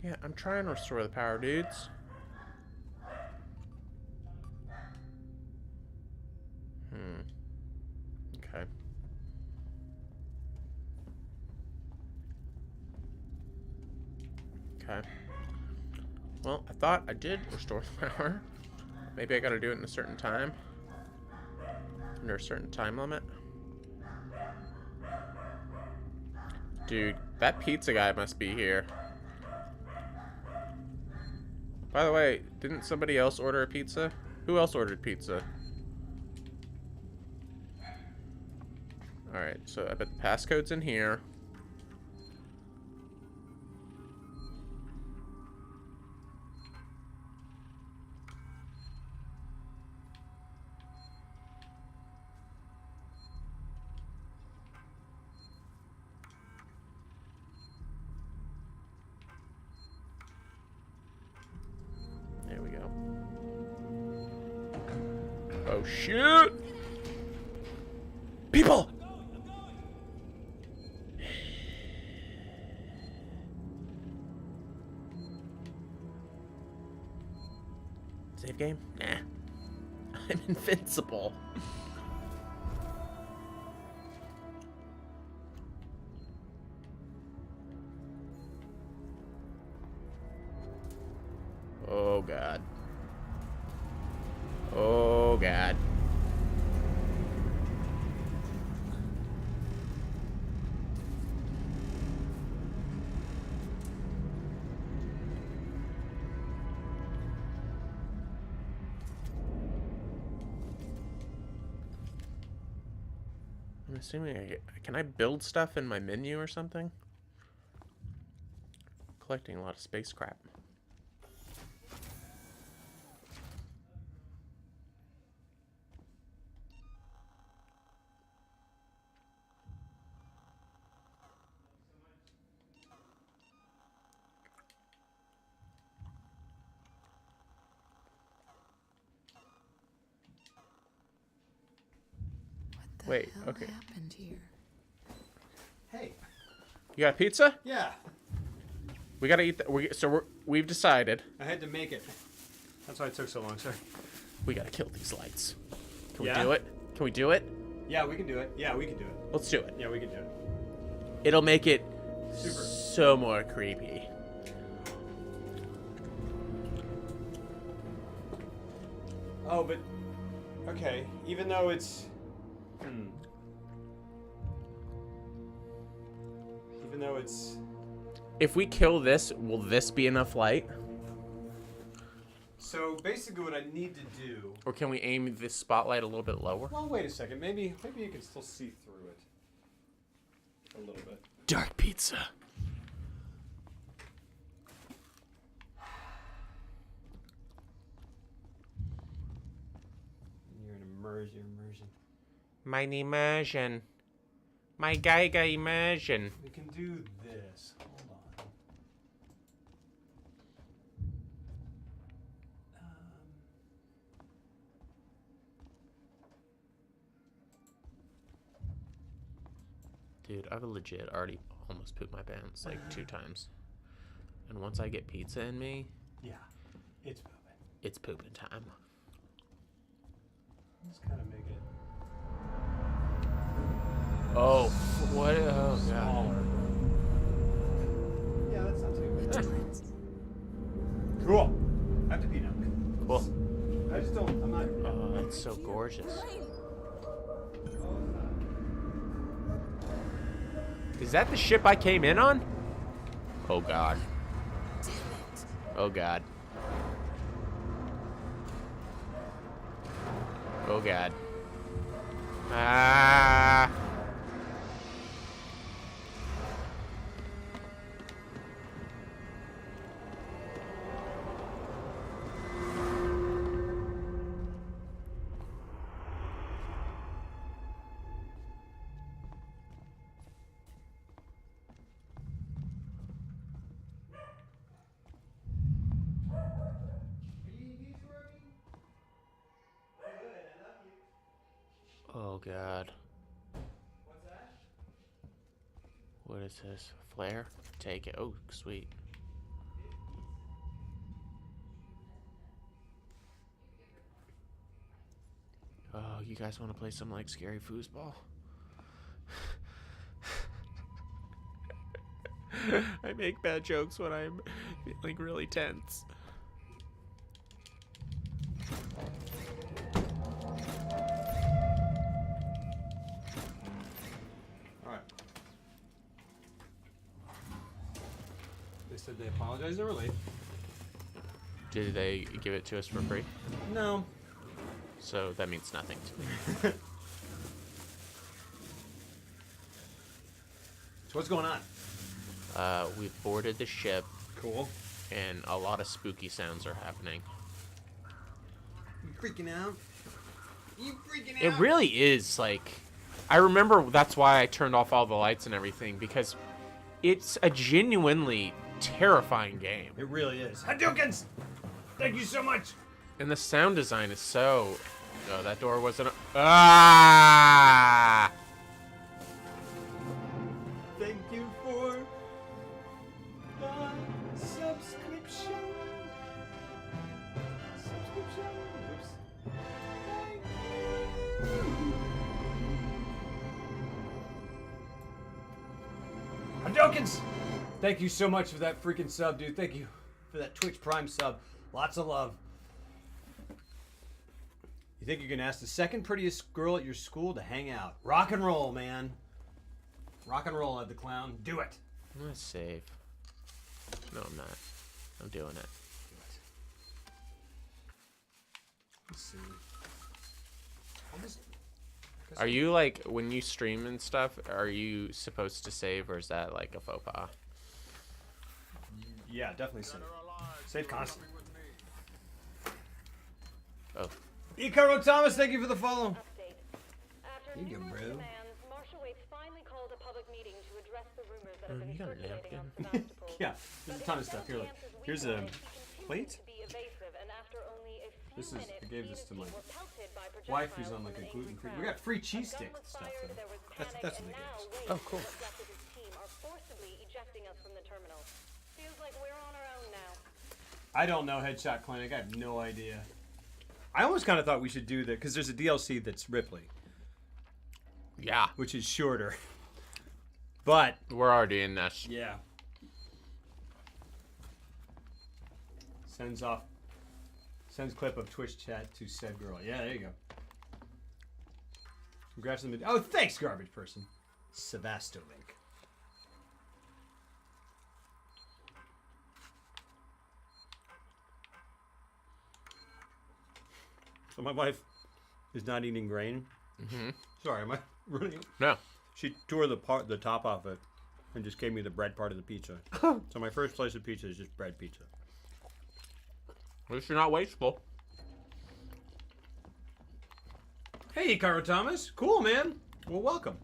Yeah, I'm trying to restore the power, dudes. Okay. Okay. Well, I thought I did restore the power. Maybe I gotta do it in a certain time. Under a certain time limit. Dude, that pizza guy must be here. By the way, didn't somebody else order a pizza? Who else ordered pizza? Alright, so I bet the passcode's in here. There we go. Oh, shoot! People! Save game? Nah. I'm invincible. Oh, God. Oh, God. I'm assuming can I build stuff in my menu or something? Collecting a lot of space crap. Wait, okay. What happened here? Hey. You got pizza? Yeah. We gotta eat that. We've decided. I had to make it. That's why it took so long, sir. We gotta kill these lights. Can Yeah? we do it? Can we do it? Yeah, we can do it. Yeah, we can do it. Let's do it. Yeah, we can do it. It'll make it Super. so more creepy. Oh, but okay. Even though it's, even though it's. If we kill this, will this be enough light? So basically, what I need to do. Or can we aim this spotlight a little bit lower? Well, wait a second. Maybe you can still see through it a little bit. Dark pizza. You're an immersion. My immersion. My Geiger immersion. We can do this. Hold on. Dude, I've legit already almost pooped my pants like 2 times. And once I get pizza in me, yeah, it's pooping. It's pooping time. Just kind of make it. Oh, what? Oh, Smaller. God. Yeah, that's not too bad. Cool. I have to pee now. Cool. I just don't. I'm not. Oh, that's so gorgeous. Is that the ship I came in on? Oh, God. Oh, God. Oh, God. Ah. Oh, God. What's that? What is this? Flare? Take it. Oh, sweet. Oh, you guys want to play some, like, scary foosball? I make bad jokes when I'm feeling really tense. They said they apologized. They were late. Did they give it to us for free? No. So that means nothing to me. So what's going on? We've boarded the ship. Cool. And a lot of spooky sounds are happening. You freaking out? You freaking out? It really is, like... I remember that's why I turned off all the lights and everything, because it's a genuinely terrifying game. It really is. Hadoukens! Thank you so much! And the sound design is so... Oh, that door wasn't... Ah! Thank you for the subscription. Oops. Hadoukens! Thank you so much for that freaking sub, dude. Thank you for that Twitch Prime sub. Lots of love. You think you can ask the second prettiest girl at your school to hang out? Rock and roll, man. Rock and roll, Ed the Clown. Do it. I'm gonna save. No, I'm not. I'm doing it. Let's see. I'll just... Are you like when you stream and stuff? Are you supposed to save, or is that like a faux pas? Yeah, definitely save. Save constantly. Oh. Icaro Thomas, thank you for the follow. There you go, bro. You got a napkin? Yeah, there's a ton of stuff. Here, look. Here's a plate. This is, I gave this to my wife who's on like a gluten-free. We got free cheese sticks and stuff. Though. That's what they gave us. Oh, cool. I don't know Headshot Clinic. I have no idea. I almost kind of thought we should do that because there's a DLC that's Ripley. Yeah. Which is shorter. But we're already in this. Yeah. Sends clip of Twitch chat to said girl. Yeah, there you go. Congrats on the... Oh, thanks, garbage person. Sevastolink. So my wife is not eating grain. Mm-hmm. Sorry, am I ruining it? No. She tore the top off it and just gave me the bread part of the pizza. So my first slice of pizza is just bread pizza. At least you're not wasteful. Hey, Cairo Thomas. Cool, man. Well, welcome.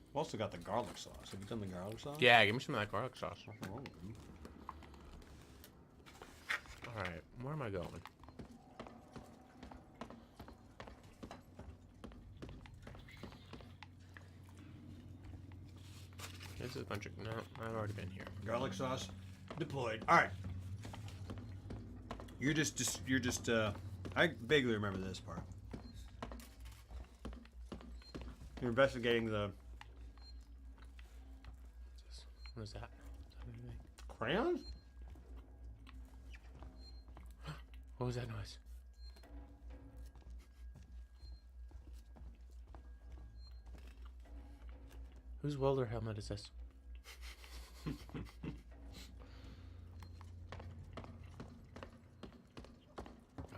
We've also got the garlic sauce. Have you done the garlic sauce? Yeah, give me some of that garlic sauce. Alright, where am I going? This is a bunch of... No, I've already been here. Garlic sauce deployed. All right. You're just I vaguely remember this part. You're investigating the... What is that? Crayons? What was that noise? Whose welder helmet is this?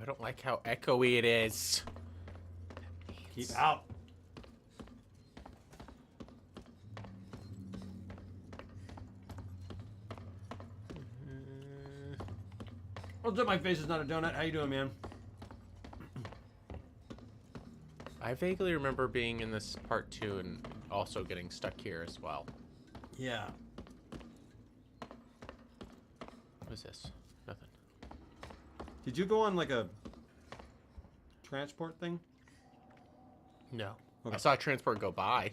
I don't like how echoey it is. Keep out. What's up, my face is not a donut. How you doing, man? I vaguely remember being in this part too and also getting stuck here as well. Yeah. What is this? Nothing. Did you go on like a transport thing? No. Okay. I saw a transport go by.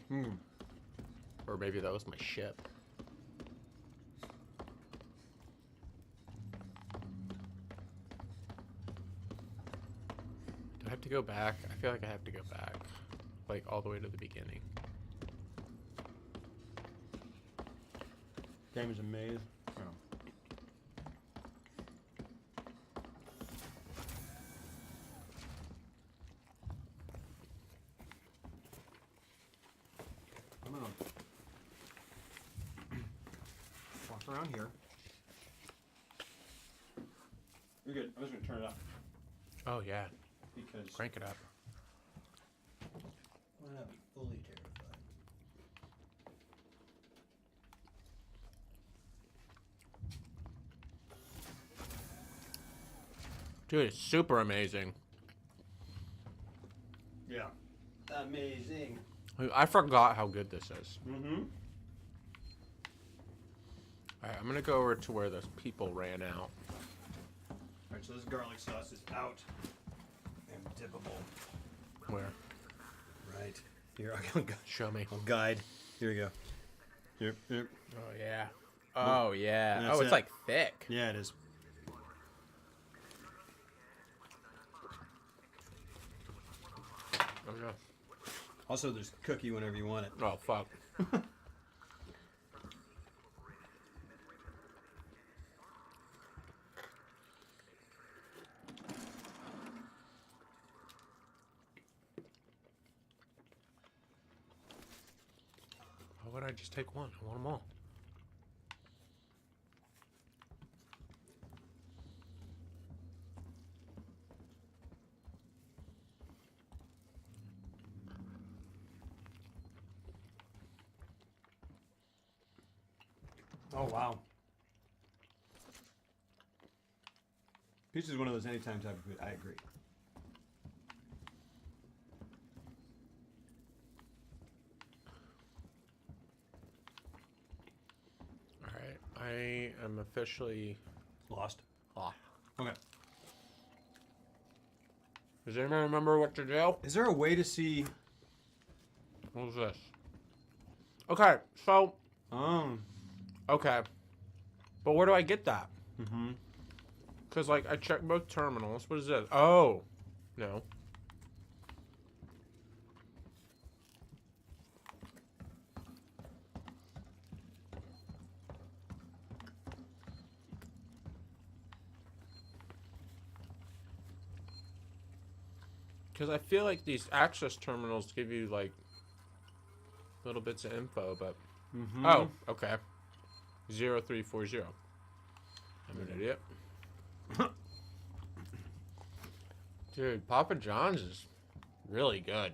Or maybe that was my ship. Do I have to go back? I feel like I have to go back. Like all the way to the beginning. Game is a maze. Oh. I'm gonna walk around here. You're good. I'm just gonna turn it up. Oh yeah. Because crank it up. Why not be fully terrified? Dude, it's super amazing. Yeah. Amazing. I forgot how good this is. Mm-hmm. Alright, I'm gonna go over to where those people ran out. Alright, so this garlic sauce is out and dippable. Where? Right. Here, I'll go. Show me. I'll guide. Here we go. Yep. Oh, yeah. Oh, yeah. That's Oh, it's it. like thick. Yeah, it is. Oh, no. Also, there's cookie whenever you want it. Oh, fuck. Why would I just take one? I want them all. Oh, wow. Pizza is one of those anytime type of food. I agree. All right. I am officially lost. Ah. Okay. Does anyone remember what to do? Is there a way to see? What was this? Okay, so. Okay. But where do I get that? Mm-hmm. Because, like, I checked both terminals. What is this? Oh. No. Because I feel like these access terminals give you, like, little bits of info, but... Oh, okay. 0340. I'm an idiot. Dude, Papa John's is really good.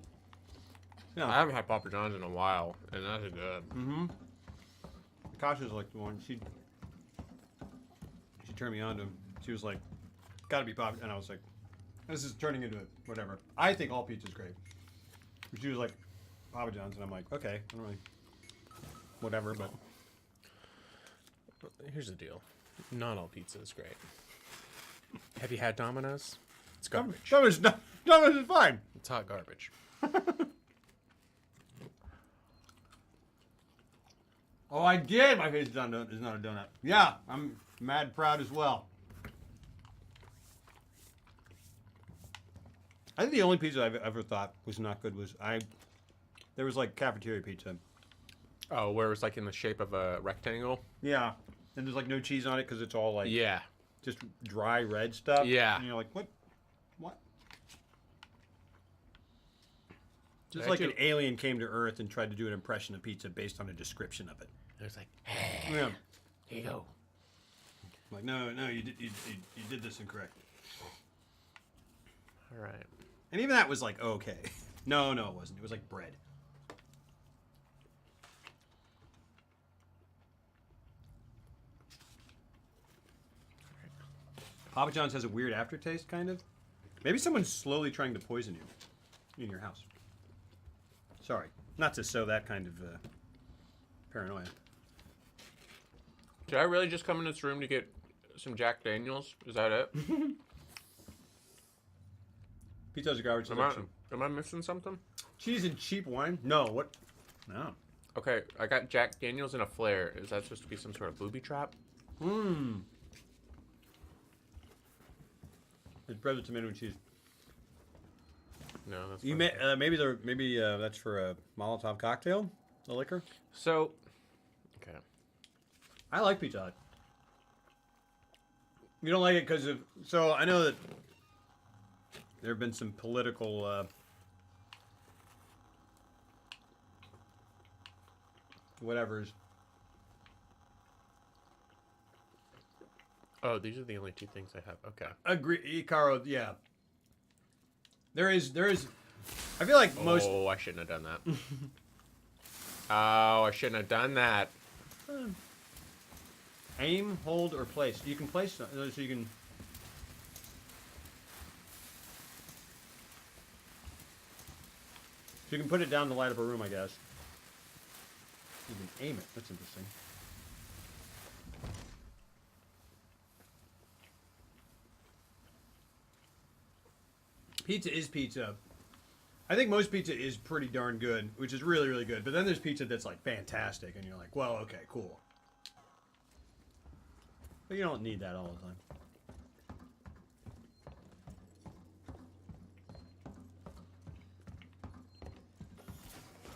Yeah. I haven't had Papa John's in a while, and that's good. Mm-hmm. Kasha's like the one. She turned me on to him. She was like, gotta be Papa. And I was like, this is turning into whatever. I think all pizza's great. She was like, Papa John's, and I'm like, okay, I don't really, whatever, but. Here's the deal. Not all pizza is great. Have you had Domino's? It's garbage. Domino's is fine. It's hot garbage. Oh, I did. My face is not a donut. Yeah, I'm mad proud as well. I think the only pizza I've ever thought was not good was there was like cafeteria pizza. Oh, where it was like in the shape of a rectangle? Yeah. And there's like no cheese on it because it's all like just dry red stuff. Yeah. And you're like, what? Just like an alien came to Earth and tried to do an impression of pizza based on a description of it. It was like, yeah. Here you go. I'm like, no, you did this incorrect. All right. And even that was like, okay. No, it wasn't. It was like bread. Papa John's has a weird aftertaste, kind of. Maybe someone's slowly trying to poison you in your house. Sorry. Not to sow that kind of paranoia. Did I really just come in this room to get some Jack Daniels? Is that it? Pizza's a garbage selection. Am I missing something? Cheese and cheap wine? No, what? No. Okay, I got Jack Daniels and a flare. Is that supposed to be some sort of booby trap? It's bread with tomato and cheese. No, that's you maybe that's for a Molotov cocktail, a liquor. So, okay. I like Pizza Hut. You don't like it because of... So, I know that there have been some political... whatevers. Oh, these are the only two things I have. Okay. Agree, Icaro, yeah. There is... I feel like most... Oh, I shouldn't have done that. Oh, I shouldn't have done that. Aim, hold, or place. You can place... So you can... So you can put it down to light up a room, I guess. You can aim it. That's interesting. Pizza is pizza. I think most pizza is pretty darn good, which is really, really good. But then there's pizza that's like fantastic, and you're like, well, okay, cool. But you don't need that all the time.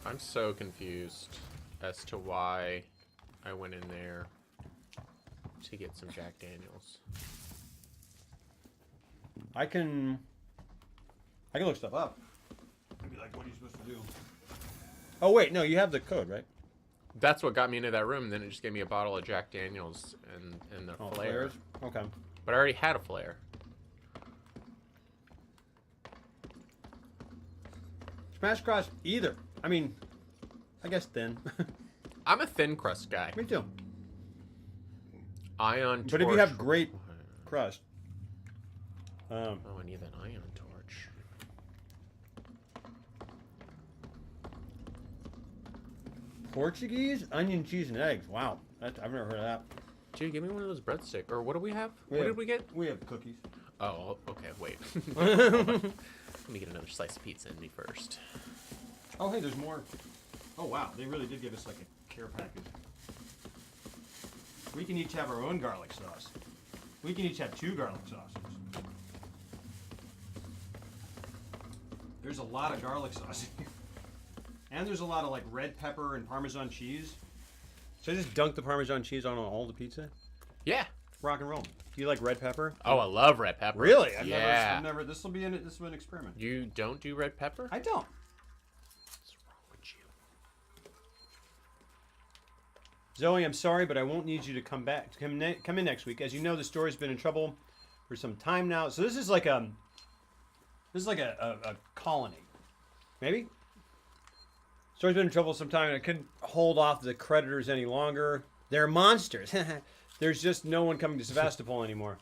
I'm so confused as to why I went in there to get some Jack Daniels. I can look stuff up. I'd be like, what are you supposed to do? Oh wait, no, you have the code, right? That's what got me into that room. And then it just gave me a bottle of Jack Daniels and the flare. Flares? Okay. But I already had a flare. Smash crust, either. I mean, I guess thin. I'm a thin crust guy. Me too. Ion torch. But if you have great crust. I need that ion torch. Portuguese onion, cheese, and eggs. Wow, I've never heard of that. Dude, give me one of those breadsticks. Or what do we have? What did we get? We have cookies. Oh, okay. Wait. Let me get another slice of pizza in me first. Oh, hey, there's more. Oh, wow. They really did give us like a care package. We can each have our own garlic sauce. We can each have 2 garlic sauces. There's a lot of garlic sauce in here. And there's a lot of like red pepper and Parmesan cheese. Should I just dunk the Parmesan cheese on all the pizza? Yeah. Rock and roll. Do you like red pepper? Oh, I love red pepper. Really? I've never. This will be an experiment. You don't do red pepper? I don't. What's wrong with you? Zoe, I'm sorry, but I won't need you to come in next week. As you know, the story's been in trouble for some time now. So this is like a colony, maybe. Story's been in trouble some time, and I couldn't hold off the creditors any longer. They're monsters. There's just no one coming to Sevastopol anymore.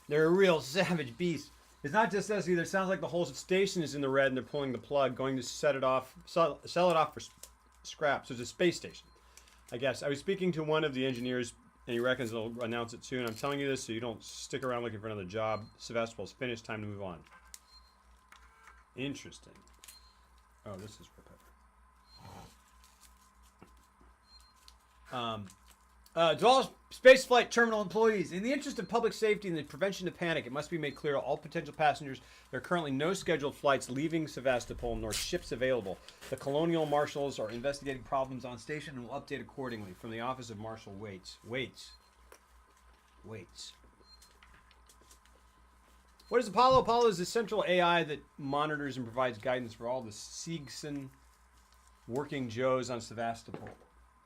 They're a real savage beast. It's not just us either. It sounds like the whole station is in the red, and they're pulling the plug, going to sell it off for scrap. So it's a space station, I guess. I was speaking to one of the engineers, and he reckons they'll announce it soon. I'm telling you this so you don't stick around looking for another job. Sevastopol's finished. Time to move on. Interesting. Oh, this is red pepper. To all spaceflight terminal employees, in the interest of public safety and the prevention of panic, it must be made clear to all potential passengers there are currently no scheduled flights leaving Sevastopol nor ships available. The colonial marshals are investigating problems on station and will update accordingly. From the office of Marshal Waits. What is Apollo? Apollo is the central AI that monitors and provides guidance for all the Seegson working Joes on Sevastopol.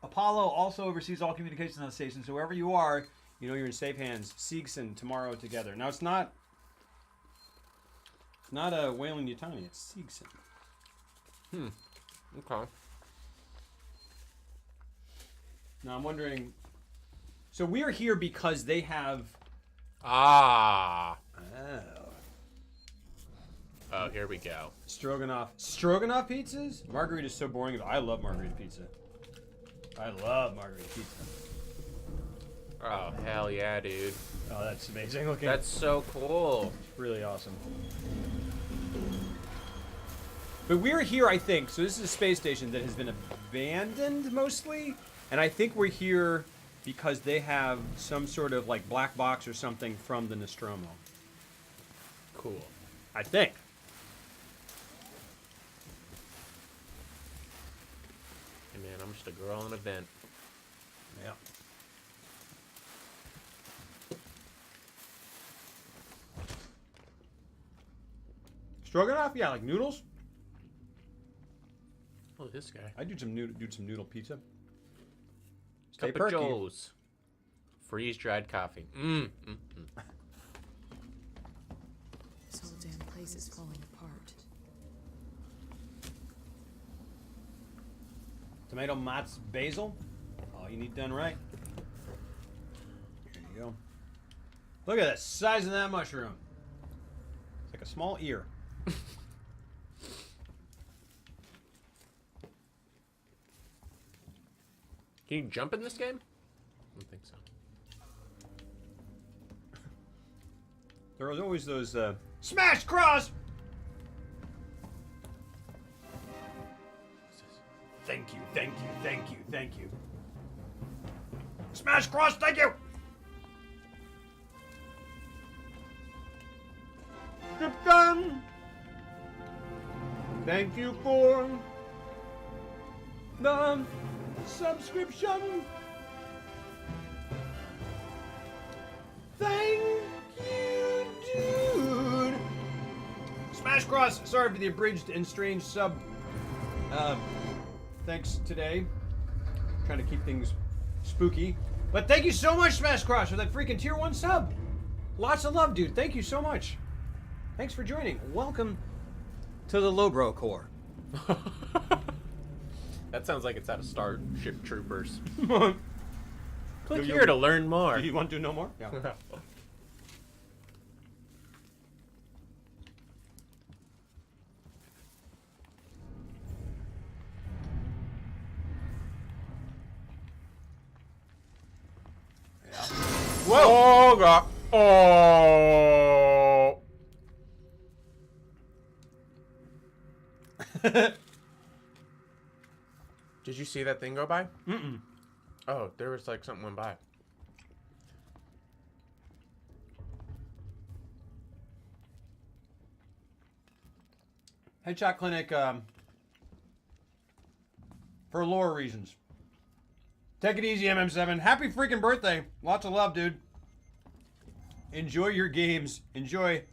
Apollo also oversees all communications on the station, so wherever you are, you know you're in safe hands. Seegson, tomorrow together. Now it's not a Wayland Yutani, it's Seegson. Okay. Now I'm wondering, so we're here because they have... Oh, here we go. Stroganoff pizzas? Margarita is so boring. I love margarita pizza. I love margarita pizza. Oh, hell yeah, dude. Oh, that's amazing looking. That's so cool. Really awesome. But we're here, I think. So this is a space station that has been abandoned mostly. And I think we're here because they have some sort of like black box or something from the Nostromo. Cool. I think. Hey man, I'm just a girl in a vent. Yeah. Stroganoff? Yeah, like noodles. Oh, this guy. I do some noodle pizza. Stay Cup of Joe's. Freeze-dried coffee. This whole damn place is falling apart. Tomato, mozz, basil. All you need done right. There you go. Look at the size of that mushroom. It's like a small ear. Can you jump in this game? I don't think so. There was always those smash cross. Thank you, thank you, thank you, thank you. Smash cross, thank you. Krypton. Thank you for the subscription. Thank you, dude. Smash Cross, sorry for the abridged and strange sub. Thanks today. Trying to keep things spooky. But thank you so much, Smash Cross, for that freaking tier 1 sub. Lots of love, dude. Thank you so much. Thanks for joining. Welcome to the Lowbro Corps. That sounds like it's out of Starship Troopers. Click here to learn more. Do you want to know more? Yeah. Whoa! Oh god! Oh! Did you see that thing go by? Mm-mm. Oh, there was like something went by. Headshot Clinic, for lore reasons. Take it easy, MM7. Happy freaking birthday. Lots of love, dude. Enjoy your games. Enjoy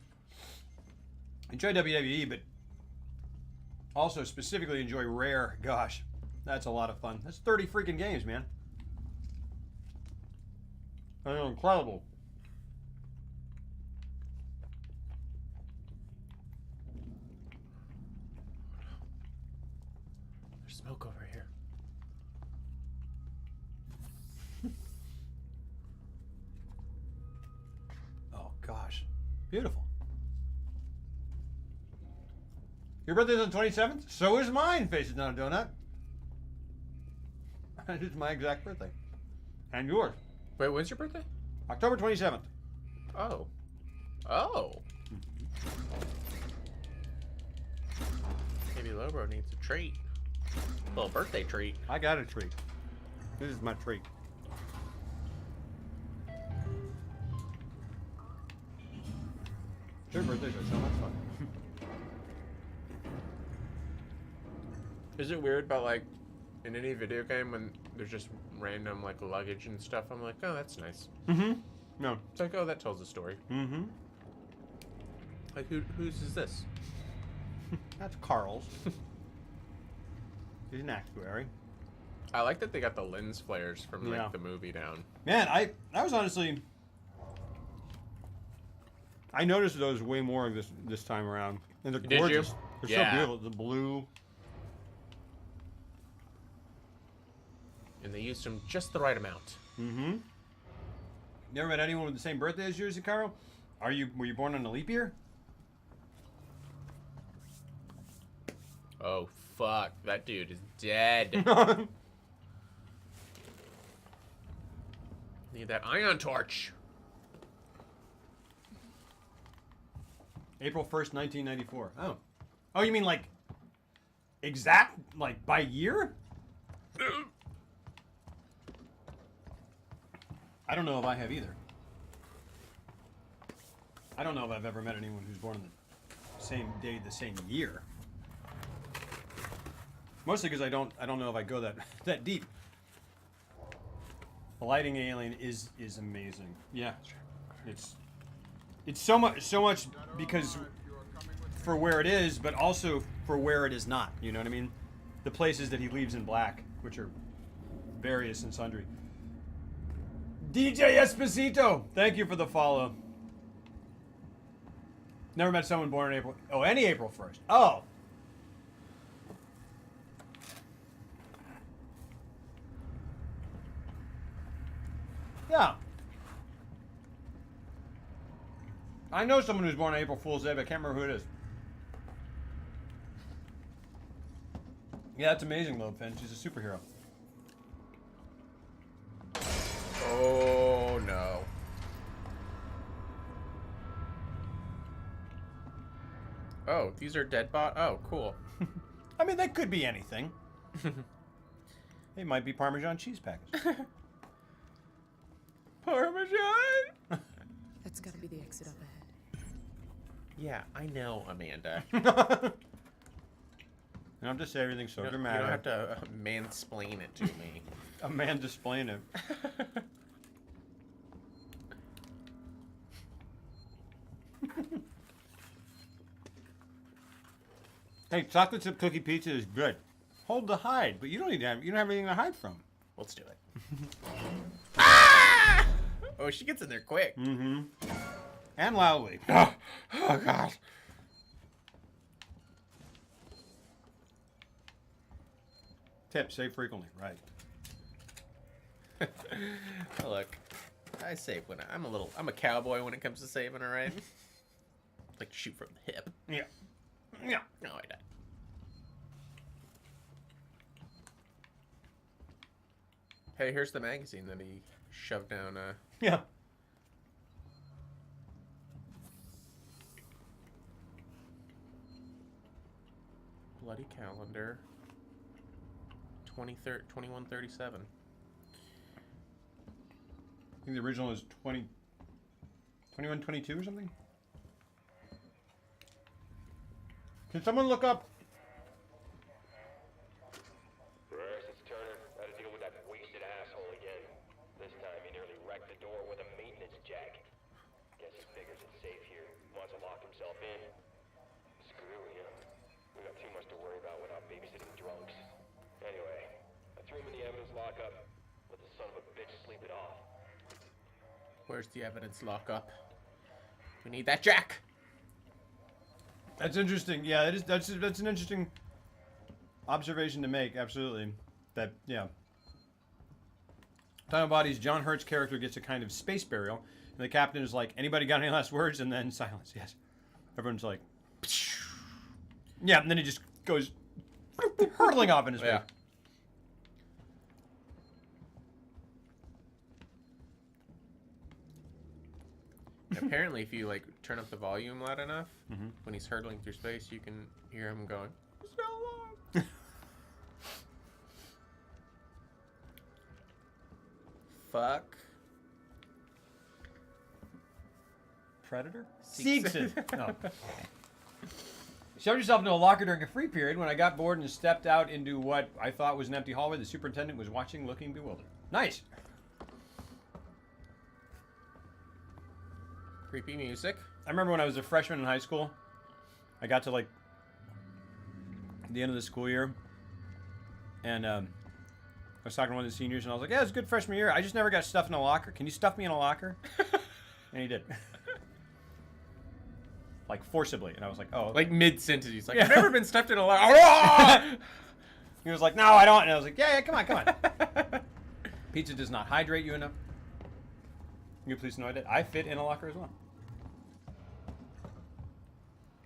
WWE, but also specifically enjoy Rare. Gosh, that's a lot of fun. That's 30 freaking games, man. That's incredible. There's smoke over here. Oh, gosh. Beautiful. Your birthday's on the 27th? So is mine, Faces Not a Donut. It's my exact birthday. And yours. Wait, when's your birthday? October 27th. Oh. Oh. Maybe Lobo needs a treat. A little birthday treat. I got a treat. This is my treat. Your birthdays are so much fun. Is it weird about like in any video game when there's just random like luggage and stuff? I'm like, oh, that's nice. Mm-hmm. No. It's like, oh, that tells a story. Mm-hmm. Like, whose is this? That's Carl's. He's an actuary. I like that they got the lens flares from like Yeah. the movie down. Man, I was honestly, I noticed those way more this time around, and they're Did gorgeous. you? They're Yeah. so beautiful. The blue. And they used them just the right amount. Mm-hmm. Never met anyone with the same birthday as yours, Carl? Were you born on a leap year? Oh fuck, that dude is dead. Need that ion torch. April 1st, 1994. Oh. Oh, you mean like exact, like by year? I don't know if I have either. I don't know if I've ever met anyone who's born on the same day, the same year. Mostly because I don't know if I go that deep. The lighting alien is amazing. Yeah. It's so much because for where it is, but also for where it is not. You know what I mean? The places that he leaves in black, which are various and sundry. DJ Esposito, thank you for the follow. Never met someone born in April. Oh, any April 1st. Oh. Yeah. I know someone who's born on April Fool's Day, but I can't remember who it is. Yeah, that's amazing, Lobe Finch. She's a superhero. Oh no. Oh, these are dead bot. Oh, cool. I mean, that could be anything. They might be Parmesan cheese packets. Parmesan? That's gotta be the exit up ahead. Yeah, I know, Amanda. And I'm just saying everything's so You dramatic. don't have to mansplain it to me. A man displaying it. Hey, chocolate chip cookie pizza is good. Hold the hide, but you don't have anything to hide from. Let's do it. Ah! Oh, she gets in there quick. Mm-hmm. And loudly. Oh God. Tip, save frequently. Right. Look, I save when I'm a cowboy when it comes to saving, all right? Like shoot from the hip. Yeah. Yeah. No, I died. Hey, here's the magazine that he shoved down. Yeah. Bloody calendar. 2137. I think the original is 2122 or something. Can someone look up? Bruce, it's Turner. Got to deal with that wasted asshole again. This time he nearly wrecked the door with a maintenance jack. Guess he figures it's safe here. Wants to lock himself in. Screw him. We got too much to worry about without babysitting drunks. Anyway, I threw him in the evidence lockup. Let the son of a bitch sleep it off. Where's the evidence lockup? We need that jack. That's interesting. Yeah, that's an interesting observation to make. Absolutely. That Time Bodies, John Hurt's character gets a kind of space burial, and the captain is like, "Anybody got any last words?" And then silence. Yes. Everyone's like, yeah, and then he just goes hurtling off in his face. Apparently, if you like turn up the volume loud enough, when he's hurtling through space, you can hear him going, "So long." Fuck. Predator? Seegson. No. Shoved yourself into a locker during a free period. When I got bored and stepped out into what I thought was an empty hallway, the superintendent was watching, looking bewildered. Nice. Creepy music. I remember when I was a freshman in high school, I got to like the end of the school year, and I was talking to one of the seniors, and I was like, "Yeah, it was a good freshman year. I just never got stuffed in a locker. Can you stuff me in a locker?" And he did. Like forcibly, and I was like, "Oh." Like mid-sentence, he's like, "I've never been stuffed in a locker." He was like, "No, I don't." And I was like, "Yeah, come on." Pizza does not hydrate you enough. You please know I fit in a locker as well.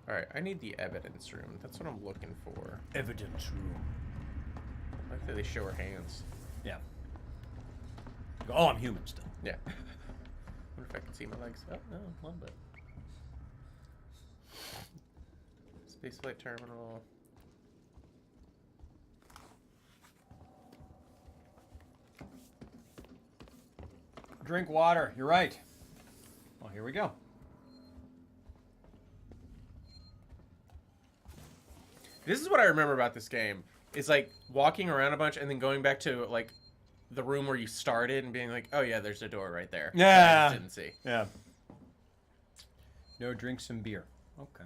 Alright, I need the evidence room. That's what I'm looking for. Evidence room. I like that they show her hands. Yeah. Oh, I'm human still. Yeah. I wonder if I can see my legs. Oh, no, a little bit. Spaceflight terminal. Drink water. You're right. Well, here we go. This is what I remember about this game. It's like walking around a bunch and then going back to like the room where you started and being like, "Oh yeah, there's a door right there." Yeah. I just didn't see. Yeah. No, drink some beer. Okay.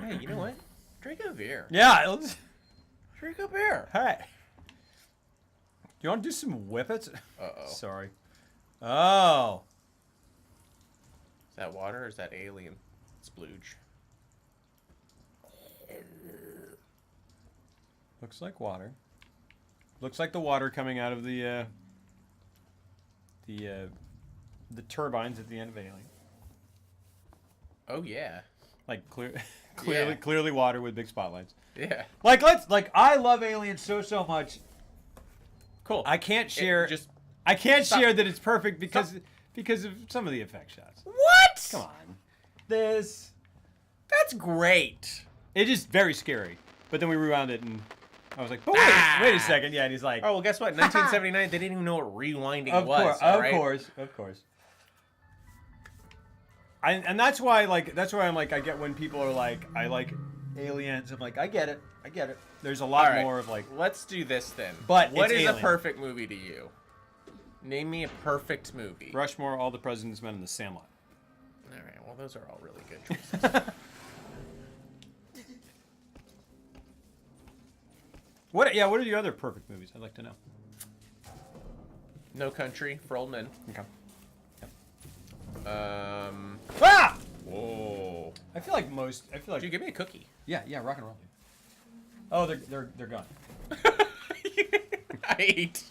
Hey, you know what? Drink a beer. Yeah. Let's... Drink a beer. Hey. You want to do some whippets? Uh-oh. Sorry. Oh. Is that water or is that alien splooge? Looks like water. Looks like the water coming out of the turbines at the end of Alien. Oh yeah. Like clearly water with big spotlights. Yeah. I love Alien so much. Cool. I can't share Stop. share that it's perfect because of some of the effect shots. What? Come on. That's great. It's just very scary. But then we rewound it and I was like, "Oh, wait a second." Yeah, and he's like, "Oh, well, guess what? 1979, they didn't even know what rewinding was." Of course. And that's why I'm like, I get when people are like, "I like Aliens." I'm like, I get it. There's a lot more of like. Let's do this then. But what is Alien. a perfect movie to you? Name me a perfect movie. Rushmore, All the President's Men, and The Sandlot. All right. Well, those are all really good choices. What are your other perfect movies? I'd like to know. No Country for Old Men. Okay. Ah! Whoa. I feel like. Did you give me a cookie? Yeah, rock and roll. Oh, they're gone. I ate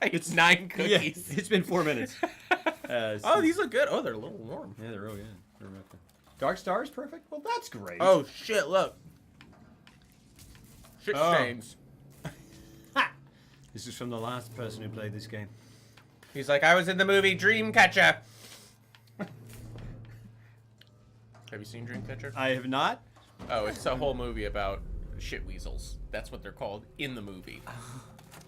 It's 9 cookies. Yeah, it's been 4 minutes. Oh, these look good. Oh, they're a little warm. Yeah, they're real good. Dark Star is perfect? Well, that's great. Oh, shit, look. Shit stains. This is from the last person who played this game. He's like, I was in the movie Dreamcatcher. Have you seen Dreamcatcher? I have not. Oh, it's a whole movie about shit weasels. That's what they're called in the movie.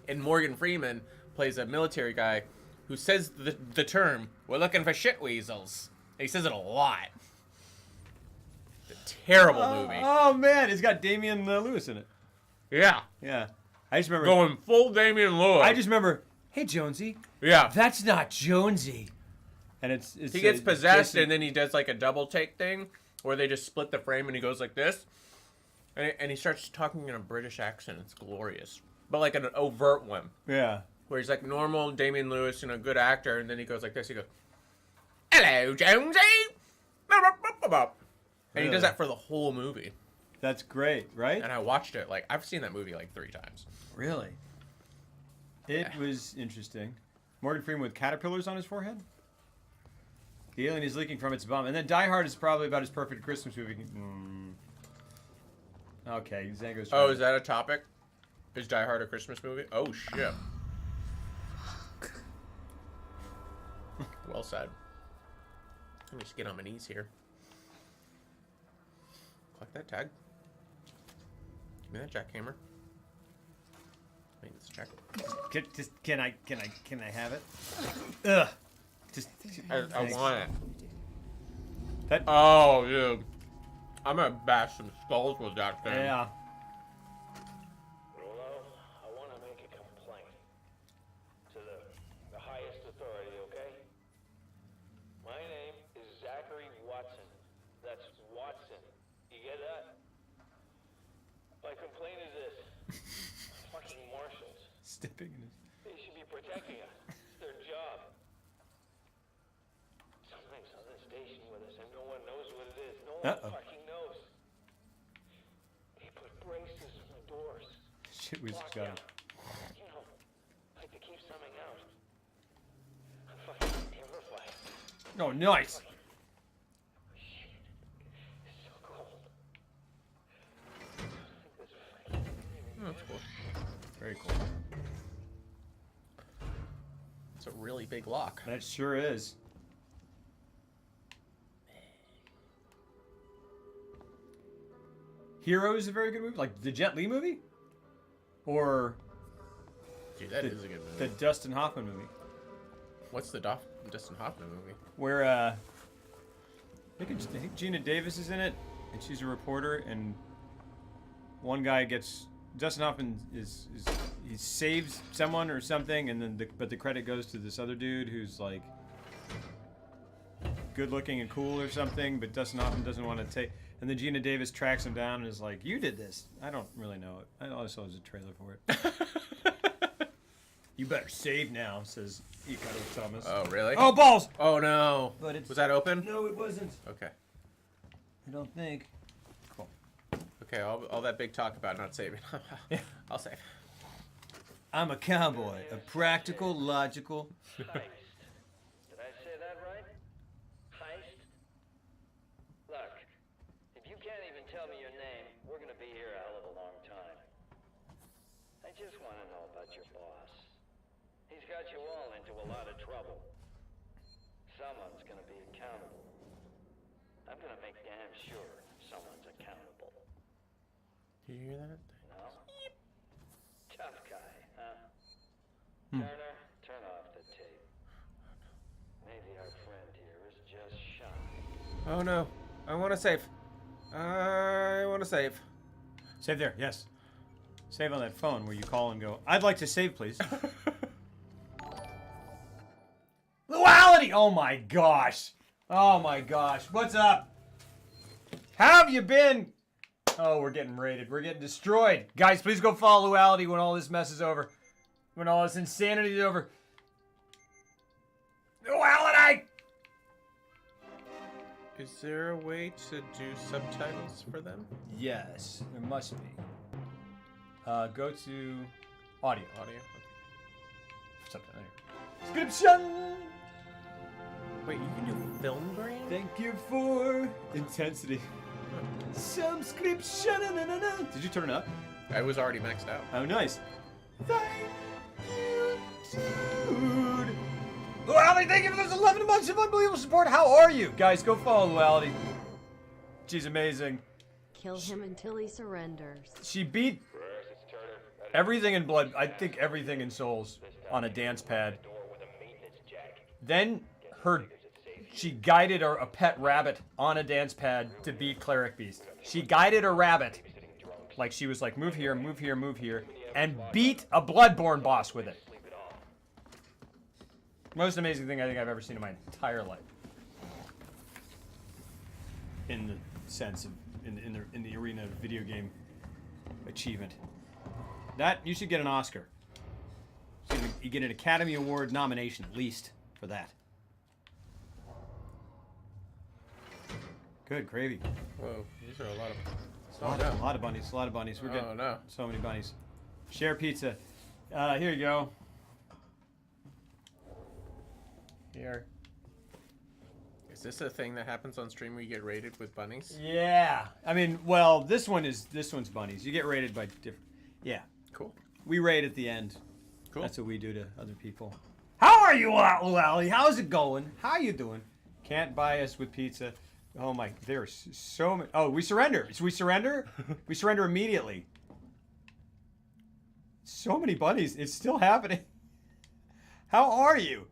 And Morgan Freeman plays a military guy who says the term, we're looking for shit weasels. And he says it a lot. It's a terrible movie. Oh, man. It's got Damian Lewis in it. Yeah. Yeah. I just remember... Going full Damian Lewis. I just remember, hey, Jonesy. Yeah. That's not Jonesy. And it's he gets possessed, and then he does like a double take thing where they just split the frame and he goes like this. And he starts talking in a British accent. It's glorious. But like an overt one. Yeah. Where he's like normal Damian Lewis, you know, good actor, and then he goes like this. He goes, hello, Jonesy. And he does that for the whole movie. That's great, right? And I watched it. Like, I've seen that movie like 3 times. Really? It was interesting. Morgan Freeman with caterpillars on his forehead? The alien is leaking from its bum. And then Die Hard is probably about as perfect a Christmas movie. Okay, Zango's trying. Oh, is that a topic? Is Die Hard a Christmas movie? Oh, shit. Well said. Let me just get on my knees here. Collect that tag. Give me that jackhammer. Make this check. Can I have it? Ugh. I want it. Oh, dude. I'm gonna bash some skulls with that thing. Yeah. Rolo, I want to make a complaint to the highest authority, okay? My name is Zachary Watson. That's Watson. You get that? My complaint is this. Fucking marshals. Stepping in his... They should be protecting us. It's their job. Something's on the station with us and no one knows what it is. No one fucking knows. They put braces on the doors. Shit, we just got it. You know, like to keep something out. I'm fucking terrified. Oh, nice. Shit. It's so cold. That's cool. Very cool. It's a really big lock. That sure is. Hero is a very good movie, like the Jet Li movie, or Dude, that is a good movie. the Dustin Hoffman movie. What's the Dustin Hoffman movie? Where I think Gina Davis is in it, and she's a reporter, and one guy Dustin Hoffman he saves someone or something, and then but the credit goes to this other dude who's like good looking and cool or something, but Dustin Hoffman doesn't want to take. And then Gina Davis tracks him down and is like, "You did this." I don't really know it. I also saw a trailer for it. You better save now, says Icaro Thomas. Oh, really? Oh, balls! Oh, no. But was that open? No, it wasn't. Okay. I don't think. Cool. Okay, all that big talk about not saving. Yeah. I'll save. I'm a cowboy. A practical, logical... Heist. Did I say that right? Heist? Look, if you can't even tell me your name, we're gonna be here a hell of a long time. I just want to know about your boss. He's got you all into a lot of trouble. Someone's gonna be accountable. I'm gonna make damn sure someone's accountable. Did you hear that? No? Tough guy, huh? Turner, turn off the tape. Maybe our friend here is just shy. Oh, no. I want to save. I want to save. Save there, yes. Save on that phone where you call and go, "I'd like to save, please." Luality! Oh my gosh. Oh my gosh. What's up? How have you been? Oh, we're getting raided. We're getting destroyed. Guys, please go follow Luality when all this mess is over. When all this insanity is over. Luality! Is there a way to do subtitles for them? Yes, there must be. Go to audio. Audio? Subscription. Wait, you can do film grain? Thank you for intensity. Subscription. Did you turn it up? I was already maxed out. Oh, nice. Thank you, dude. Luality, thank you for those 11 months of unbelievable support. How are you? Guys, go follow Luality. She's amazing. Kill him until he surrenders. She beat everything in Blood, I think everything in Souls, on a dance pad. Then she guided a pet rabbit on a dance pad to beat Cleric Beast. She guided a rabbit, like she was like, move here, move here, move here, and beat a Bloodborne boss with it. Most amazing thing I think I've ever seen in my entire life. In the sense of, in the arena of video game achievement. That, you should get an Oscar. You get an Academy Award nomination, at least, for that. Good gravy. Whoa, these are a lot of... A lot of bunnies, a lot of bunnies. We're getting so many bunnies. Share pizza. Here you go. Here. Is this a thing that happens on stream where you get raided with bunnies? Yeah. I mean, well, this one's bunnies. You get raided by different... Yeah. Cool. We raid at the end. Cool. That's what we do to other people. How are you, Lally? How's it going? How you doing? Can't buy us with pizza. Oh my, there's so many. Oh, we surrender. So we surrender? We surrender immediately. So many bunnies. It's still happening. How are you?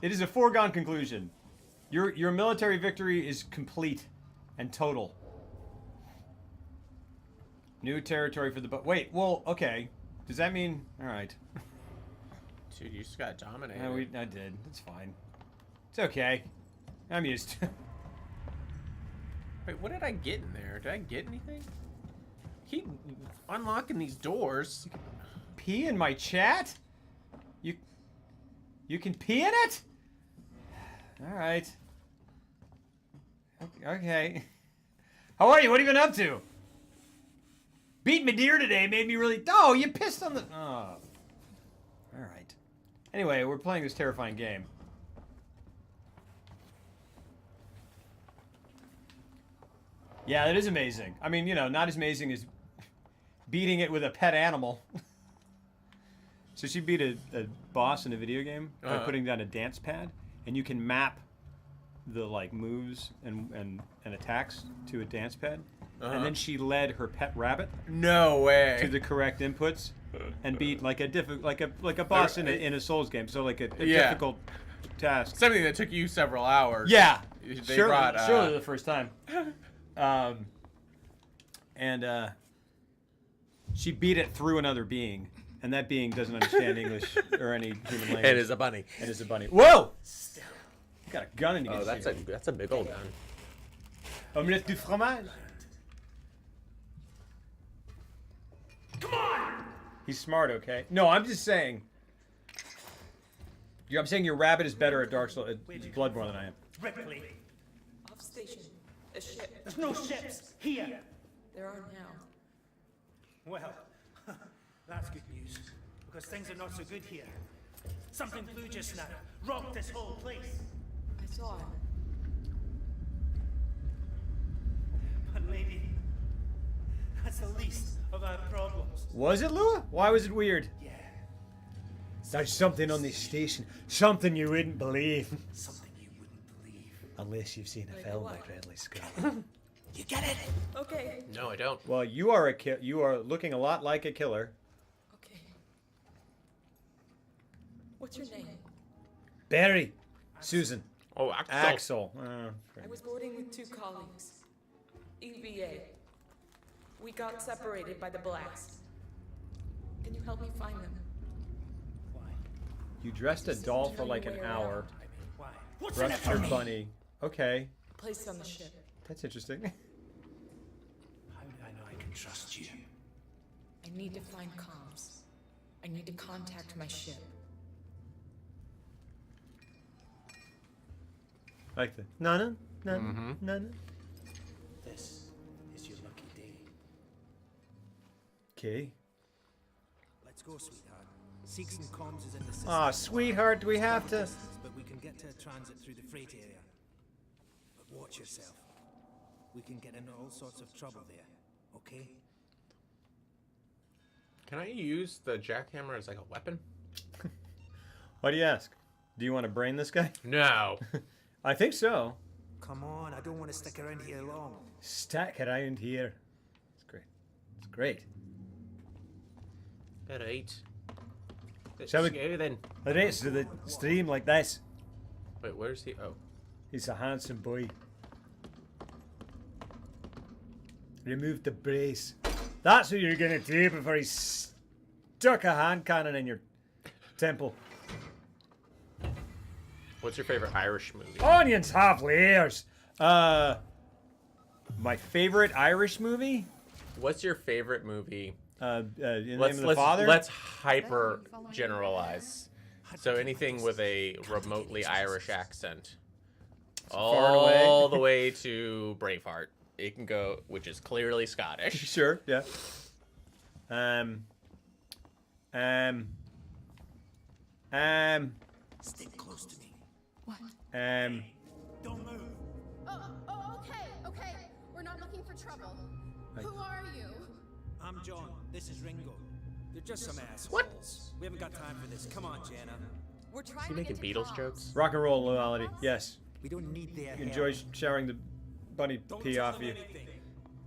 It is a foregone conclusion. Your military victory is complete and total. New territory for the... Wait, well, okay. Does that mean... Alright. Dude, you just got dominated. Yeah, I did. It's fine. It's okay. I'm used to... Wait, what did I get in there? Did I get anything? Keep unlocking these doors. Pee in my chat? You can pee in it? Alright. Okay. How are you? What have you been up to? Beat Madeir today made me really... Oh, you pissed on the... Oh. Alright. Anyway, we're playing this terrifying game. Yeah, that is amazing. I mean, you know, not as amazing as beating it with a pet animal. So she beat a boss in a video game by putting down a dance pad, and you can map the like moves and attacks to a dance pad. And then she led her pet rabbit. No way. To the correct inputs, and beat like a boss in a Souls game. So like a difficult task. Something that took you several hours. Yeah. They brought, surely the first time. She beat it through another being, and that being doesn't understand English or any human language. It is a bunny. It is a bunny. Whoa! You got a gun in your Oh, that's a big old gun. Omelette du fromage. Come on! He's smart, okay? No, I'm just saying. I'm saying your rabbit is better at Dark Souls, at Bloodborne than I am. Ripley. Off station. A ship. There's no ships here. There are now. Well, that's good news, because things are not so good here. Something flew just now, rocked this whole place. I saw it. But lady, that's the least of our problems. Was it, Lua? Why was it weird? Yeah. There's something on this station. Something you wouldn't believe. Something you wouldn't believe. Unless you've seen a film by Ridley Scott. You get it? Okay. No, I don't. Well, you are looking a lot like a killer. Okay. What's your name? Barry. Susan. Oh, Axel. I was boarding with 2 colleagues. EVA. We got separated by the blast. Can you help me find them? Why? You dressed a doll for like an hour. Why? What's in it Brushed for your me? bunny. Okay. Placed on the ship. That's interesting. How do I know I can trust you? I need to find comms. I need to contact my ship. Like the Nana, Nana, Nana. This is your lucky day. Okay. Let's go, sweetheart. Seeks and comms is in the system. Aw, sweetheart, do we have to? But we can get to transit through the freight area. But watch yourself. We can get into all sorts of trouble there, okay? Can I use the jackhammer as like a weapon? Why do you ask? Do you want to brain this guy? No. I think so. Come on, I don't want to stick around here long. Stack around here. It's great. It's great. Alright. Shall we go then? The rest of the stream like this. Wait, where's he? Oh. He's a handsome boy. Remove the brace. That's what you're gonna do before he stuck a hand cannon in your temple. What's your favorite Irish movie? Onions have layers. My favorite Irish movie? What's your favorite movie? In the Name of the Father? Let's hyper generalize. So anything with a remotely Irish accent. All the way to Braveheart. It can go, which is clearly Scottish. Sure, yeah. Stick close to me. What? Don't move. Oh, okay. We're not looking for trouble. Who are you? I'm John. This is Ringo. They're just some assholes. What? We haven't got time for this. Come on, Jana. We're trying Is he to making get to Beatles comms. jokes? Rock and roll loyalty, yes. We don't need their Enjoy showering the bunny pee off you.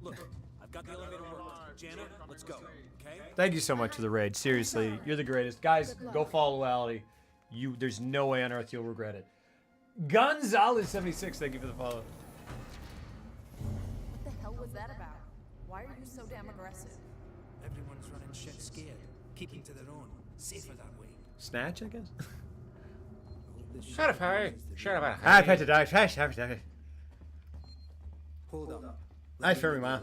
Look, I've got the elevator working. Jana, let's go. Okay? Thank you so much for the raid. Seriously, you're the greatest. Guys, go follow loyalty. There's no way on earth you'll regret it. Gonzalez76, thank you for the follow. What the hell was that about? Why are you so damn aggressive? Everyone's running shit scared. Keeping to their own. Safer that way. Snatch, I guess? Shut up, Harry. Shut up, I Harry. had to die. Hold up. Nice for me, man.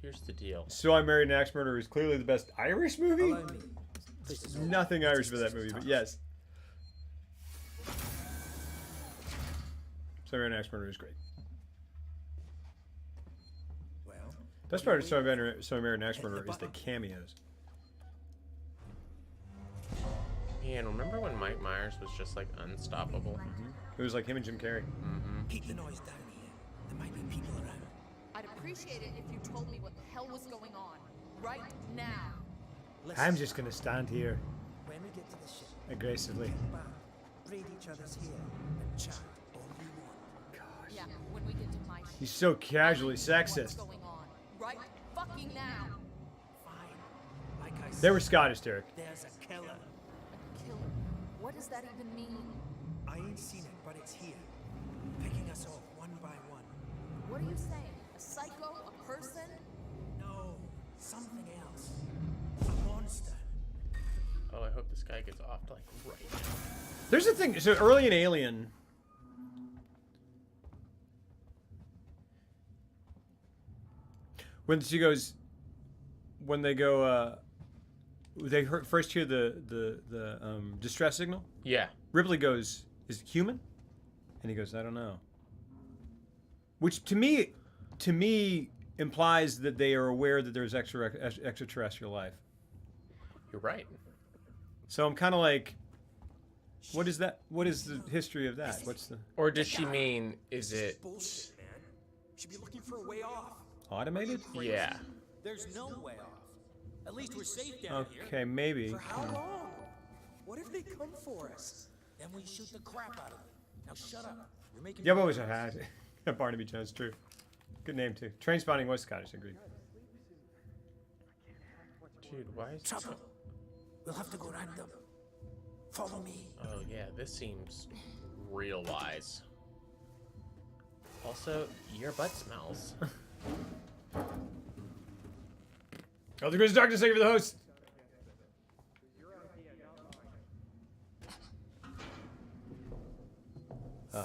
Here's the deal. So I Married an Axe Murderer is clearly the best Irish movie? There's nothing Irish about that movie, but yes. So I Married an Axe Murderer is great. Well, Best part of So I Married an Axe Murderer is the cameos. Man, remember when Mike Myers was just like unstoppable? It was like him and Jim Carrey. keep the noise down here. There might be people around. I'd appreciate it if you told me what the hell was going on. Right now. Listen, I'm just gonna stand here when we get to the ship, aggressively. get back, raid each other's here, and chat all we want. Yeah, when we get to my ship. He's so casually What's sexist. going on? Right fucking now. Fine. Like I said, They were Scottish, Derek. there's a killer. A killer. What does that even mean? I ain't seen it, but it's here. Picking us off one by one. What are you saying? A psycho? A person? No, something else. A monster. Oh, I hope this guy gets off like right now. There's a thing. So early in Alien, when she goes, when they go, they first hear the distress signal. Yeah. Ripley goes, "Is it human?" And he goes, "I don't know." Which to me implies that they are aware that there's extraterrestrial life. You're right. So I'm kind of like, what is that? What is the history of that? What's the Or does she mean, is it... Bullshit, man. Should be looking for a way off. automated? Yeah. There's no way off. At least we're safe down here. Okay, maybe. For how long? What if they come for us? Then we shoot the crap out of them. Now shut up. You're making. Yeah, I've always had Barnaby Jones. True. Good name too. Trainspotting was Scottish. I agree. Dude, why is... Trouble. We'll have to go around them. Follow me. Oh, yeah, this seems real wise. Also, your butt smells. Oh, the Grizz Darkness, thank you for the host.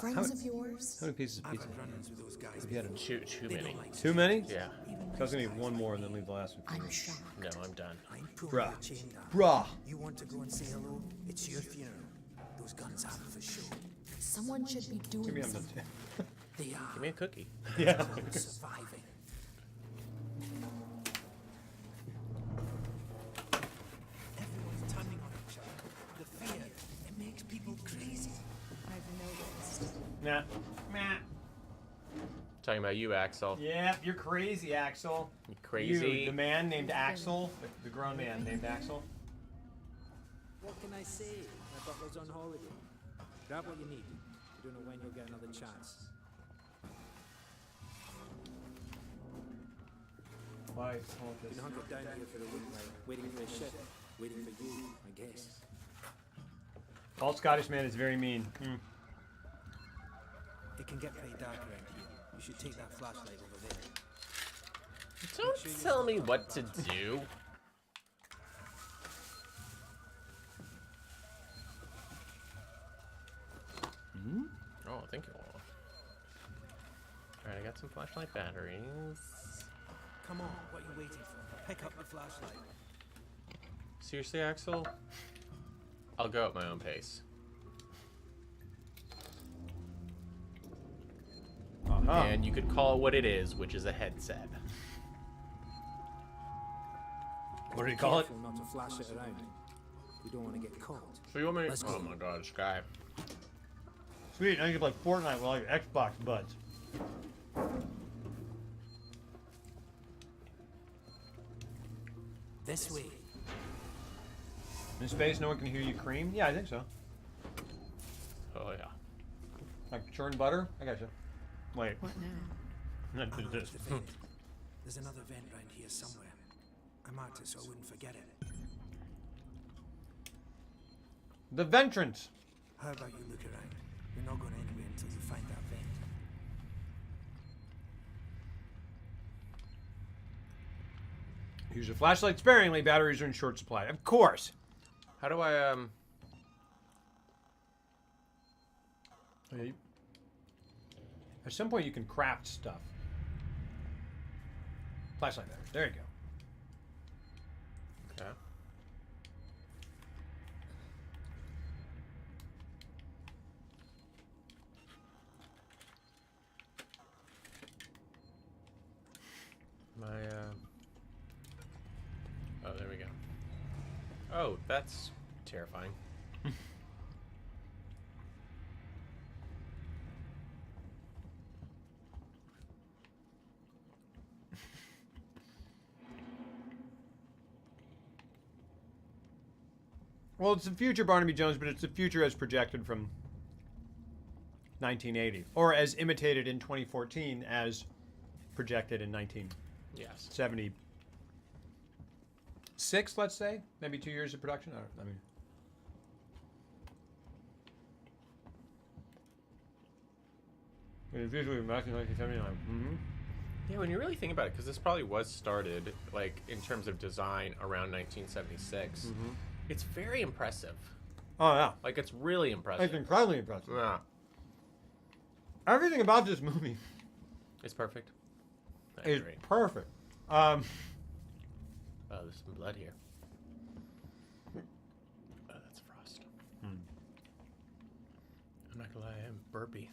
Friends of yours? How many pieces of I've pizza? had run-ins with those guys. Have you had a, Too many. too many? Yeah. So I was gonna eat one more and then leave the last one. I'm shocked. No, I'm done. I'm pulling Bruh. your chain down. Bruh. You want to go and say hello? It's your funeral. Those guns out for show. Someone should be Give me doing a something. They are. Give me a cookie. Yeah. Surviving. Nah. Meh. Talking about you, Axel. Yeah, you're crazy, Axel. You crazy. You, the man named Axel, the grown man named Axel. What can I say? My butler's on holiday. Grab what you need. You don't know when you'll get another chance. Why? You hunkered down here for a week now, waiting for a ship, waiting for you, I guess. Old Scottish man is very mean. It can get pretty dark around here. You should take that flashlight over there. Don't tell me what to do. Oh, thank you. Alright, I got some flashlight batteries. Come on, what are you waiting for? Pick up the flashlight. Seriously, Axel? I'll go at my own pace. And you could call it what it is, which is a headset. What did he call it? Not to flash it around. You don't want to get caught. So you want me to... Let's Oh go. my god, Sky. Sweet, now you can play Fortnite with all your Xbox buds. This way. In space, no one can hear you cream? Yeah, I think so. Oh, yeah. Like churn butter? I gotcha. Wait. What now? I marked the vent. There's another vent round here somewhere. I marked it so I wouldn't forget it. The Ventrance. How about you look around? You're not going anywhere until you find that vent. Use your flashlight sparingly. Batteries are in short supply. Of course. How do I, Okay. At some point, you can craft stuff. Flashlight batteries. There you go. Okay. Oh, there we go. Oh, that's terrifying. Well, it's the future, Barnaby Jones, but it's the future as projected from 1980, or as imitated in 2014, as projected in 1976. Let's say, maybe 2 years of production. I mean, it was usually back in 1979. Yeah, when you really think about it, because this probably was started, like, in terms of design around 1976. It's very impressive. Oh, yeah. Like, it's really impressive. It's incredibly impressive. Yeah. Everything about this movie It's perfect. I is agree. perfect. Oh, there's some blood here. Oh, that's frost. I'm not gonna lie, I'm burpy.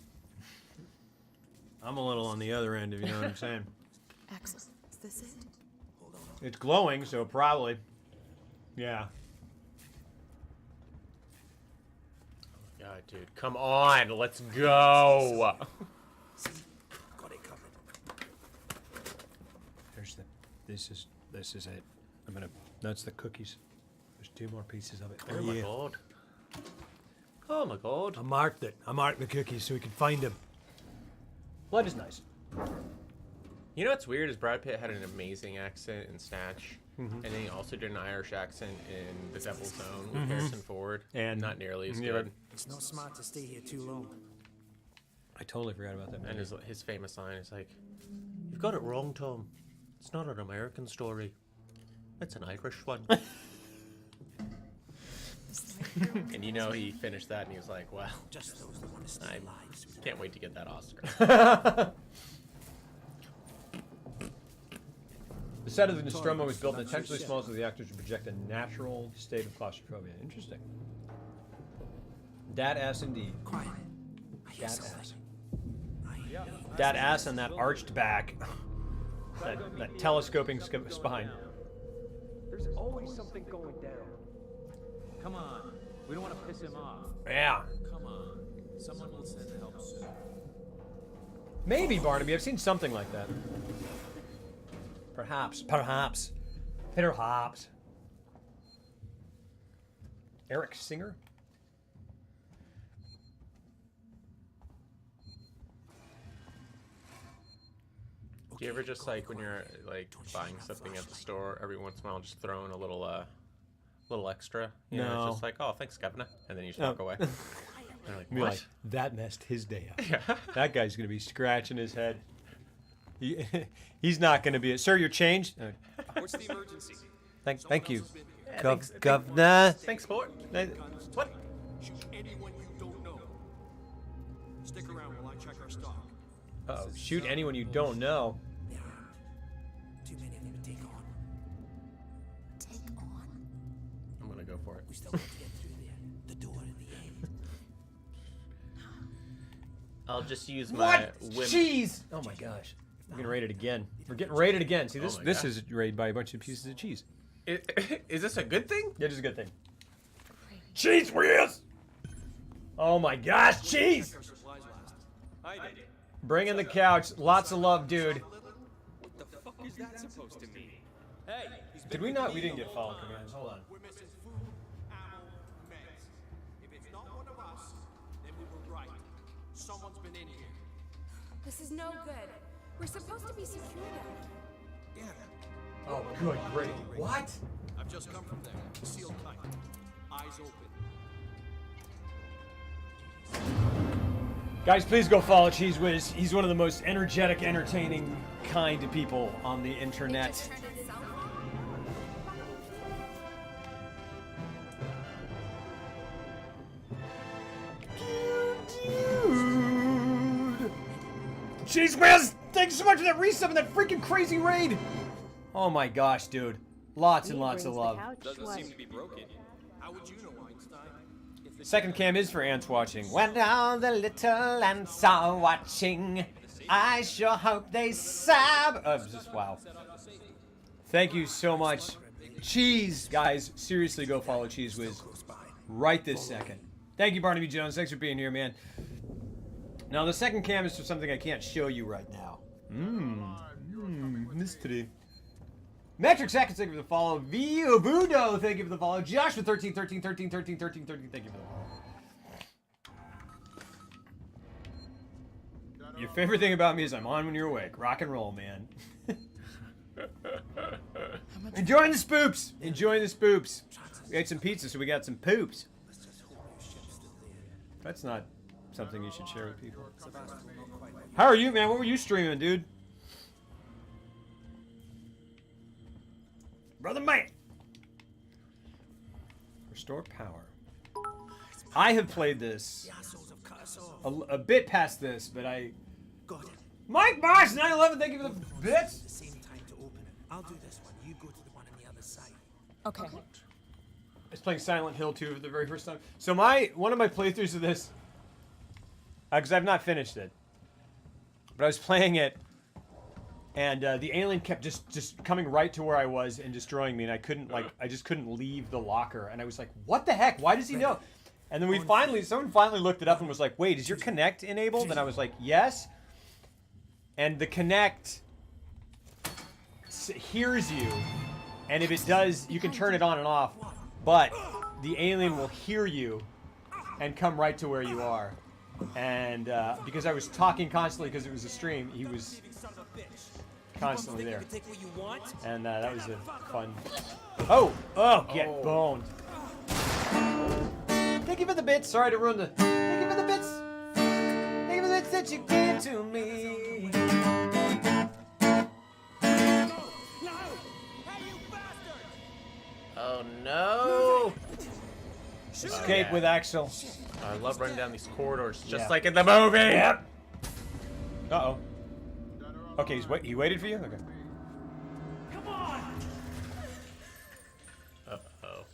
I'm a little on the other end, if you know what I'm saying. Axel, is this it? It's glowing, so probably. Yeah. God, dude, come on, let's go. Got it covered. There's the. This is it. I'm gonna. That's the cookies. There's 2 more pieces of it. Oh my god. Oh my god. I marked it. I marked the cookies so we could find them. Blood is nice. You know what's weird is Brad Pitt had an amazing accent in Snatch, and then he also did an Irish accent in The Devil's Own with Harrison Ford, And not nearly as good. It's not smart to stay here too long. I totally forgot about that. And his famous line is like, "You've got it wrong, Tom. It's not an American story. It's an Irish one." And you know he finished that and he was like, "Well, Just those that want to stay alive. I can't wait to get that Oscar." The set of the Nostromo was built intentionally small so the actors would project a natural state of claustrophobia. Interesting. Dat ass indeed. Quiet. Dat ass. Dat ass and that arched back. that telescoping spine. There's always something going down. Come on. We don't want to piss him off. Yeah. Come on. Someone will send help soon. Maybe, Barnaby. I've seen something like that. Perhaps. Perhaps. Perhaps. Eric Singer? Do you ever just like when you're like buying something at the store, every once in a while just throw in a little extra? You know, it's just like, oh, thanks, governor, and then you just walk away. And you're like, Be what? like, that messed his day up. That guy's gonna be scratching his head. He's not gonna be. Sir, your change. What's the emergency? Thank you, Yeah, governor. Thanks, sport. What? Shoot anyone you don't know. Stick around while I check our stock. Uh-oh. Shoot anyone you don't know. Too many of them to take on. I'm gonna go for it. We still have to get through there. The door in the end. I'll just use my Cheese! Oh my gosh. We're getting raided again. We're getting raided again. See, this my this gosh. is raided by a bunch of pieces of cheese. Is this a good thing? It is a good thing. Cheese whiz! Oh my gosh, cheese! Bring in the couch. Lots of love, dude. What the fuck is that supposed to mean? Hey, Did we not? We didn't get follow commands. Hold on. we're missing food, ammo, meds. If it's not one of us, then we were right. Someone's been in here. This is no good. We're supposed to be secure down here. Yeah. Oh, good, great. What? I've just come from there. Sealed tight. Eyes open. Guys, please go follow Cheese Whiz. He's one of the most energetic, entertaining, kind of people on the internet. Cheese Whiz! Thanks so much for that resub and that freaking crazy raid! Oh my gosh, dude. Lots and lots of love. Doesn't seem to be broken. How would you know, Einstein? Second cam is for ants watching. When all the little ants are watching, I sure hope they sab. Just wow. Thank you so much. Cheese, guys. Seriously, go follow Cheese Whiz right this second. Thank you, Barnaby Jones. Thanks for being here, man. Now, the second cam is for something I can't show you right now. Mystery. Metric Seconds, thank you for the follow. Vudo, thank you for the follow. Joshua 13, 13, 13, 13, 13, 13, thank you for the follow. Your favorite thing about me is I'm on when you're awake. Rock and roll, man. Enjoying the spoops. Enjoying the spoops. We ate some pizza, so we got some poops. That's not something you should share with people. How are you, man? What were you streaming, dude? Brother man! Restore power. I have played this a bit past this, but I... Mike Boss 911, thank you for the bits! The same time to open it. I'll do this one. You go to the one on the other side. Okay. I was playing Silent Hill 2 for the very first time. So one of my playthroughs of this, because I've not finished it, but I was playing it, and the alien kept just coming right to where I was and destroying me, and I just couldn't leave the locker, and I was like, what the heck? Why does he know? And then someone finally looked it up and was like, wait, is your Kinect enabled? And I was like, yes. And the Kinect hears you, and if it does, you can turn it on and off, but the alien will hear you and come right to where you are. And because I was talking constantly because it was a stream, he was constantly there. And that was a fun... Oh, get boned. Thank you for the bits. Sorry to ruin the... Thank you for the bits. Thank you for the bits that you gave to me. Oh no! Escape with Axel. I love running down these corridors just like in the movie. Yep. Uh-oh. Okay, he waited for you? Okay. Come on! Uh-oh.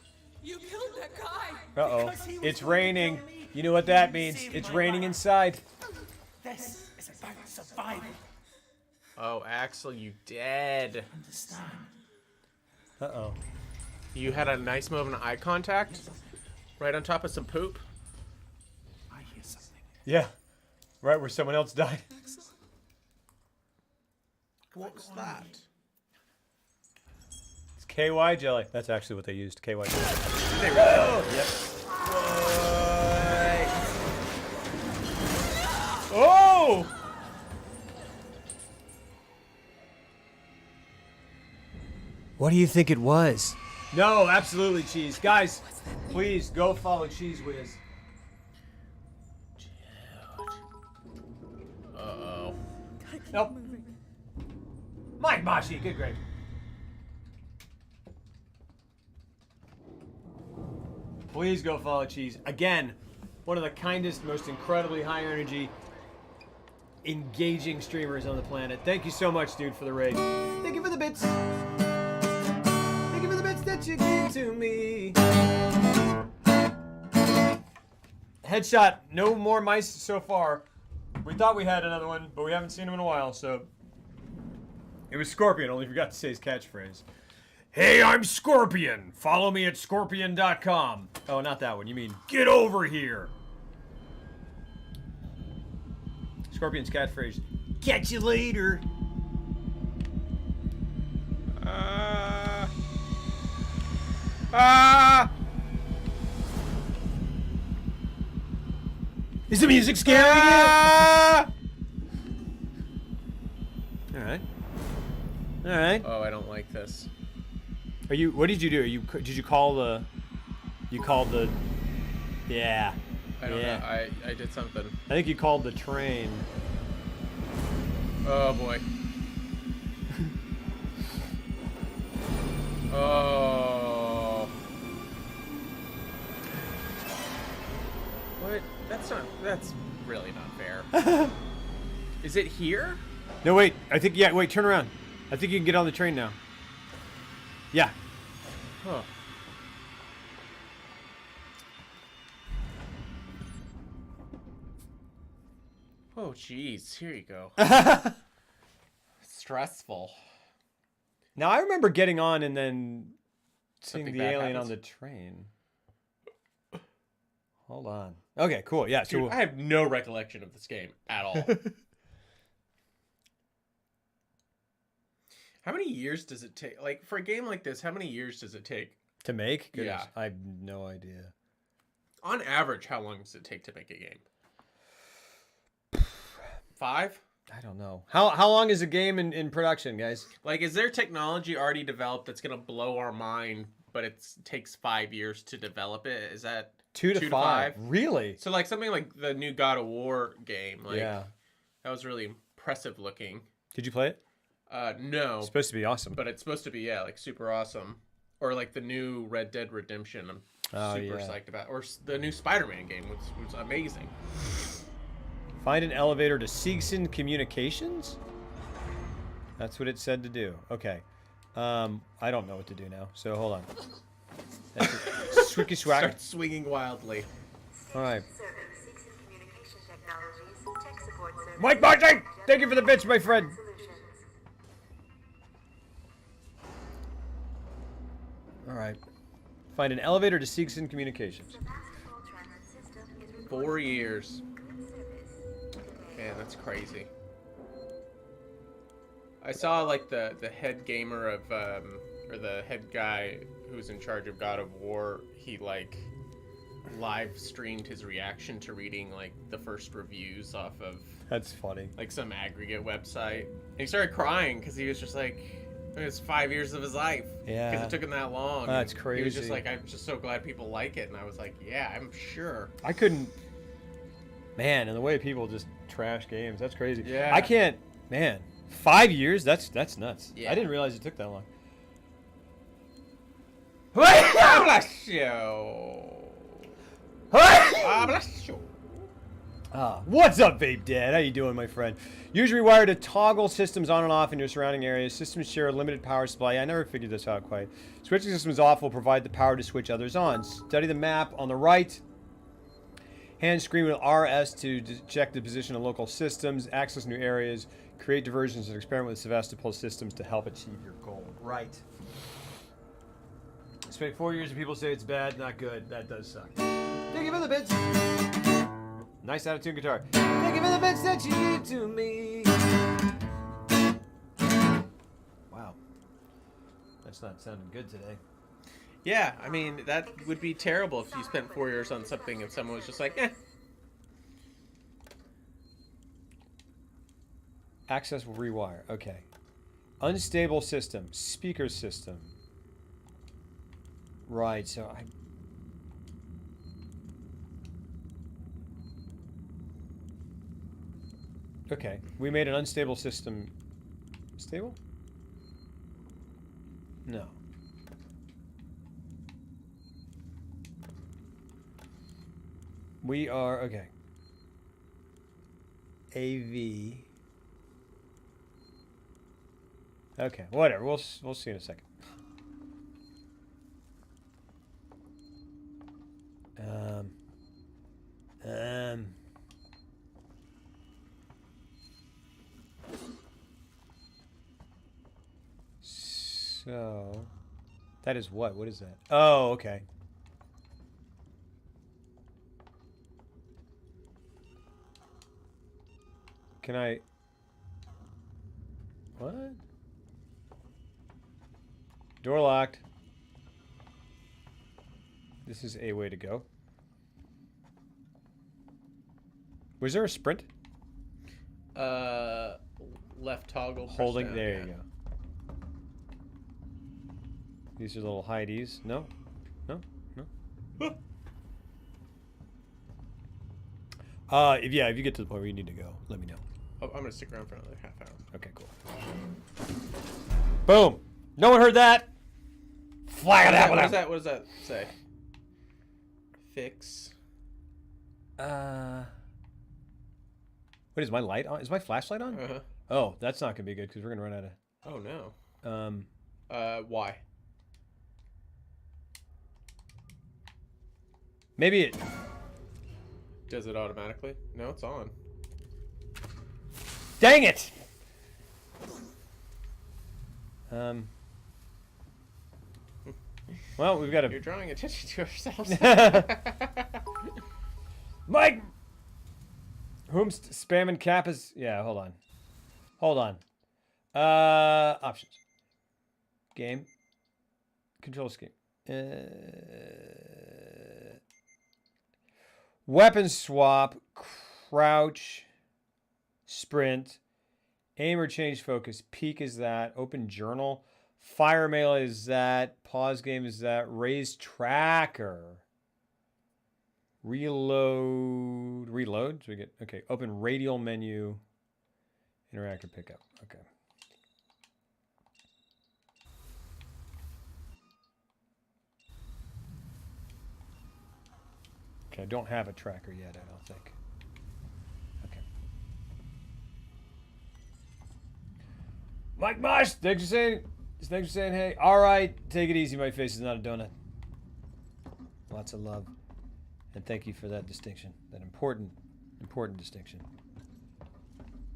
You killed that guy! Uh-oh. It's raining. You know what that means. It's raining inside. This is about survival. Oh, Axel, you dead. Understand? Uh-oh. You had a nice moment of eye contact? Right on top of some poop? I hear something. Yeah. Right where someone else died. What was that? It's KY jelly. That's actually what they used. KY jelly. They really? Oh. Yep. Oh! What do you think it was? No, absolutely, Cheese. Guys, please go follow Cheese Whiz. Uh-oh. Nope. Mike Mashi, good grade. Please go follow Cheese. Again, one of the kindest, most incredibly high energy, engaging streamers on the planet. Thank you so much, dude, for the raid. Thank you for the bits. Thank you for the bits that you gave to me. Headshot, no more mice so far. We thought we had another one, but we haven't seen him in a while, so. It was Scorpion, only forgot to say his catchphrase. Hey, I'm Scorpion. Follow me at scorpion.com. Oh, not that one. You mean, get over here. Scorpion's catchphrase, catch you later. Is the music scary? Alright. Alright. Oh, I don't like this. Are you, what did you do? Did you call the, yeah. I don't know. I did something. I think you called the train. Oh, boy. Oh. What? That's really not fair. Is it here? No, wait. I think, yeah, wait, turn around. I think you can get on the train now. Yeah. Huh. Oh, jeez. Here you go. Stressful. Now, I remember getting on and then seeing Something the bad alien happens? on the train. Hold on. Okay, cool. Yeah, so Dude, I have no recollection of this game at all. How many years does it take? Like, for a game like this, how many years does it take? to make? Goodness, Yeah. I have no idea. On average, how long does it take to make a game? 5? I don't know. How long is a game in production, guys? Like, is there technology already developed that's going to blow our mind, but it takes 5 years to develop it? Is that 2 to 5? Really? So, like, something like the new God of War game. Like, yeah. That was really impressive looking. Did you play it? No. It's supposed to be awesome. But it's supposed to be, yeah, like, super awesome. Or, like, the new Red Dead Redemption. I'm super psyched about. Or the new Spider-Man game, which was amazing. Find an elevator to Seegson Communications? That's what it said to do. Okay. I don't know what to do now, so hold on. Swicky swag. Start swinging wildly. All right. Mike Martin! Thank you for the bitch, my friend. All right. Find an elevator to Seegson Communications. 4 years. Man, that's crazy. I saw like the head gamer of or the head guy who's in charge of God of War. He like live streamed his reaction to reading like the first reviews off of That's funny. like some aggregate website. And he started crying because he was just like, it was 5 years of his life. Yeah. Because it took him that long. That's And crazy. He was just like, I'm just so glad people like it. And I was like, yeah, I'm sure. I couldn't. Man, and the way people just trash games, that's crazy. Yeah. I can't. Man, 5 years? That's nuts. Yeah. I didn't realize it took that long. Bless you. Bless you. What's up, Vape Dad? How you doing, my friend? Use Rewire to toggle systems on and off in your surrounding areas. Systems share a limited power supply. I never figured this out quite. Switching systems off will provide the power to switch others on. Study the map on the right. Hand screen with RS to check the position of local systems. Access new areas. Create diversions and experiment with Sevastopol systems to help achieve your goal. Right. Spent 4 years and people say it's bad, not good. That does suck. Thank you for the bits. Nice out-of-tune guitar. Thank you for the bits that you did to me. Wow. That's not sounding good today. Yeah, I mean, that would be terrible if you spent 4 years on something and someone was just like, eh. Access will rewire. Okay. Unstable system. Speaker system. Right, so I... Okay. We made an unstable system... Stable? No. We are... Okay. AV... Okay, whatever. We'll see in a second. So that is what? What is that? Oh, okay. Can I? What? Door locked. This is a way to go. Was there a sprint? Left toggle. Holding. down, There yeah. you go. These are little hideys. No? No? No? if you get to the point where you need to go, let me know. Oh, I'm gonna stick around for another half hour. Okay, cool. Boom! No one heard that. Flag that one out. What does that say? Fix. What is my light on? Is my flashlight on? Uh-huh. Oh, that's not gonna be good because we're gonna run out of. Oh no. Why? Maybe it. Does it automatically? No, it's on. Dang it! Well, we've got to. You're drawing attention to ourselves. Mike! Whom's spamming cap is. Yeah, hold on. Hold on. Options. Game. Control scheme. Weapon swap. Crouch. Sprint. Aim or change focus. Peek is that. Open journal. Fire mail is that. Pause game is that. Raise tracker. Reload. Reload? So we get, okay. Open radial menu. Interactive pickup. Okay. Okay, I don't have a tracker yet, I don't think. Okay. Mike Mosh, thanks for saying hey. Alright, take it easy, my face is not a donut. Lots of love. And thank you for that distinction. That important distinction.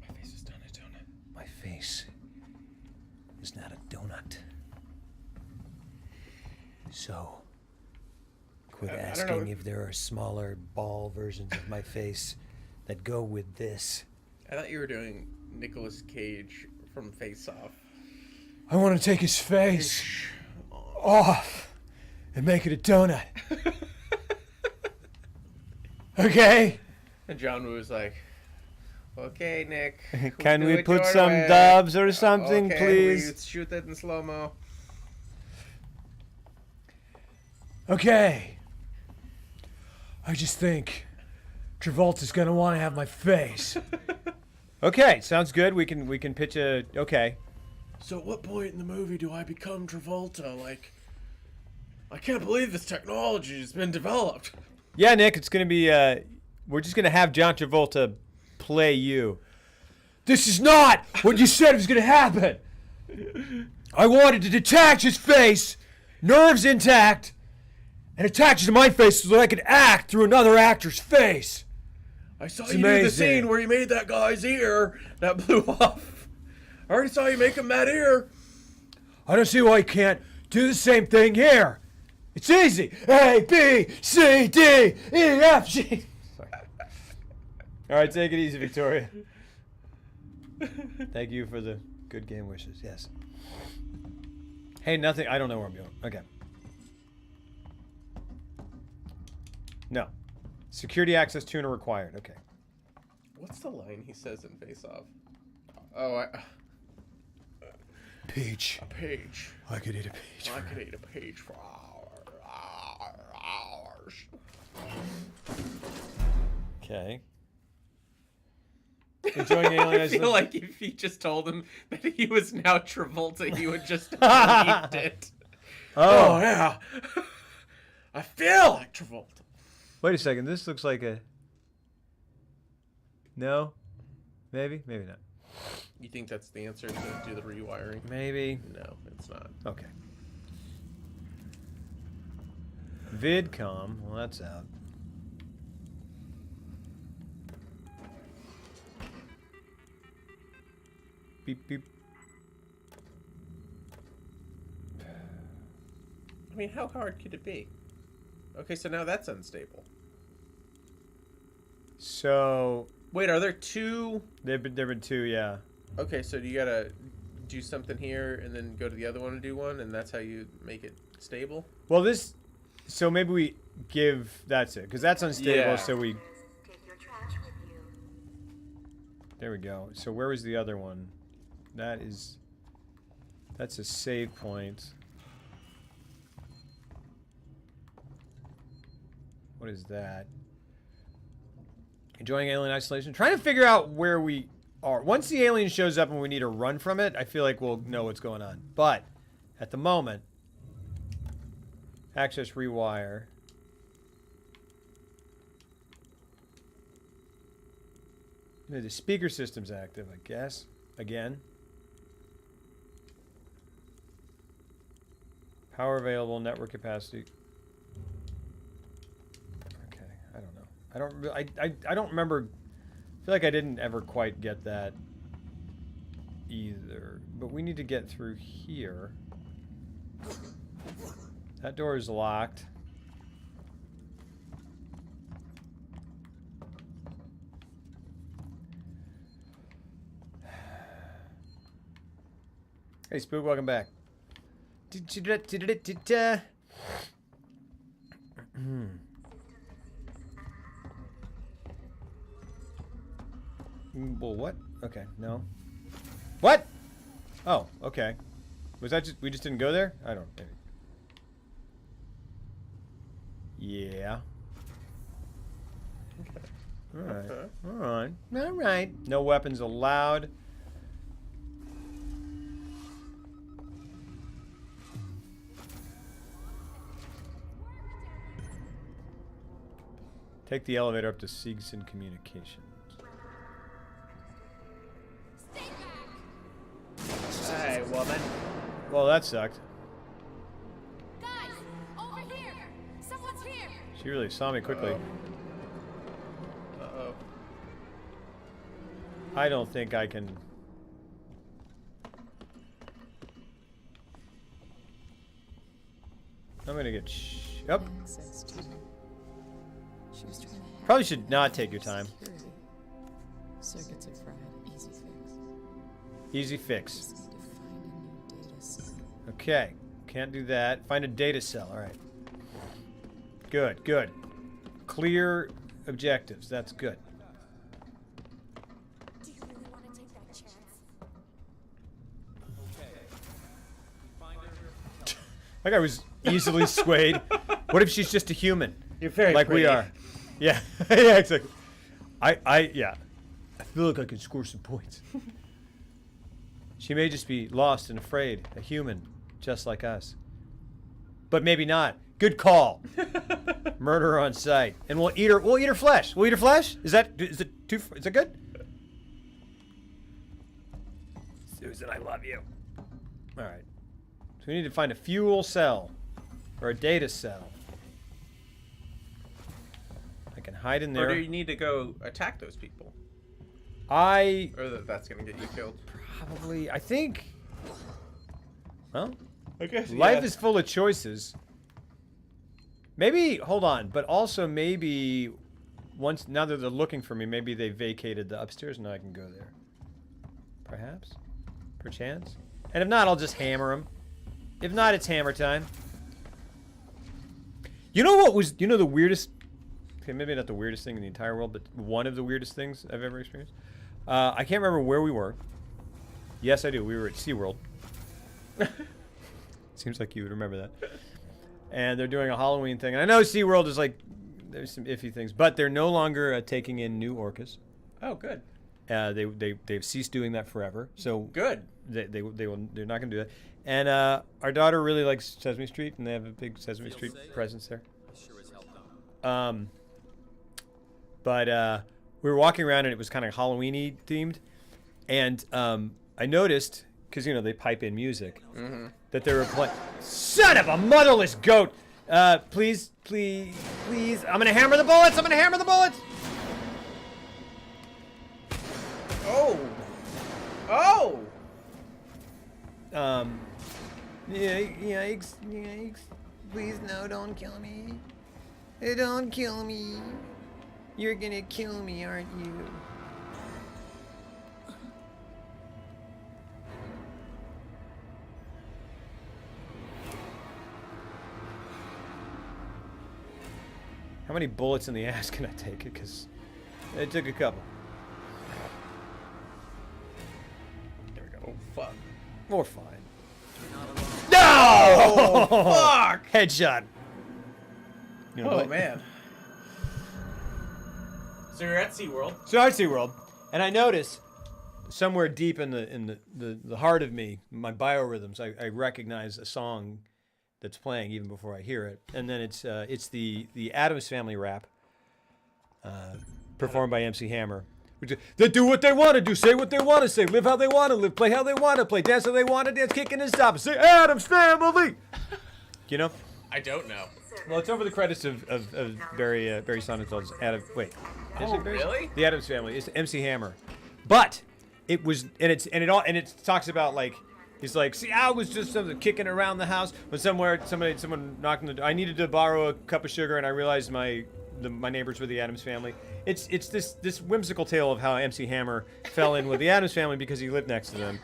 My face is not a donut. My face is not a donut. So, quit asking if there are smaller ball versions of my face that go with this. I thought you were doing Nicolas Cage from Face Off. I want to take his face off and make it a donut. Okay? And John Woo was like, okay, Nick. Can we put some dubs or something, okay, please? We shoot it in slow-mo. Okay. I just think Travolta's gonna want to have my face. Okay, sounds good. We can pitch a okay. So at what point in the movie do I become Travolta? Like, I can't believe this technology has been developed. Yeah, Nick, it's gonna be we're just gonna have John Travolta play you. This is not what you said was gonna happen. I wanted to detach his face, nerves intact, and attach it to my face so that I could act through another actor's face. I saw you do the scene where you made that guy's ear that blew off. I already saw you make him that ear. I don't see why you can't do the same thing here. It's easy. A, B, C, D, E, F, G. Sorry. All right, take it easy, Victoria. Thank you for the good game wishes. Yes. Hey, nothing. I don't know where I'm going. Okay. No. Security access tuner required. Okay. What's the line he says in Face Off? Oh, Peach. A page. I could eat a peach. I could eat a page for hours. Okay. Enjoying alien I isolation. feel like if he just told him that he was now Travolta, he would just believed it. Oh, yeah. I feel like Travolta. Wait a second. This looks like a... No? Maybe? Maybe not. You think that's the answer to do the rewiring? Maybe. No, it's not. Okay. VidCom. Well, that's out. Beep, beep. I mean, how hard could it be? Okay, so now that's unstable. So... Wait, are there two? There've been two, yeah. Okay, so you gotta do something here and then go to the other one and do one, and that's how you make it stable? Well, this... So maybe we give... That's it, because that's unstable, Yeah. so we... There we go. So where was the other one? That is... That's a save point. What is that? Enjoying alien isolation. Trying to figure out where we are. Once the alien shows up and we need to run from it, I feel like we'll know what's going on. But at the moment, access rewire. The speaker system's active, I guess. Again. Power available, network capacity. I don't know. I don't remember. I feel like I didn't ever quite get that either. But we need to get through here. That door is locked. Hey, Spook, welcome back. Well, what? Okay, no. What? Oh, okay. Was that just... We just didn't go there? I don't... Maybe. Yeah. Okay. Alright. Alright. Alright. No weapons allowed. Take the elevator up to Siegson Communications. Hey, woman. Well, that sucked. Guys, over here! Someone's here! She really saw me quickly. Uh-oh. I don't think I can... I'm gonna get... Yep. Probably should not take your time. Circuits are fried. Easy fix. Easy fix. Just need to find a new data cell. Okay. Can't do that. Find a data cell. All right. Good, good. Clear objectives. That's good. Do you really want to take that chance? That guy was easily swayed. What if she's just a human? You're very like pretty. we are. Yeah. Yeah, exactly. Yeah. I feel like I can score some points. She may just be lost and afraid, a human, just like us. But maybe not. Good call. Murder on sight. And we'll eat her flesh. We'll eat her flesh? Is it good? Susan, I love you. All right. So we need to find a fuel cell or a data cell. I can hide in there. Or do you need to go attack those people? Or that's gonna get you killed. Probably. I think. Well, I guess life is full of choices. Maybe. Hold on. But also maybe now that they're looking for me, maybe they vacated the upstairs. Now I can go there. Perhaps, perchance. And if not, I'll just hammer them. If not, it's hammer time. You know what was? You know the weirdest? Okay, maybe not the weirdest thing in the entire world, but one of the weirdest things I've ever experienced. I can't remember where we were. Yes, I do. We were at SeaWorld. Seems like you would remember that. And they're doing a Halloween thing. And I know SeaWorld is like, there's some iffy things, but they're no longer taking in new orcas. Oh, good. They've ceased doing that forever. So good. They're not going to do that. And our daughter really likes Sesame Street, and they have a big Sesame Street presence there. Sure as hell don't. But we were walking around, and it was kind of Halloween-y themed. And I noticed, because, they pipe in music, that they were playing... Son of a motherless goat! Please, please, please. I'm going to hammer the bullets! I'm going to hammer the bullets! Oh! Oh! Yikes, yikes. Please, no, don't kill me. Don't kill me. You're gonna kill me, aren't you? How many bullets in the ass can I take? Because I took a couple. There we go. Oh, fuck. We're fine. No! Oh, fuck! Headshot. Oh, man. So you're at SeaWorld. So I'm at SeaWorld, and I notice somewhere deep in the heart of me, my biorhythms, I recognize a song that's playing even before I hear it, and then it's the Addams Family rap, performed by MC Hammer. They do what they want to do, say what they want to say, live how they want to live, play how they want to play, dance how they want to dance, kicking and stopping. Say Addams Family. You know? I don't know. Well, it's over the credits of Barry Sonnenfeld's Adam. Wait. Is it Barry? Really? The Addams Family. It's MC Hammer, but it was it talks about like. He's like, see, I was just something kicking around the house when someone knocked on the door. I needed to borrow a cup of sugar, and I realized my neighbors were the Addams Family. It's this whimsical tale of how MC Hammer fell in with the Addams Family because he lived next to them,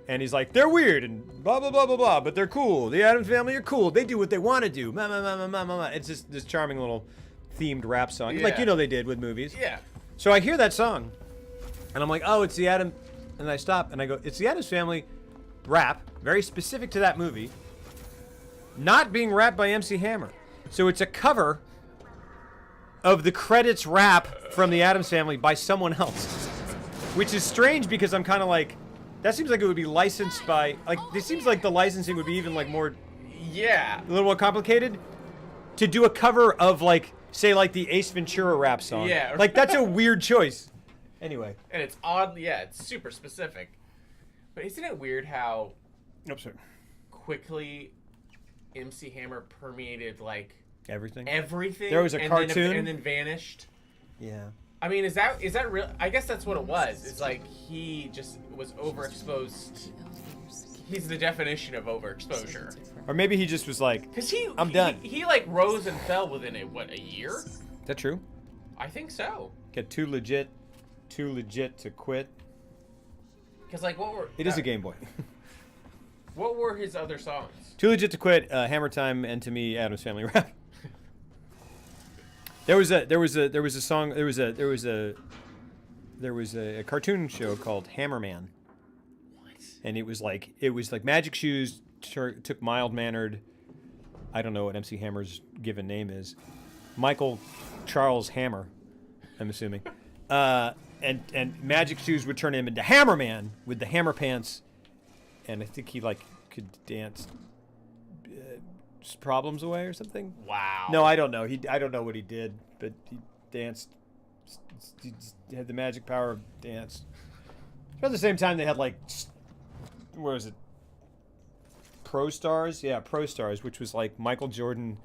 and he's like, they're weird and blah blah blah blah blah, but they're cool. The Addams Family are cool. They do what they want to do. Ma ma ma ma ma ma ma. It's just this charming little themed rap song, like they did with movies. Yeah. So I hear that song, and I'm like, oh, it's the Addams, and I stop and I go, it's the Addams Family. Rap, very specific to that movie, not being rapped by MC Hammer. So it's a cover of the credits rap from the Addams Family by someone else. Which is strange because I'm kind of like, that seems like it would be licensed by, like, this seems like the licensing would be even like more, a little more complicated to do a cover of like, say like the Ace Ventura rap song. Yeah. Like that's a weird choice. Anyway. And it's odd, it's super specific. But isn't it weird how quickly MC Hammer permeated like everything? There was a cartoon and then vanished. Yeah. I mean, is that real? I guess that's what it was. It's like he just was overexposed. He's the definition of overexposure. Or maybe he just was like, I'm done. He like rose and fell within a year? Is that true? I think so. Get too legit to quit. Because like what were... It is a Game Boy. What were his other songs? Too Legit to Quit, Hammer Time, and to me, Addams Family Rap. There was a song. There was a cartoon show called Hammerman. What? And it was like Magic Shoes took mild mannered. I don't know what MC Hammer's given name is. Michael Charles Hammer, I'm assuming. And Magic Shoes would turn him into Hammerman with the hammer pants, and I think he could dance problems away or something. Wow. No, I don't know. I don't know what he did, but he danced. He had the magic power of dance. But at the same time, they had what was it? Pro Stars? Yeah, Pro Stars, which was like Michael Jordan,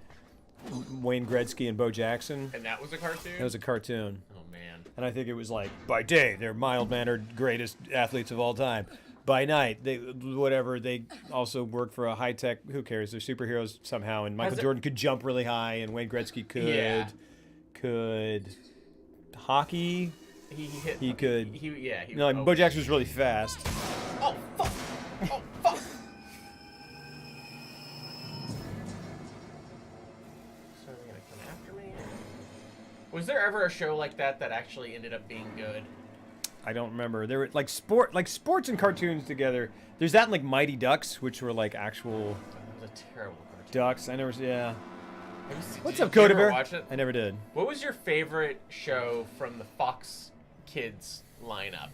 Wayne Gretzky, and Bo Jackson. And that was a cartoon? That was a cartoon. Oh, man. And I think it was like, by day, they're mild-mannered, greatest athletes of all time. By night, they also work for a high-tech, who cares, they're superheroes somehow, and Michael Jordan could jump really high, and Wayne Gretzky could hockey. He could. Yeah. You know, like Bo Jackson was really fast. Oh fuck! Oh fuck! So they're gonna come after me. Was there ever a show like that that actually ended up being good? I don't remember. There were like sports and cartoons together. There's that and like Mighty Ducks, which were like actual. That was a terrible cartoon. Ducks. I never. Yeah. What's up, Did you Coda ever Bear? watch it? I never did. What was your favorite show from the Fox Kids lineup?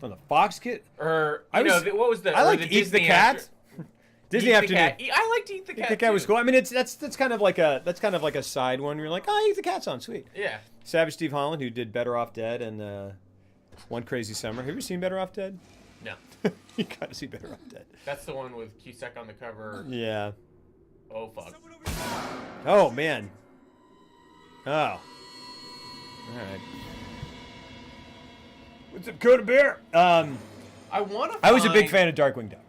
From the Fox Kid? Or what was the? I liked the Eat the Disney Cat. Disney Afternoon. I liked Eat the Cat. Eat the Cat was cool. I mean, that's kind of like a side one. You're like, oh, Eat the Cat's on, sweet. Yeah. Savage Steve Holland, who did Better Off Dead and One Crazy Summer. Have you ever seen Better Off Dead? No. You gotta see Better Off Dead. That's the one with Cusack on the cover. Yeah. Oh fuck. Oh man. Oh. All right. What's up, Coda Bear? I want to. I was a big fan of Darkwing Duck.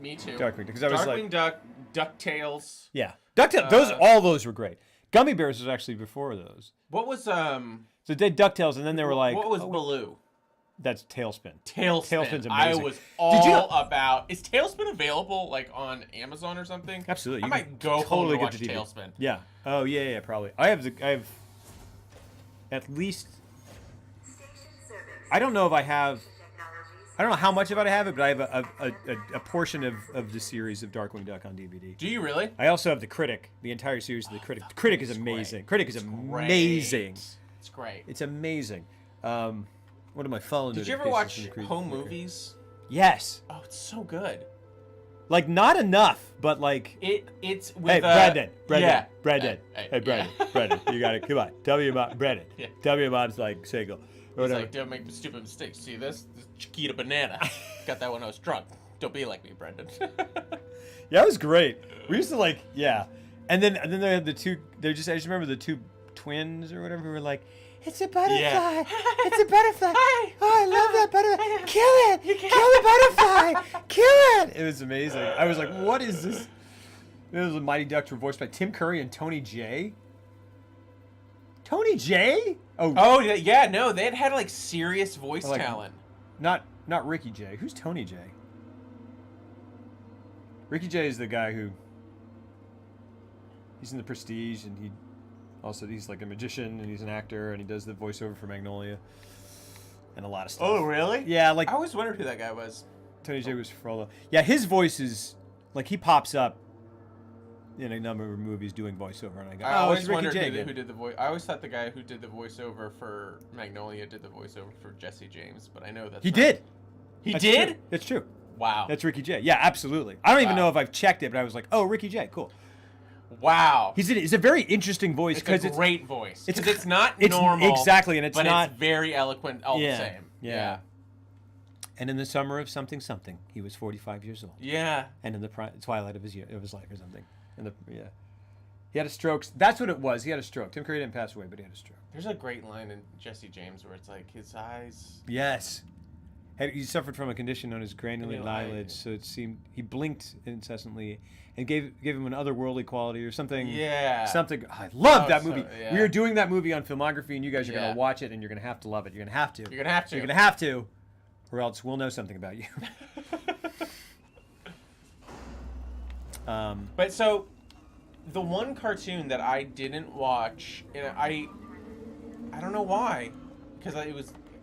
Me too. Darkwing Duck, because I was Darkwing like, Duck, DuckTales. Yeah, DuckTales. All those were great. Gummy Bears was actually before those. What was So they did DuckTales, and then they were like, what was Baloo? That's Tailspin. Tailspin's amazing. I was all about. Is Tailspin available like on Amazon or something? Absolutely. I might go home and watch Tailspin. Yeah. Oh yeah, probably. I have at least. I don't know if I have. I don't know how much of it I have it, but I have a portion of the series of Darkwing Duck on DVD. Do you really? I also have the Critic, the entire series of the Critic. The Critic is amazing. Critic is amazing. It's great. It's amazing. What am I following? Did you ever watch Home Movies? Yes. Oh, it's so good. Like not enough, but like it's with hey Brandon, yeah. Brandon, hey Brandon, Brandon, you got it. Come on, tell me your mom, Brandon. Yeah. Tell me your mom's like single. He's like, don't make stupid mistakes. See this Chiquita banana. Got that when I was drunk. Don't be like me, Brendan. Yeah, it was great. We used to like and then they had the two. I just remember the two twins or whatever who were like. It's a butterfly. Yeah. It's a butterfly. Oh, I love that butterfly. Kill it. Kill the butterfly. Kill it. It was amazing. I was like, what is this? It was the Mighty Ducks were voiced by Tim Curry and Tony Jay. Tony Jay? Oh yeah, no, they had like serious voice talent. Not Ricky Jay. Who's Tony Jay? Ricky Jay is the guy who he's in The Prestige and he's like a magician and he's an actor and he does the voiceover for Magnolia and a lot of stuff. Oh, really? Yeah, like I always wondered who that guy was. Tony Jay was Frollo. Yeah, his voice is like he pops up in a number of movies doing voiceover, and I go, I always it's Ricky wondered Jay who did the voice. I always thought the guy who did the voiceover for Magnolia did the voiceover for Jesse James, but I know that's he did. He That's did? True. That's true. Wow. That's Ricky Jay. Yeah, absolutely. I don't even know if I've checked it, but I was like, oh, Ricky Jay, cool. Wow. He's a very interesting voice because it's a great voice. Because it's not normal. Exactly, and it's but not it's very eloquent all the same. Yeah. And in the summer of something, he was 45 years old. Yeah. And in the twilight of his life or something. He had a stroke. That's what it was. He had a stroke. Tim Curry didn't pass away, but he had a stroke. There's a great line in Jesse James where it's like his eyes. Yes. He suffered from a condition known as granulated eyelids, so it seemed he blinked incessantly and gave him an otherworldly quality or something. Yeah. Something. I love that movie. Yeah. We are doing that movie on Filmography, and you guys are going to watch it, and you're going to have to love it. You're going to have to. You're going to have to. You're going to have to, or else we'll know something about you. But so, the one cartoon that I didn't watch, and I don't know why, because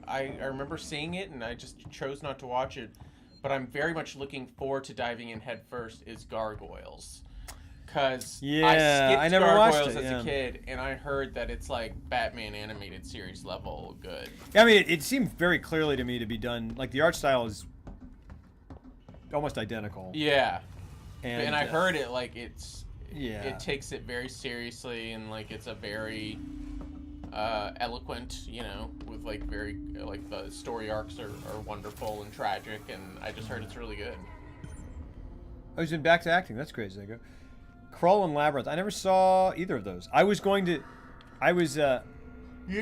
I remember seeing it and I just chose not to watch it, but I'm very much looking forward to diving in head first is Gargoyles. Because I skipped Gargoyles as a kid, and I heard that it's like Batman animated series level good. I mean, it seemed very clearly to me to be done, like the art style is almost identical. Yeah. And I heard it like it takes it very seriously, and like it's a very eloquent, with like very like the story arcs are wonderful and tragic, and I just heard it's really good. Oh, he's been back to acting. That's crazy. Krull and Labyrinth. I never saw either of those. You've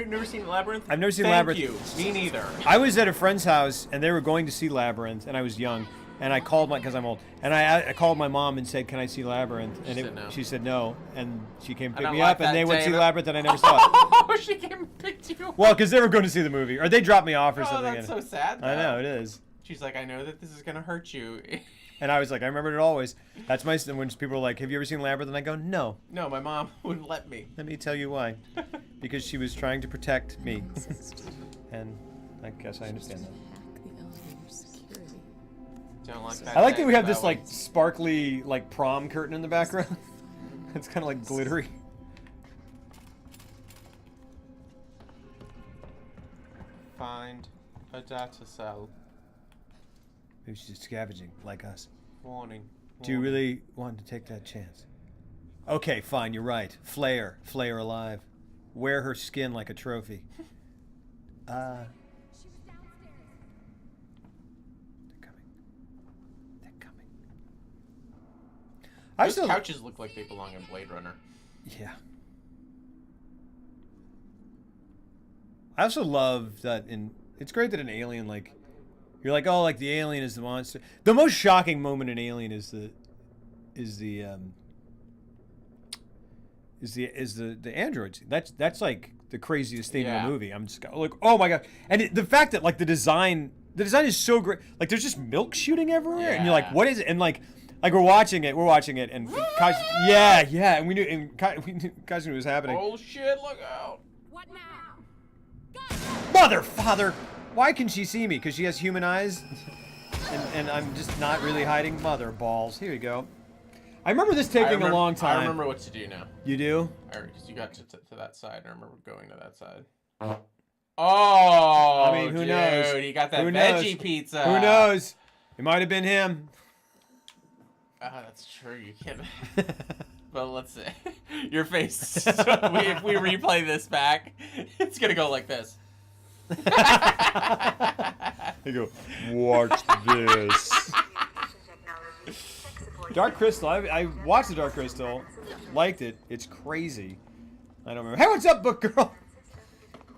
never seen Labyrinth? I've never seen Labyrinth. Thank you. Me neither. I was at a friend's house, and they were going to see Labyrinth, and I was young. And I called because I'm old, and I called my mom and said, "Can I see Labyrinth?" And she said no, and she came pick me up, and they went to see Labyrinth, and I never saw it. Oh, she came and picked you up. Well, because they were going to see the movie, or they dropped me off or Oh, something. that's so sad. Though. I know it is. She's like, I know that this is gonna hurt you. And I was like, I remembered it always. That's my when people are like, "Have you ever seen Labyrinth?" And I go, "No." No, my mom wouldn't let me. Let me tell you why. Because she was trying to protect me, and I guess I understand that. Don't like that. I like that we have this like sparkly like prom curtain in the background. It's kind of like glittery. Find a data cell. Maybe she's just scavenging like us. Warning. Do you really want to take that chance? Okay, fine, you're right. Flay her alive. Wear her skin like a trophy. They're coming. Those couches look like they belong in Blade Runner. Yeah. I also love that it's great that an alien like you're like, oh, like the alien is the monster. The most shocking moment in Alien is the androids. That's like the craziest thing in the movie. I'm just like, oh my god! And the fact that like the design is so great. Like there's just milk shooting everywhere, and you're like, what is it? And like we're watching it, and and we knew Kaz knew what was happening. Oh shit! Look out! What now? Mother, father! Why can she see me? Because she has human eyes? And I'm just not really hiding. Mother balls. Here you go. I remember this taking a long time. I remember what to do now. You do? Because you got to that side. I remember going to that side. Oh, I mean, who knows? He got that veggie pizza. Who knows? It might have been him. That's true. You can't. But let's see. Your face. If we replay this back, it's going to go like this. You go, watch this. Dark Crystal. I watched the Dark Crystal. Liked it. It's crazy. I don't remember. Hey, what's up, book girl?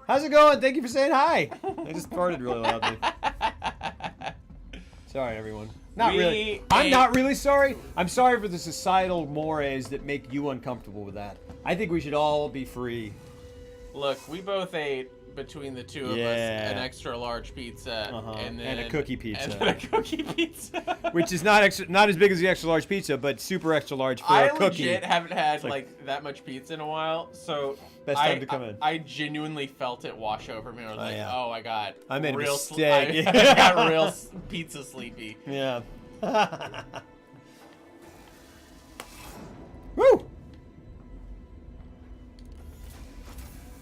How's it going? Thank you for saying hi. I just farted really loudly. Sorry, everyone. Really. I'm not really sorry. I'm sorry for the societal mores that make you uncomfortable with that. I think we should all be free. Look, we both ate between the two of us an extra large pizza and a cookie pizza. And then a cookie pizza. Which is not as big as the extra large pizza, but super extra large for a cookie. I legit haven't had like that much pizza in a while, so best time to come in. I genuinely felt it wash over me. I was I made a mistake. I got real pizza sleepy. Yeah. Woo!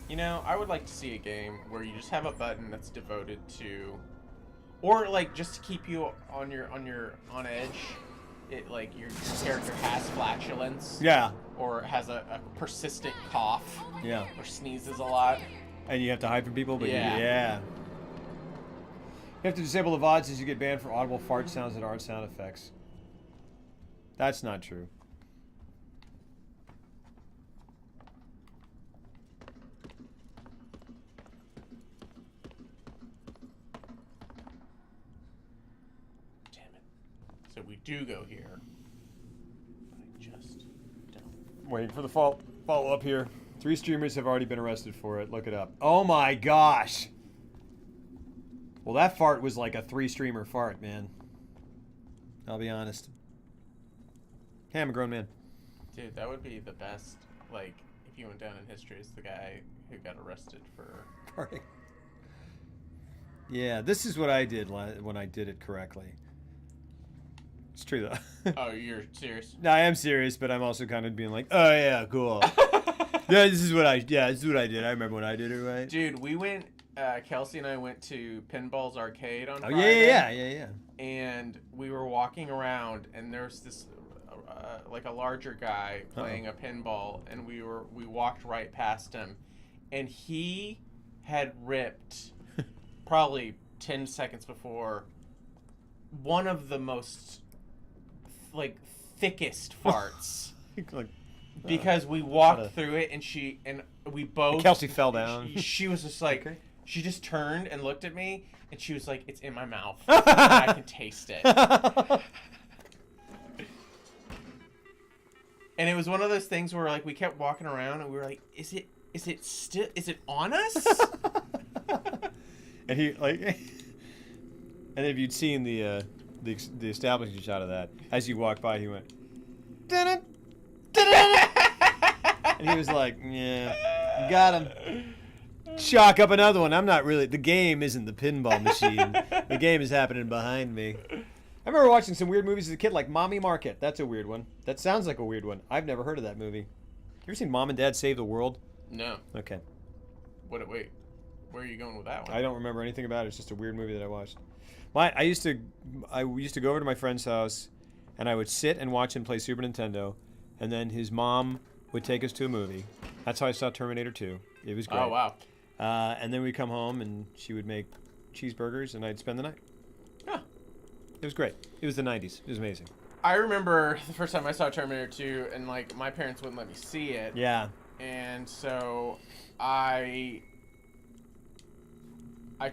You know, I would like to see a game where you just have a button that's devoted to, or like just to keep you on edge. It like your character has flatulence. Yeah. Or has a persistent cough. Yeah. Or sneezes a lot. And you have to hide from people, but yeah. You have to disable the VODs as you get banned for audible fart sounds and art sound effects. That's not true. So we do go here. But I just don't. Waiting for the follow-up here. 3 streamers have already been arrested for it. Look it up. Oh my gosh. Well, that fart was like a 3-streamer fart, man. I'll be honest. Hey, I'm a grown man. Dude, that would be the best, like, if you went down in history as the guy who got arrested for farting. Yeah, this is what I did when I did it correctly. It's true, though. Oh, you're serious? No, I am serious, but I'm also kind of being like, oh, yeah, cool. This is what I did. I remember when I did it, right? Dude, we went, Kelsey and I went to Pinball's Arcade on Friday. Yeah. And we were walking around, and there's this, like a larger guy playing a pinball, and we walked right past him, and he had ripped, probably 10 seconds before, one of the most like thickest farts because we walked through it and we both Kelsey fell down. She was just like, She just turned and looked at me, and she was like, "It's in my mouth. And I can taste it." And it was one of those things where like we kept walking around, and we were like, "Is it on us?" And he like, and if you'd seen the establishing shot of that, as you walked by, he went, "Dun-dun, dun-dun." And he was like, "Yeah, got him." Chalk up another one. I'm not really. The game isn't the pinball machine. The game is happening behind me. I remember watching some weird movies as a kid, like Mommy Market. That's a weird one. That sounds like a weird one. I've never heard of that movie. You ever seen Mom and Dad Save the World? No. Okay. Wait. Where are you going with that one? I don't remember anything about it. It's just a weird movie that I watched. I used to go over to my friend's house, and I would sit and watch him play Super Nintendo, and then his mom would take us to a movie. That's how I saw Terminator 2. It was great. Oh, wow. And then we'd come home, and she would make cheeseburgers, and I'd spend the night. Huh. It was great. It was the 90s. It was amazing. I remember the first time I saw Terminator 2, and like my parents wouldn't let me see it. Yeah. And so I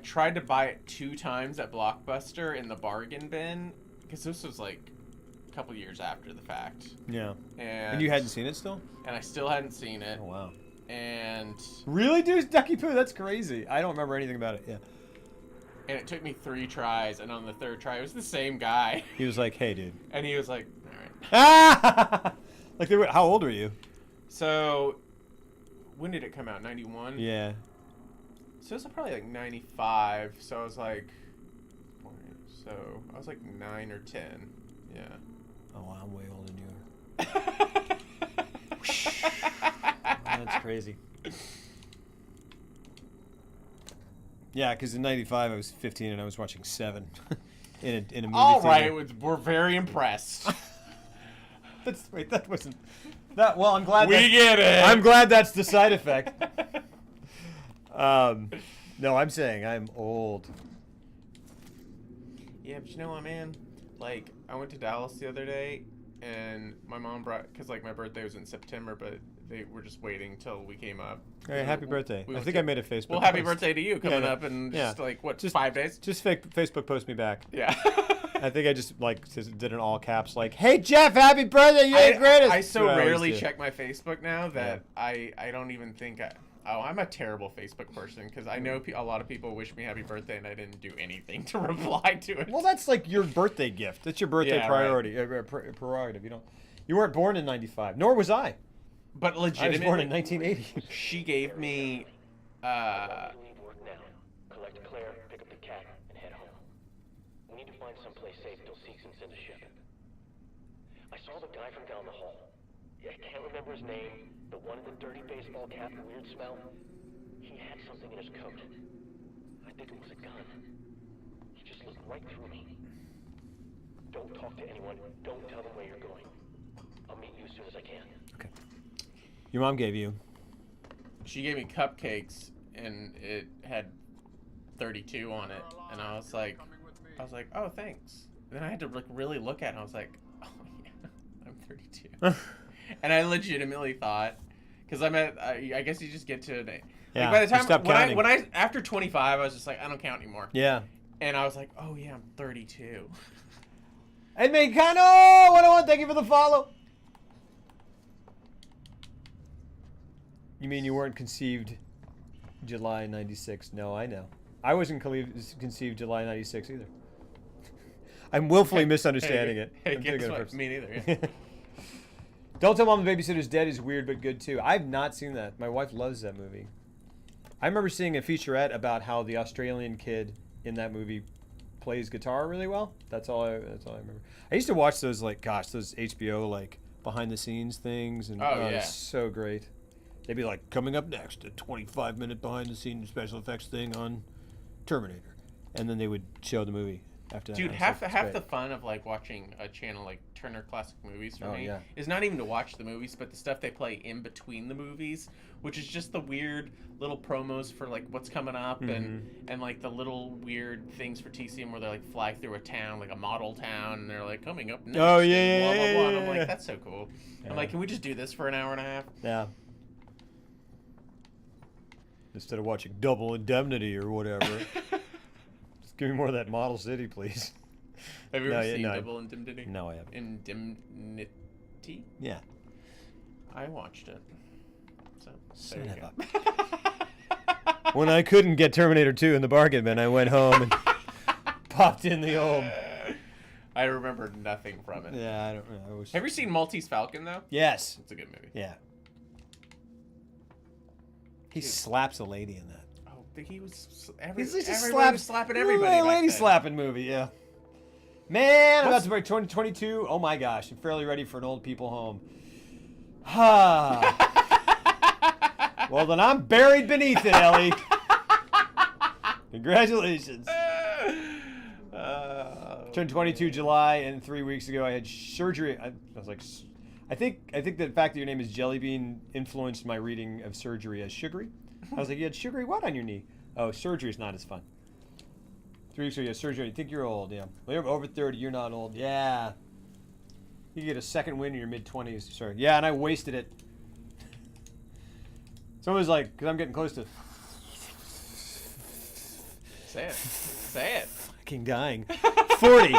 tried to buy it 2 times at Blockbuster in the bargain bin, because this was like a couple years after the fact. Yeah. And you hadn't seen it still? And I still hadn't seen it. Oh, wow. And really, dude? Ducky Poo? That's crazy. I don't remember anything about it. Yeah. And it took me 3 tries, and on the 3rd try, it was the same guy. He was like, "Hey, dude." And he was like, "All right." Ah! Like, how old were you? So, when did it come out? 91? Yeah. So it was probably like 95. So I was like, I was like 9 or 10. Yeah. Oh, I'm way older than you are. That's crazy. Yeah, because in '95 I was 15 and I was watching 7 in a movie All theater. right, we're very impressed. That wasn't that. Well, I'm glad we get it. I'm glad that's the side effect. No, I'm saying I'm old. Yeah, but you know what, man? Like, I went to Dallas the other day, and my mom brought, because like my birthday was in September, but they were just waiting till we came up. Hey, happy birthday! I think I made a Facebook. Well, happy post. birthday to you coming up in just like what, 5 days? Just Facebook post me back. Yeah. I think I just did an all caps like, "Hey Jeff, happy birthday! You're the greatest." I so rarely check my Facebook now that I don't even think I'm a terrible Facebook person, because I know a lot of people wish me happy birthday and I didn't do anything to reply to it. Well, that's like your birthday gift. That's your birthday priority, right. Prerogative. You weren't born in '95, nor was I. But legitimately, I was born in 1980. She gave me. Leave work now. Collect Claire, pick up the cat, and head home. We need to find someplace safe till Seegson sends a ship. I saw the guy from down the hall. I can't remember his name. The one in the dirty baseball cap, the weird smell. He had something in his coat. I think it was a gun. He just looked right through me. Don't talk to anyone. Don't tell them where you're going. I'll meet you as soon as I can. Okay. Your mom gave you? She gave me cupcakes, and it had 32 on it, and I was like, "Oh, thanks." And then I had to really look at it, and I was like, "Oh yeah, I'm 32." And I legitimately thought, because I'm at, I guess you just get to it. Yeah. Like by the time when I after 25, I was just like, I don't count anymore. Yeah. And I was like, oh yeah, I'm 32. And Mecano 101, thank you for the follow. You mean you weren't conceived July '96? No, I know. I wasn't conceived July '96 either. I'm willfully misunderstanding it. Hey, I'm guess what? Me neither. Yeah. Don't Tell Mom the Babysitter's Dead is weird but good too. I've not seen that. My wife loves that movie. I remember seeing a featurette about how the Australian kid in that movie plays guitar really well. That's all I remember. I used to watch those those HBO like behind the scenes things, and it's so great. They'd be like, coming up next, a 25-minute behind the scenes special effects thing on Terminator, and then they would show the movie after that. Dude, half the fun of like watching a channel like Turner Classic Movies for me is not even to watch the movies, but the stuff they play in between the movies, which is just the weird little promos for like what's coming up, and like the little weird things for TCM where they like fly through a town, like a model town, and they're like coming up next. Oh blah, yeah, blah, blah. And I'm yeah. like, that's so cool. I'm like, can we just do this for an hour and a half? Yeah. Instead of watching Double Indemnity or whatever. Just give me more of that Model City, please. Have you ever seen Double Indemnity? No, I haven't. Indemnity? Yeah. I watched it. So, Son of a... When I couldn't get Terminator 2 in the bargain bin, I went home and popped in the old... I remember nothing from it. Yeah, I don't know. Have you seen Maltese Falcon, though? Yes. It's a good movie. Yeah. He slaps a lady in that. Oh, he was... He's just slapping everybody. Lady slapping movie, yeah. Man, I'm about to break 2022. Oh my gosh, I'm fairly ready for an old people home. Well, then I'm buried beneath it, Ellie. Congratulations. Turned 22 July, and 3 weeks ago I had surgery. I was like, I think the fact that your name is Jellybean influenced my reading of surgery as sugary. I was like, you had sugary what on your knee? Oh, surgery is not as fun. 3 weeks ago, you had surgery. You think you're old, yeah. Well, you're over 30. You're not old. Yeah. You get a second win in your mid-20s. Sorry. Yeah, and I wasted it. Someone was like, because I'm getting close to... Say it. Say it. Fucking dying. 40.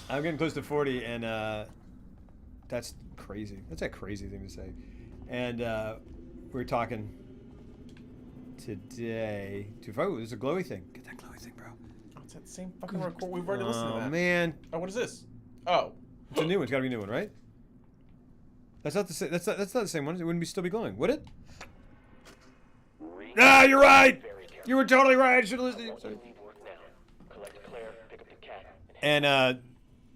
I'm getting close to 40, and that's crazy. That's a crazy thing to say. And we were talking today. There's a glowy thing. Get that glowy thing, bro. Oh, it's that same fucking record. We've already listened to that. Oh, man. Oh, what is this? Oh. It's a new one. It's got to be a new one, right? That's not the same. That's not the same one. It wouldn't still be glowing, would it? Ah, you're right. You were totally right. I should have listened. Sorry. And a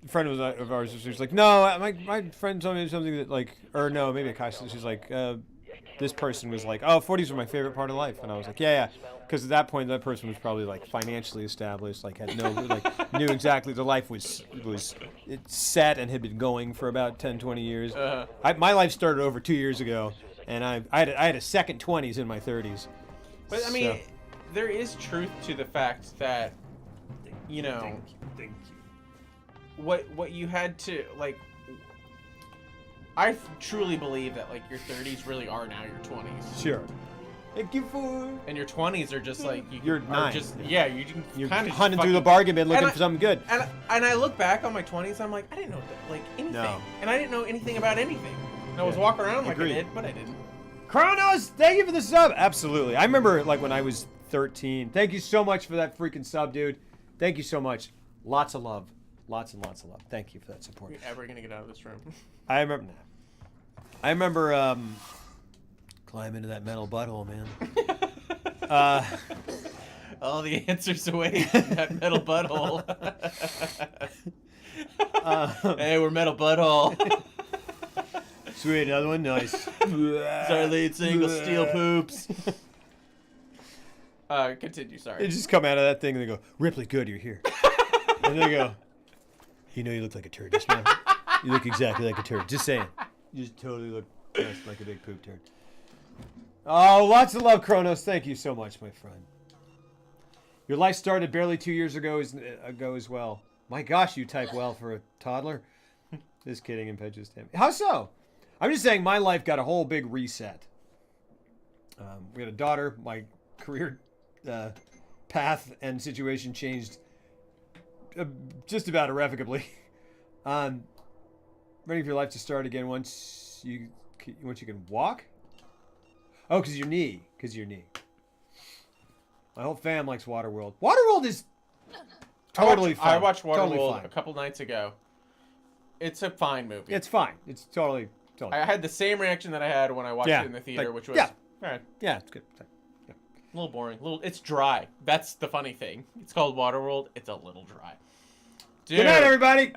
friend of ours, she was like, "No, my friend told me something that like, or no, maybe a Akash." She's like, "This person was like, oh, 40s were my favorite part of life," and I was like, "Yeah," because at that point, that person was probably like financially established, like had no, like knew exactly the life was set and had been going for about 10, 20 years. My life started over 2 years ago, and I had a second 20s in my 30s. But I mean, there is truth to the fact that, you know, thank you. What you had to like. I truly believe that like your 30s really are now your 20s. Sure. Thank you for. And your 20s are just like you're 9. Just you're kind of hunting through the bargain bin looking for something good. And I look back on my 20s, I'm like, I didn't know anything, no. And I didn't know anything about anything. And I was walking around like I did, but I didn't. Kronos, thank you for the sub. Absolutely. I remember like when I was 13. Thank you so much for that freaking sub, dude. Thank you so much. Lots of love. Lots and lots of love. Thank you for that support. Are you ever gonna get out of this room? I remember climb into that metal butthole, man. All the answers away in that metal butthole. Hey, we're metal butthole. Sweet, another one. Nice. It's our lead single, Steel Poops. Continue, sorry. They just come out of that thing and they go, Ripley, good, you're here. And they go, you know you look like a turd just now. You look exactly like a turd. Just saying. You just totally look like a big poop turd. Oh, lots of love, Kronos. Thank you so much, my friend. Your life started barely 2 years ago as well. My gosh, you type well for a toddler. Just kidding, impetuous Tammy. How so? I'm just saying my life got a whole big reset. We had a daughter. My career path and situation changed just about irrevocably. Ready for your life to start again once you can walk? Oh, because your knee. My whole fam likes Waterworld. Waterworld is totally fine. I watched Waterworld totally a couple nights ago. It's a fine movie. It's fine. It's totally I had the same reaction that I had when I watched it in the theater, which was all right. Yeah, it's good. Yeah. A little boring. It's dry. That's the funny thing. It's called Waterworld. It's a little dry. Dude. Good night, everybody.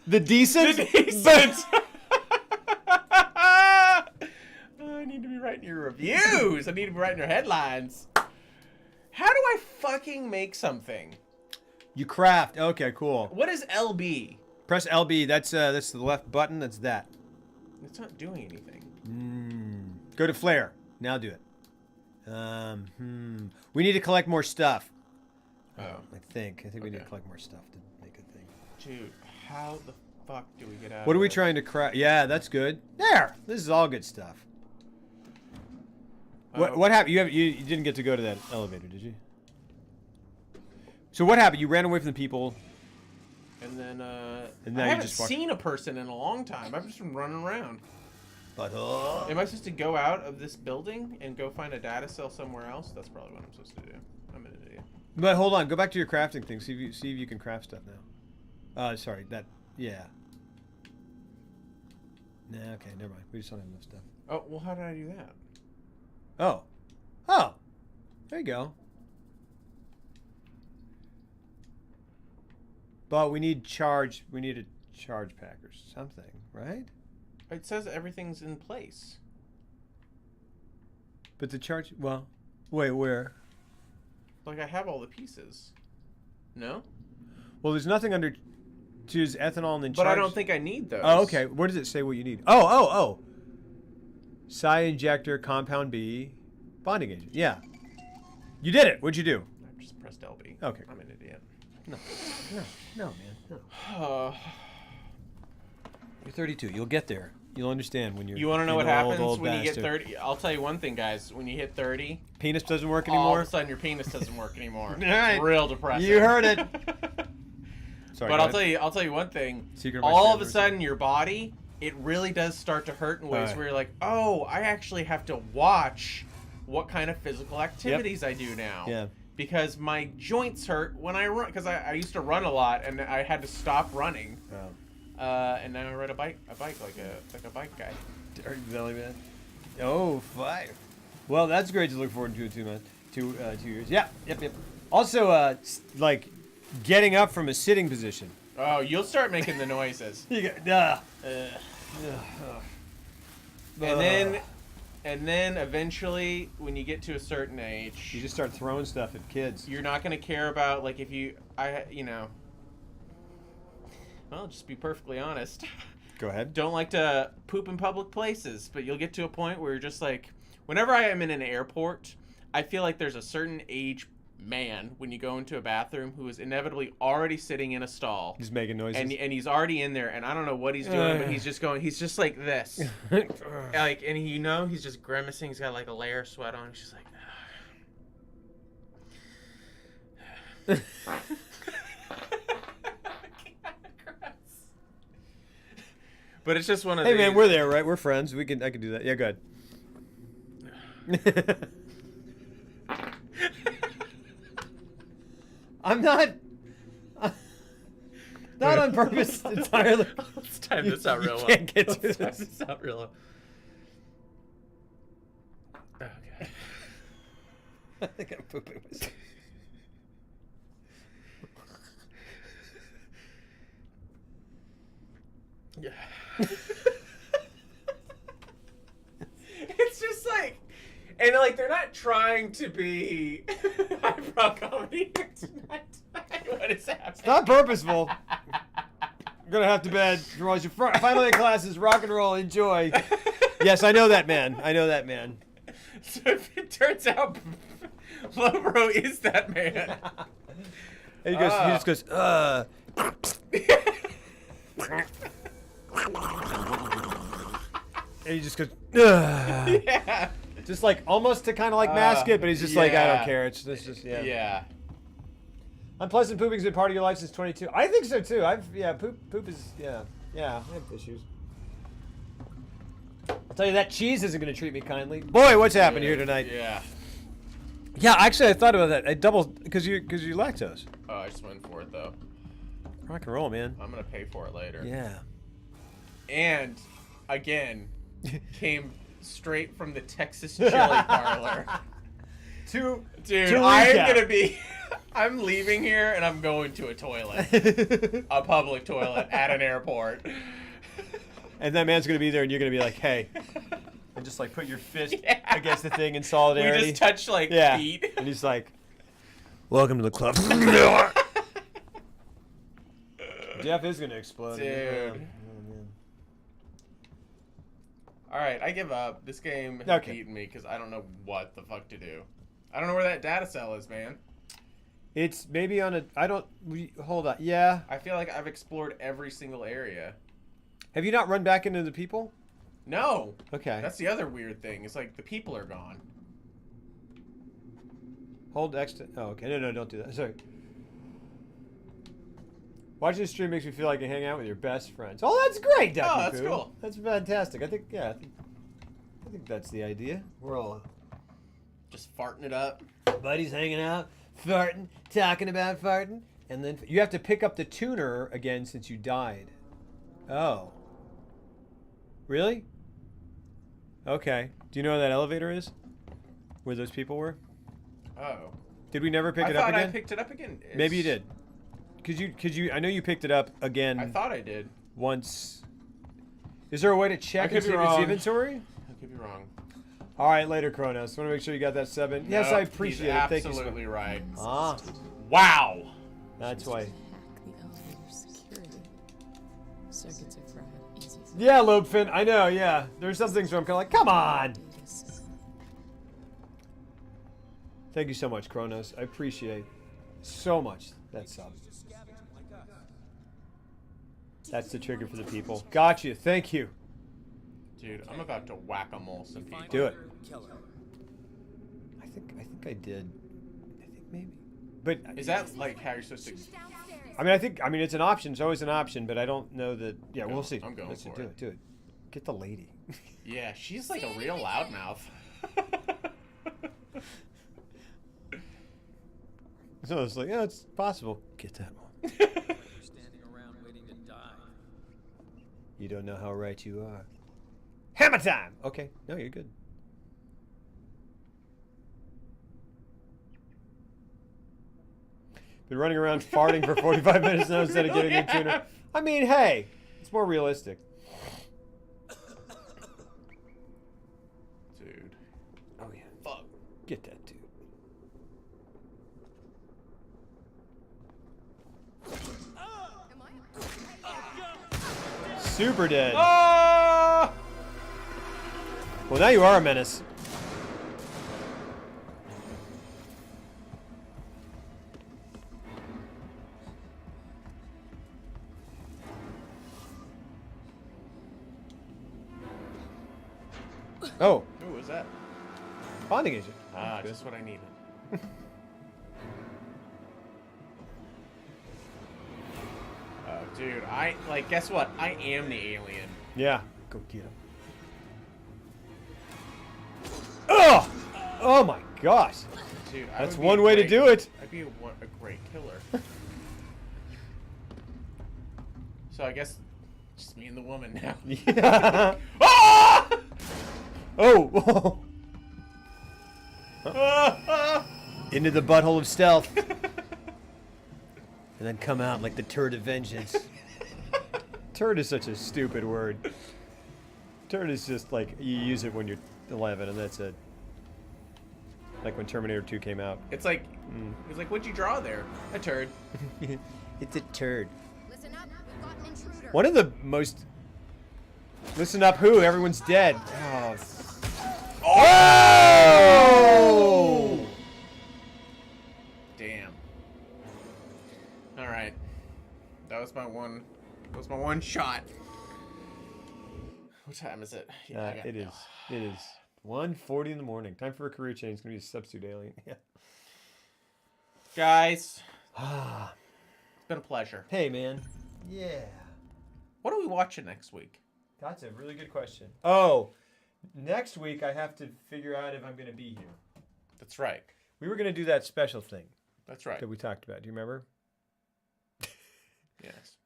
The decent. I need to be writing your reviews. I need to be writing your headlines. How do I fucking make something? You craft. Okay, cool. What is LB? Press LB. That's the left button. That's that. It's not doing anything. Go to Flare. Now do it. We need to collect more stuff. Oh. I think we need to collect more stuff to make a thing. Dude, how the fuck do we get out What of are we this? trying to craft? Yeah, that's good. There! This is all good stuff. What happened? You didn't get to go to that elevator, did you? So what happened? You ran away from the people. And then and now I you haven't just walk... seen a person in a long time. I've just been running around. But am I supposed to go out of this building and go find a data cell somewhere else? That's probably what I'm supposed to do. I'm an idiot. But hold on, go back to your crafting thing. See if you can craft stuff now. Sorry, yeah. Nah, okay, never mind. We just don't have enough stuff. Oh, well, how did I do that? Oh, there you go. But we need a charge pack or something, right? It says everything's in place. But the charge, well, wait, where? Like I have all the pieces. No? Well, there's nothing under choose ethanol and then But charge. I don't think I need those. Oh, okay. Where does it say what you need? Oh. Psi injector, compound B, bonding agent. Yeah. You did it. What'd you do? I just pressed LB. Okay. I'm an idiot. No, man. No. You're 32. You'll get there. You'll understand when you're. You want to know what happens old when you bastard. get 30? I'll tell you one thing, guys. When you hit 30, penis doesn't work anymore. All of a sudden, your penis doesn't work anymore. All right. It's real depressing. You heard it. Sorry, but I'll tell you one thing. Secret all of a sudden, your body, it really does start to hurt in ways right. where you're like, oh, I actually have to watch what kind of physical activities I do now. Yeah. Because my joints hurt when I run. Because I used to run a lot, and I had to stop running. Oh. And now I ride a bike like a bike guy. Dirty belly man. Oh, 5. Well, that's great to look forward to in 2 months. 2 years. Yeah. Yep. Also, like getting up from a sitting position. Oh, you'll start making the noises. You go, and then eventually, when you get to a certain age, you just start throwing stuff at kids. You're not gonna care about like if you, Well, just be perfectly honest. Go ahead. Don't like to poop in public places, but you'll get to a point where you're just like, whenever I am in an airport, I feel like there's a certain age man when you go into a bathroom who is inevitably already sitting in a stall. He's making noises. And he's already in there, and I don't know what he's doing, but he's just like this. Like, and he's just grimacing. He's got like a layer of sweat on. He's just like, but it's just one of Hey these. man, we're there, right? We're friends. I can do that. Yeah, go ahead. I'm not on purpose entirely. Let's time this out real well. Can't get to Let's time this. this out real well. Okay. I think I'm pooping myself. Yeah. It's just like, and like they're not trying to be highbrow comedy. What is happening? It's not purposeful. I'm gonna have to bed. Your final day classes, rock and roll, enjoy. Yes, I know that man. So if it turns out Lobro is that man. And he just goes, and he just goes, Yeah. Just like almost to kind of like mask it, but he's just like, I don't care. It's just Yeah. Unpleasant pooping's been part of your life since 22. I think so too. Poop is I have issues. I'll tell you that cheese isn't going to treat me kindly. Boy, what's happened here tonight? Yeah. Yeah, actually, I thought about that. I doubled because you're lactose. Oh, I just went for it though. Rock and roll, man. I'm gonna pay for it later. Yeah. And again, came straight from the Texas Chili Parlor. Dude, I'm leaving here and I'm going to a toilet. A public toilet at an airport. And that man's going to be there and you're going to be like, hey. And just like put your fist against the thing in solidarity. We just touch like feet. And he's like, welcome to the club. Jeff is going to explode. Dude. Alright, I give up. This game has beaten me because I don't know what the fuck to do. I don't know where that data cell is, man. It's maybe on a... hold on. Yeah. I feel like I've explored every single area. Have you not run back into the people? No. Okay. That's the other weird thing. It's like the people are gone. Hold X to... Oh, okay. No, don't do that. Sorry. Watching the stream makes me feel like you hang out with your best friends. Oh, that's great, Ducky Oh, that's Poo. cool. That's fantastic. I think that's the idea. We're all just farting it up. Buddies hanging out, farting, talking about farting, and then you have to pick up the tuner again since you died. Oh. Really? Okay. Do you know where that elevator is? Where those people were? Oh. Did we never pick it up again? I thought I picked it up again. Maybe you did. Cause you, I know you picked it up again. I thought I did. Once. Is there a way to check and see if it's inventory? I could be wrong. All right, later, Kronos. Want to make sure you got that sub in? Yes, I appreciate it. Thank you. Absolutely right. Ah. Wow. That's why. Hack the elevator security. Circuits are fried. Easy. Yeah, Lobefin. I know. Yeah. There's some things where I'm kind of like, come on. Thank you so much, Kronos. I appreciate so much that sub. That's the trigger for the people. Got you. Thank you. Dude, I'm about to whack-a-mole some people. Do it. I think I did. I think maybe. But is that like how you're supposed to? I mean it's an option. It's always an option, but I don't know that. Yeah, we'll see. I'm going for it. Do it. Get the lady. Yeah, she's like a real loudmouth. So it's like, yeah, it's possible. Get that one. Standing around waiting to die. You don't know how right you are. Hammer time! Okay. No, you're good. Been running around farting for 45 minutes now instead of getting a tuner. I mean, hey, it's more realistic. Dude. Oh, yeah. Fuck. Get that, dude. Super dead. Oh! Well, now you are a menace. Oh. Who was that? Bonding agent. Ah, just what I needed. Dude, guess what? I am the alien. Yeah. Go get him. Oh! Oh my gosh. Dude, that's one way to do it. I'd be a great killer. So I guess just me and the woman now. Yeah. Ah! Oh! Into the butthole of stealth. And then come out like the turd of vengeance. Turd is such a stupid word. Turd is just like, you use it when you're 11 and that's it. Like when Terminator 2 came out. It's like, what'd you draw there? A turd. It's a turd. Listen up, we've got an intruder. One of the most... Listen up who? Everyone's dead. Oh! Oh! Damn. All right. That was my one shot. What time is it? Yeah, it is. It is 1:40 in the morning. Time for a career change. It's gonna be a substitute alien. Yeah. Guys, it's been a pleasure. Hey, man. Yeah. What are we watching next week? That's a really good question. Oh, next week I have to figure out if I'm gonna be here. That's right. We were gonna do that special thing. That's right. That we talked about. Do you remember? Yes.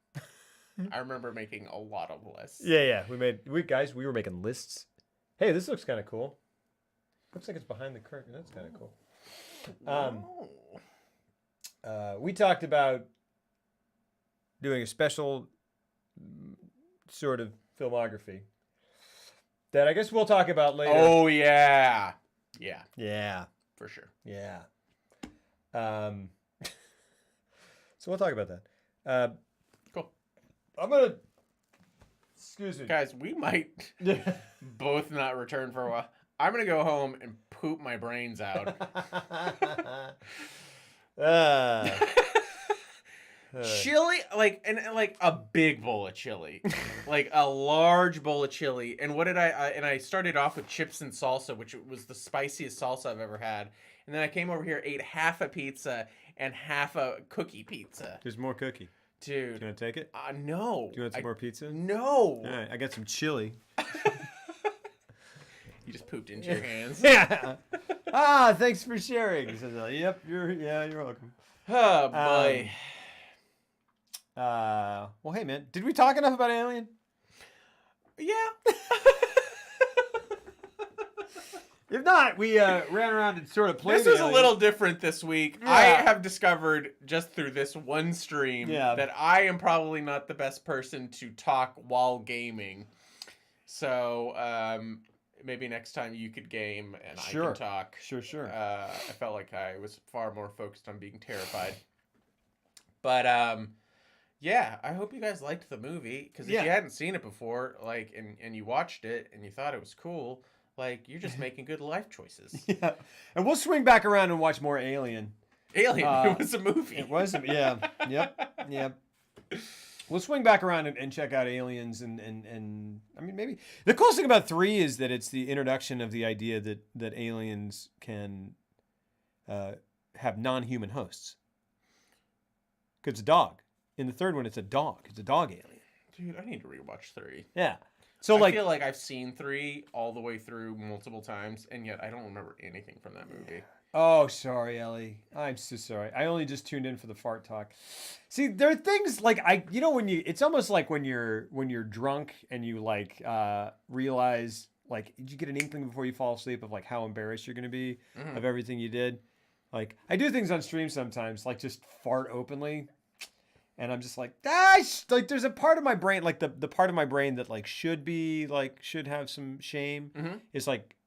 I remember making a lot of lists. Yeah. We were making lists. Hey, this looks kind of cool. Looks like it's behind the curtain. That's kind of cool. We talked about doing a special sort of filmography that I guess we'll talk about later. Oh yeah. Yeah. Yeah. For sure. Yeah. So we'll talk about that. Cool. I'm gonna. Excuse me, guys. We might both not return for a while. I'm gonna go home and poop my brains out. chili, like a big bowl of chili, like a large bowl of chili. And what did I started off with chips and salsa, which was the spiciest salsa I've ever had. And then I came over here, ate half a pizza and half a cookie pizza. There's more cookie. Dude. Do you want to take it? No. Do you want some more pizza? No. All right, I got some chili. You just pooped into your hands. Yeah. Thanks for sharing. Says, yep, you're welcome. Oh boy. Well, hey man, did we talk enough about Alien? Yeah. If not, we ran around and sort of played. This was a little different this week. Yeah. I have discovered just through this one stream that I am probably not the best person to talk while gaming. So maybe next time you could game and I can talk. Sure. I felt like I was far more focused on being terrified. But yeah, I hope you guys liked the movie, because if you hadn't seen it before, like, and you watched it and you thought it was cool, like, you're just making good life choices. Yeah, and we'll swing back around and watch more Alien. Alien, it was a movie. It was, yeah, yep. We'll swing back around and check out Aliens, and I mean, maybe the coolest thing about 3 is that it's the introduction of the idea that aliens can have non-human hosts. Because it's a dog. In the third one, it's a dog. It's a dog alien. Dude, I need to rewatch 3. Yeah. So I feel like I've seen 3 all the way through multiple times, and yet I don't remember anything from that movie. Oh, sorry, Ellie. I'm so sorry. I only just tuned in for the fart talk. See, there are things like it's almost like when you're drunk and you like realize, like, did you get an inkling before you fall asleep of like how embarrassed you're gonna be of everything you did? Like, I do things on stream sometimes, like just fart openly. And I'm just like, like there's a part of my brain, like the part of my brain that like should have some shame is like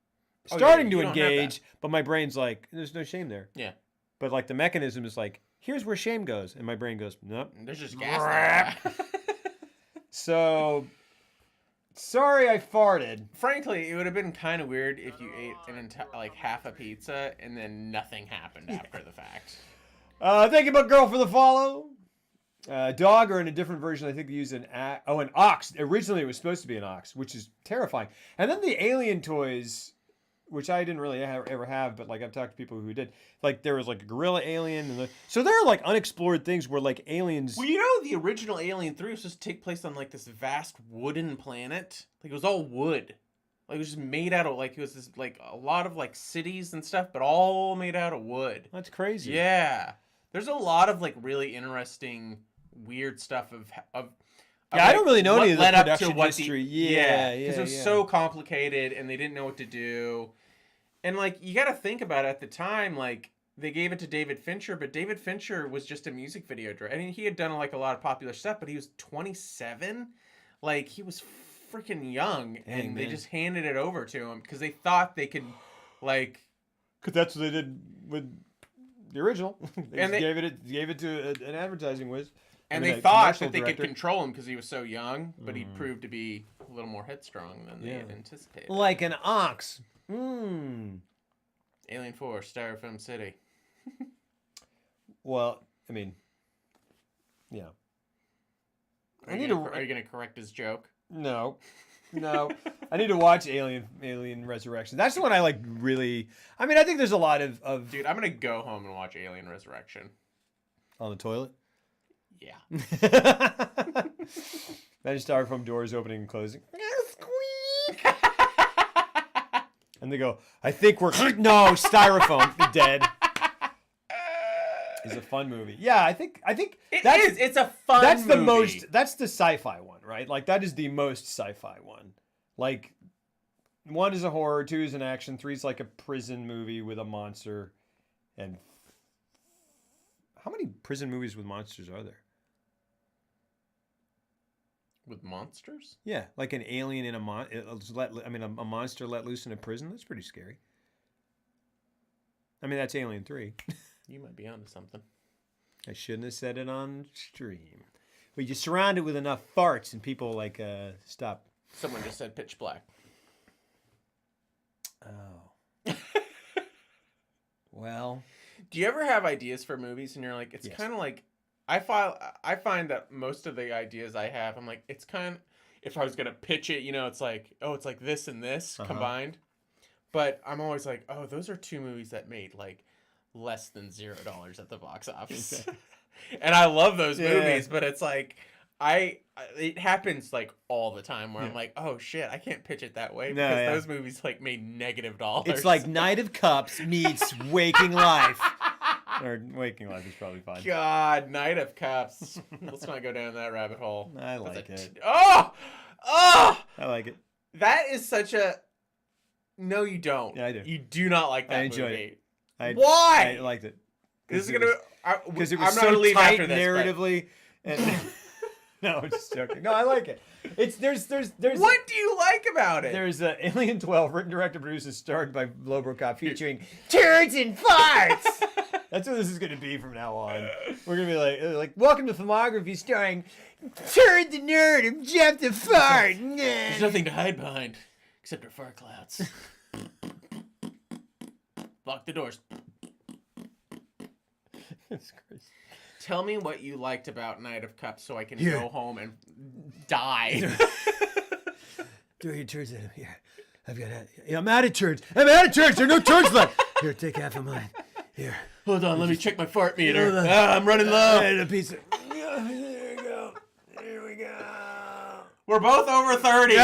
starting to engage, but my brain's like, there's no shame there. Yeah. But like the mechanism is like, here's where shame goes. And my brain goes, nope. There's just gas there. So, sorry I farted. Frankly, it would have been kind of weird if you ate like half a pizza and then nothing happened after the fact. Thank you, girl, for the follow. Dog, or in a different version, I think they use an ox. Originally, it was supposed to be an ox, which is terrifying. And then the Alien toys, which I didn't really ever have, but like I've talked to people who did. Like there was like a gorilla alien, and so there are like unexplored things where like aliens. Well, you know, the original Alien 3 was supposed to take place on like this vast wooden planet. Like it was all wood. Like it was just made out of like, it was this like a lot of like cities and stuff, but all made out of wood. That's crazy. Yeah, there's a lot of like really interesting, weird stuff of I don't really know any of the production history. Yeah, because it was so complicated and they didn't know what to do. And like, you got to think about it, at the time, like they gave it to David Fincher, but David Fincher was just a music video director. I mean, he had done like a lot of popular stuff, but he was 27. Like he was freaking young, and they just handed it over to him because they thought they could, like, because that's what they did with the original. They gave it to an advertising whiz. And they thought that they could control him because he was so young, but he proved to be a little more headstrong than they had anticipated. Like an ox. Alien 4, Styrofoam City. Well, I mean, yeah. Are you going to correct his joke? No. I need to watch Alien Resurrection. That's the one I like really. I mean, I think there's a lot of... Dude, I'm going to go home and watch Alien Resurrection. On the toilet? Yeah. Imagine styrofoam doors opening and closing. Squeak! And they go, I think we're... No, styrofoam. Dead. It's a fun movie. Yeah, I think it is. It's a fun movie. That's the sci-fi one, right? Like that is the most sci-fi one. Like 1 is a horror, 2 is an action, 3 is like a prison movie with a monster. And how many prison movies with monsters are there? With monsters? Yeah, like an alien in a monster let loose in a prison. That's pretty scary. I mean, that's Alien 3. You might be onto something. I shouldn't have said it on stream. But you surround it with enough farts and people like stop. Someone just said Pitch Black. Oh. Well. Do you ever have ideas for movies and you're like, it's Yes. kind of like I find that most of the ideas I have, I'm like, it's kind of, if I was gonna pitch it, it's like, oh, it's like this and this combined. But I'm always like, oh, those are two movies that made like less than $0 at the box office. And I love those movies, but it's like it happens like all the time where I'm like, oh shit, I can't pitch it that way because those movies like made -$. It's like Night of Cups meets Waking Life. Or Waking Life is probably fine. God, Night of Cups. Let's not go down that rabbit hole. I like it. Oh! I like it. That is such a... No, you don't. Yeah, I do. You do not like that I enjoyed movie. it. Why? I liked it. This is gonna... Because it was so tight narratively. And no, I'm just joking. No, I like it. There's What do you like about it? There's Alien 12, written, directed, produced, and starred by Lobocop, featuring turds and farts. That's what this is going to be from now on. We're going to be like, welcome to Filmography, starring Turd the Nerd and Jeff the Fart. There's nothing to hide behind except our fart clouds. Lock the doors. That's crazy. Tell me what you liked about Night of Cups so I can go home and die. Throw your turds at him. Here. I'm out of turds. There are no turds left. Here, take half of mine. Here. Hold on, let me check my fart meter. I'm running low. A piece of... There we go. There we go. We're both over 30.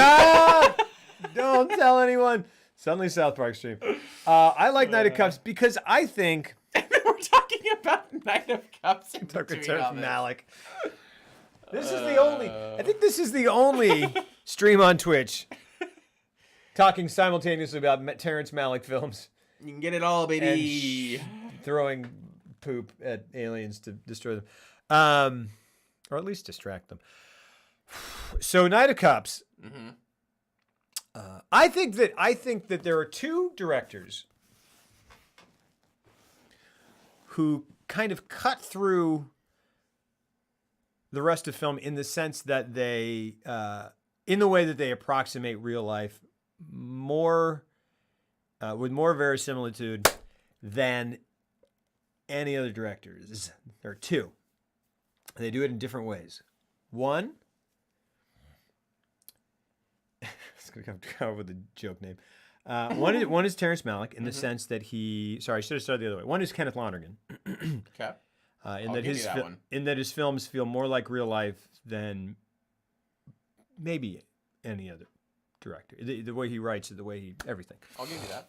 Don't tell anyone. Suddenly South Park stream. I like Night of Cups because I think... We're talking about Night of Cups. Took a turn from Malik. This is the only... I think this is the only stream on Twitch talking simultaneously about Terrence Malick films. You can get it all, baby. Throwing poop at aliens to destroy them, or at least distract them. So, Night of Cups. Mm-hmm. I think that there are two directors who kind of cut through the rest of film in the sense that they, in the way that they approximate real life more, with more verisimilitude than any other directors. There are two. They do it in different ways. One, it's going to come up with a joke name. One is Terrence Malick in the sense that he... Sorry, I should have started the other way. One is Kenneth Lonergan. Okay. In that his films feel more like real life than maybe any other director. The way he writes, the way he... everything. I'll give you that.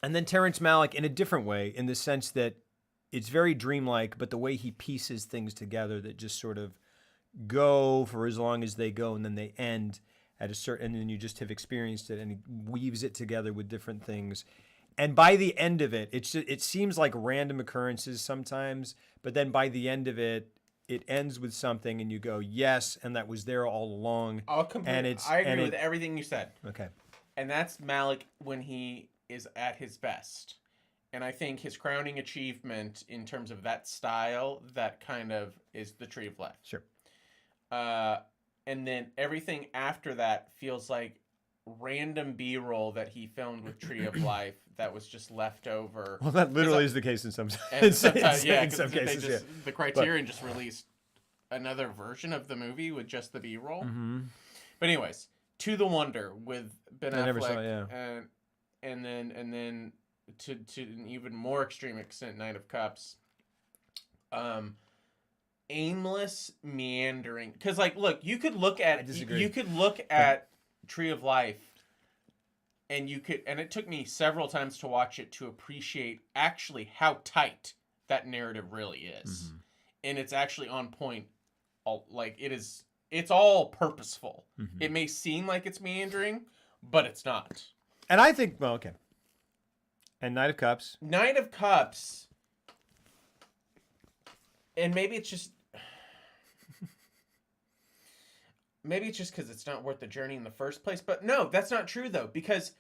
And then Terrence Malick in a different way, in the sense that it's very dreamlike, but the way he pieces things together that just sort of go for as long as they go, and then they end at a certain, and then you just have experienced it, and he weaves it together with different things. And by the end of it, it seems like random occurrences sometimes, but then by the end of it, it ends with something, and you go, yes, and that was there all along. I agree with everything you said. Okay. And that's Malick when he is at his best. And I think his crowning achievement in terms of that style, that kind of is The Tree of Life. Sure. And then everything after that feels like random B-roll that he filmed with Tree of Life that was just left over. Well, that literally is the case in some cases. Yeah. The Criterion just released another version of the movie with just the B-roll. Mm-hmm. But anyways, To the Wonder with Ben Affleck. Never saw it, yeah. And then to an even more extreme extent, Night of Cups. Aimless meandering, because like, look, you could look at Tree of Life, and it took me several times to watch it to appreciate actually how tight that narrative really is, and it's actually on point. It's all purposeful. It may seem like it's meandering, but it's not. And I think, well, okay. And Night of Cups. And maybe it's just because it's not worth the journey in the first place. But no, that's not true, though. Because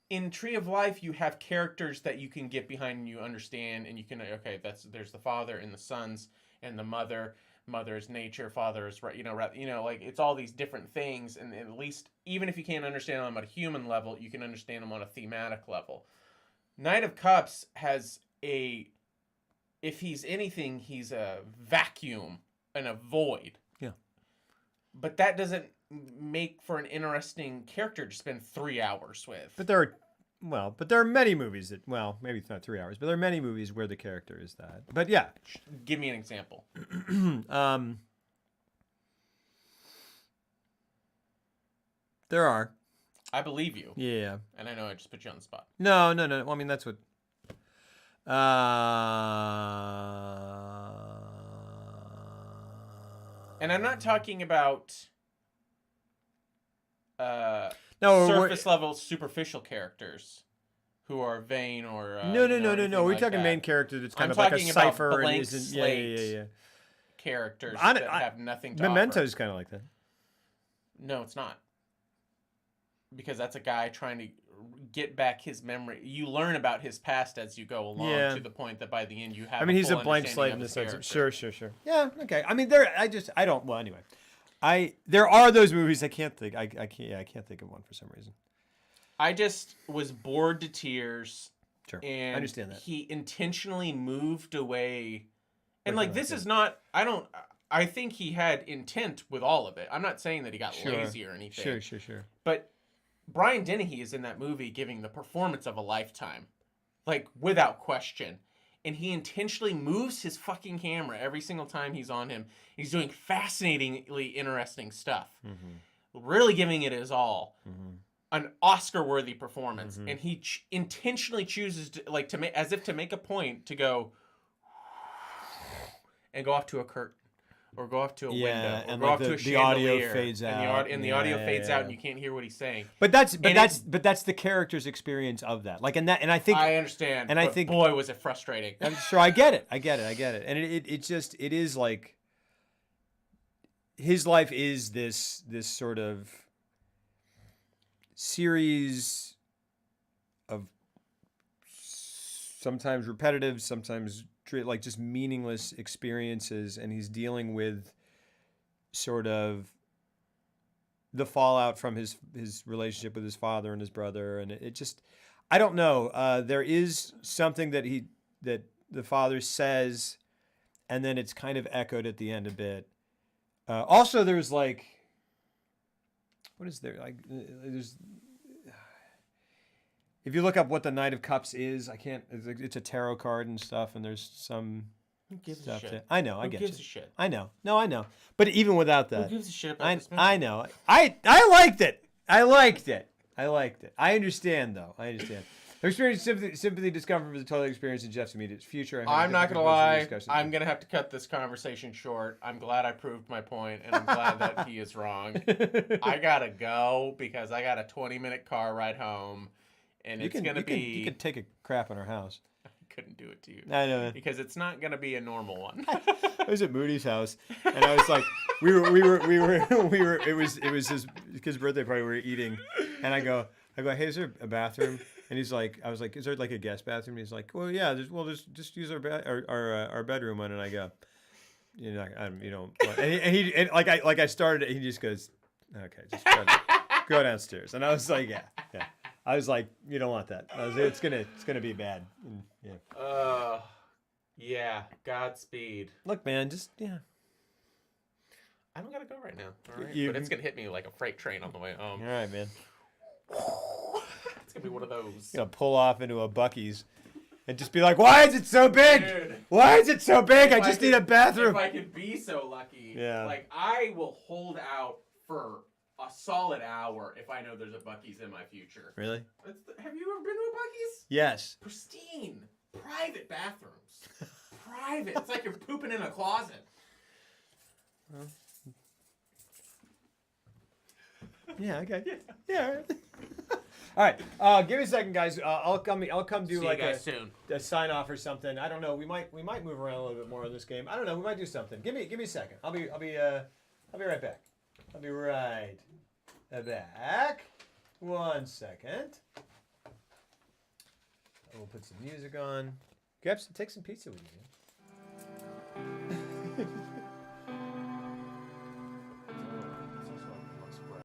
in Tree of Life, you have characters that you can get behind and you understand. And you can, okay, there's the father and the sons and the mother. Mother is nature, father is, like it's all these different things. And at least, even if you can't understand them at a human level, you can understand them on a thematic level. Night of Cups has a if he's anything, he's a vacuum and a void. Yeah. But that doesn't make for an interesting character to spend 3 hours with. But there are many movies that, maybe it's not 3 hours, but there are many movies where the character is that. But yeah. Give me an example. There are. I believe you. Yeah. And I know I just put you on the spot. No. Well, I mean, that's what. And I'm not talking about surface level, superficial characters who are vain or no. We're like talking that. main character that's kind I'm of like a talking about cipher and blank isn't. slate Yeah. Characters that have nothing to Memento's offer. kind of like that. No, it's not. Because that's a guy trying to get back his memory. You learn about his past as you go along to the point that by the end you have. I mean, he's a full blank slate in understanding the of sense. his Sure. character. Yeah. Okay. I mean, I don't. Well, anyway, there are those movies I can't think. I can't think of one for some reason. I just was bored to tears. Sure. And I understand that. He intentionally moved away. And Like, this is not. I think he had intent with all of it. I'm not saying that he got Sure. lazy or anything. Sure. But Brian Dennehy is in that movie giving the performance of a lifetime. Like, without question. And he intentionally moves his fucking camera every single time he's on him. He's doing fascinatingly interesting stuff. Mm-hmm. Really giving it his all. Mm-hmm. An Oscar-worthy performance. Mm-hmm. And he intentionally chooses to as if to make a point to go and go off to a curtain. Or go off to a window, or and go off to a the audio chandelier, fades and out, the audio fades out, and you can't hear what he's saying. But that's the character's experience of that. Like, and I think I understand. And but I think, boy, was it frustrating. I'm sure I get it. And it is like his life is this sort of series of sometimes repetitive, sometimes like just meaningless experiences, and he's dealing with sort of the fallout from his relationship with his father and his brother, and it just, I don't know. There is something that the father says, and then it's kind of echoed at the end a bit. Also, there's like, what is there? Like, there's. If you look up what the Knight of Cups is, it's a tarot card and stuff, and there's some stuff there. I know, I get you. Who gives a shit? I know. No, I know. But even without that. Who gives a shit about this movie? I know. I liked it. I liked it. I understand, though. Her experience, sympathy discovered for the total experience in Jeff's immediate future. I'm not going to lie. I'm going to have to cut this conversation short. I'm glad I proved my point, and I'm glad that he is wrong. I got to go because I got a 20-minute car ride home. And you can take a crap in our house. I couldn't do it to you. I know. Because it's not going to be a normal one. I was at Moody's house, and I was like, we were. It was his birthday party. We were eating, and I go, hey, is there a bathroom? And he's like, I was like, is there like a guest bathroom? And he's like, well, yeah. Just use our bedroom one. And I go, you know, and I started it. He just goes, okay, just go downstairs. And I was like, yeah. I was like, you don't want that. It's gonna be bad. And, yeah. Yeah. Godspeed. Look, man, just I don't gotta go right now. All right. But it's gonna hit me like a freight train on the way home. All right, man. It's gonna be one of those. You're gonna pull off into a Buc-ee's and just be like, why is it so big? Dude, why is it so big? I just need a bathroom. If I could be so lucky. Yeah. Like, I will hold out for a solid hour if I know there's a Buc-ee's in my future. Really? Have you ever been to a Buc-ee's? Yes. Pristine. Private bathrooms. Private. It's like you're pooping in a closet. Well. Yeah, okay. Yeah. All right. Give me a second, guys. I'll come do See like a sign off or something. I don't know. We might move around a little bit more in this game. I don't know. We might do something. Give me a second. I'll be right back. I'll be right back. 1 second. We'll put some music on. Take some pizza with you.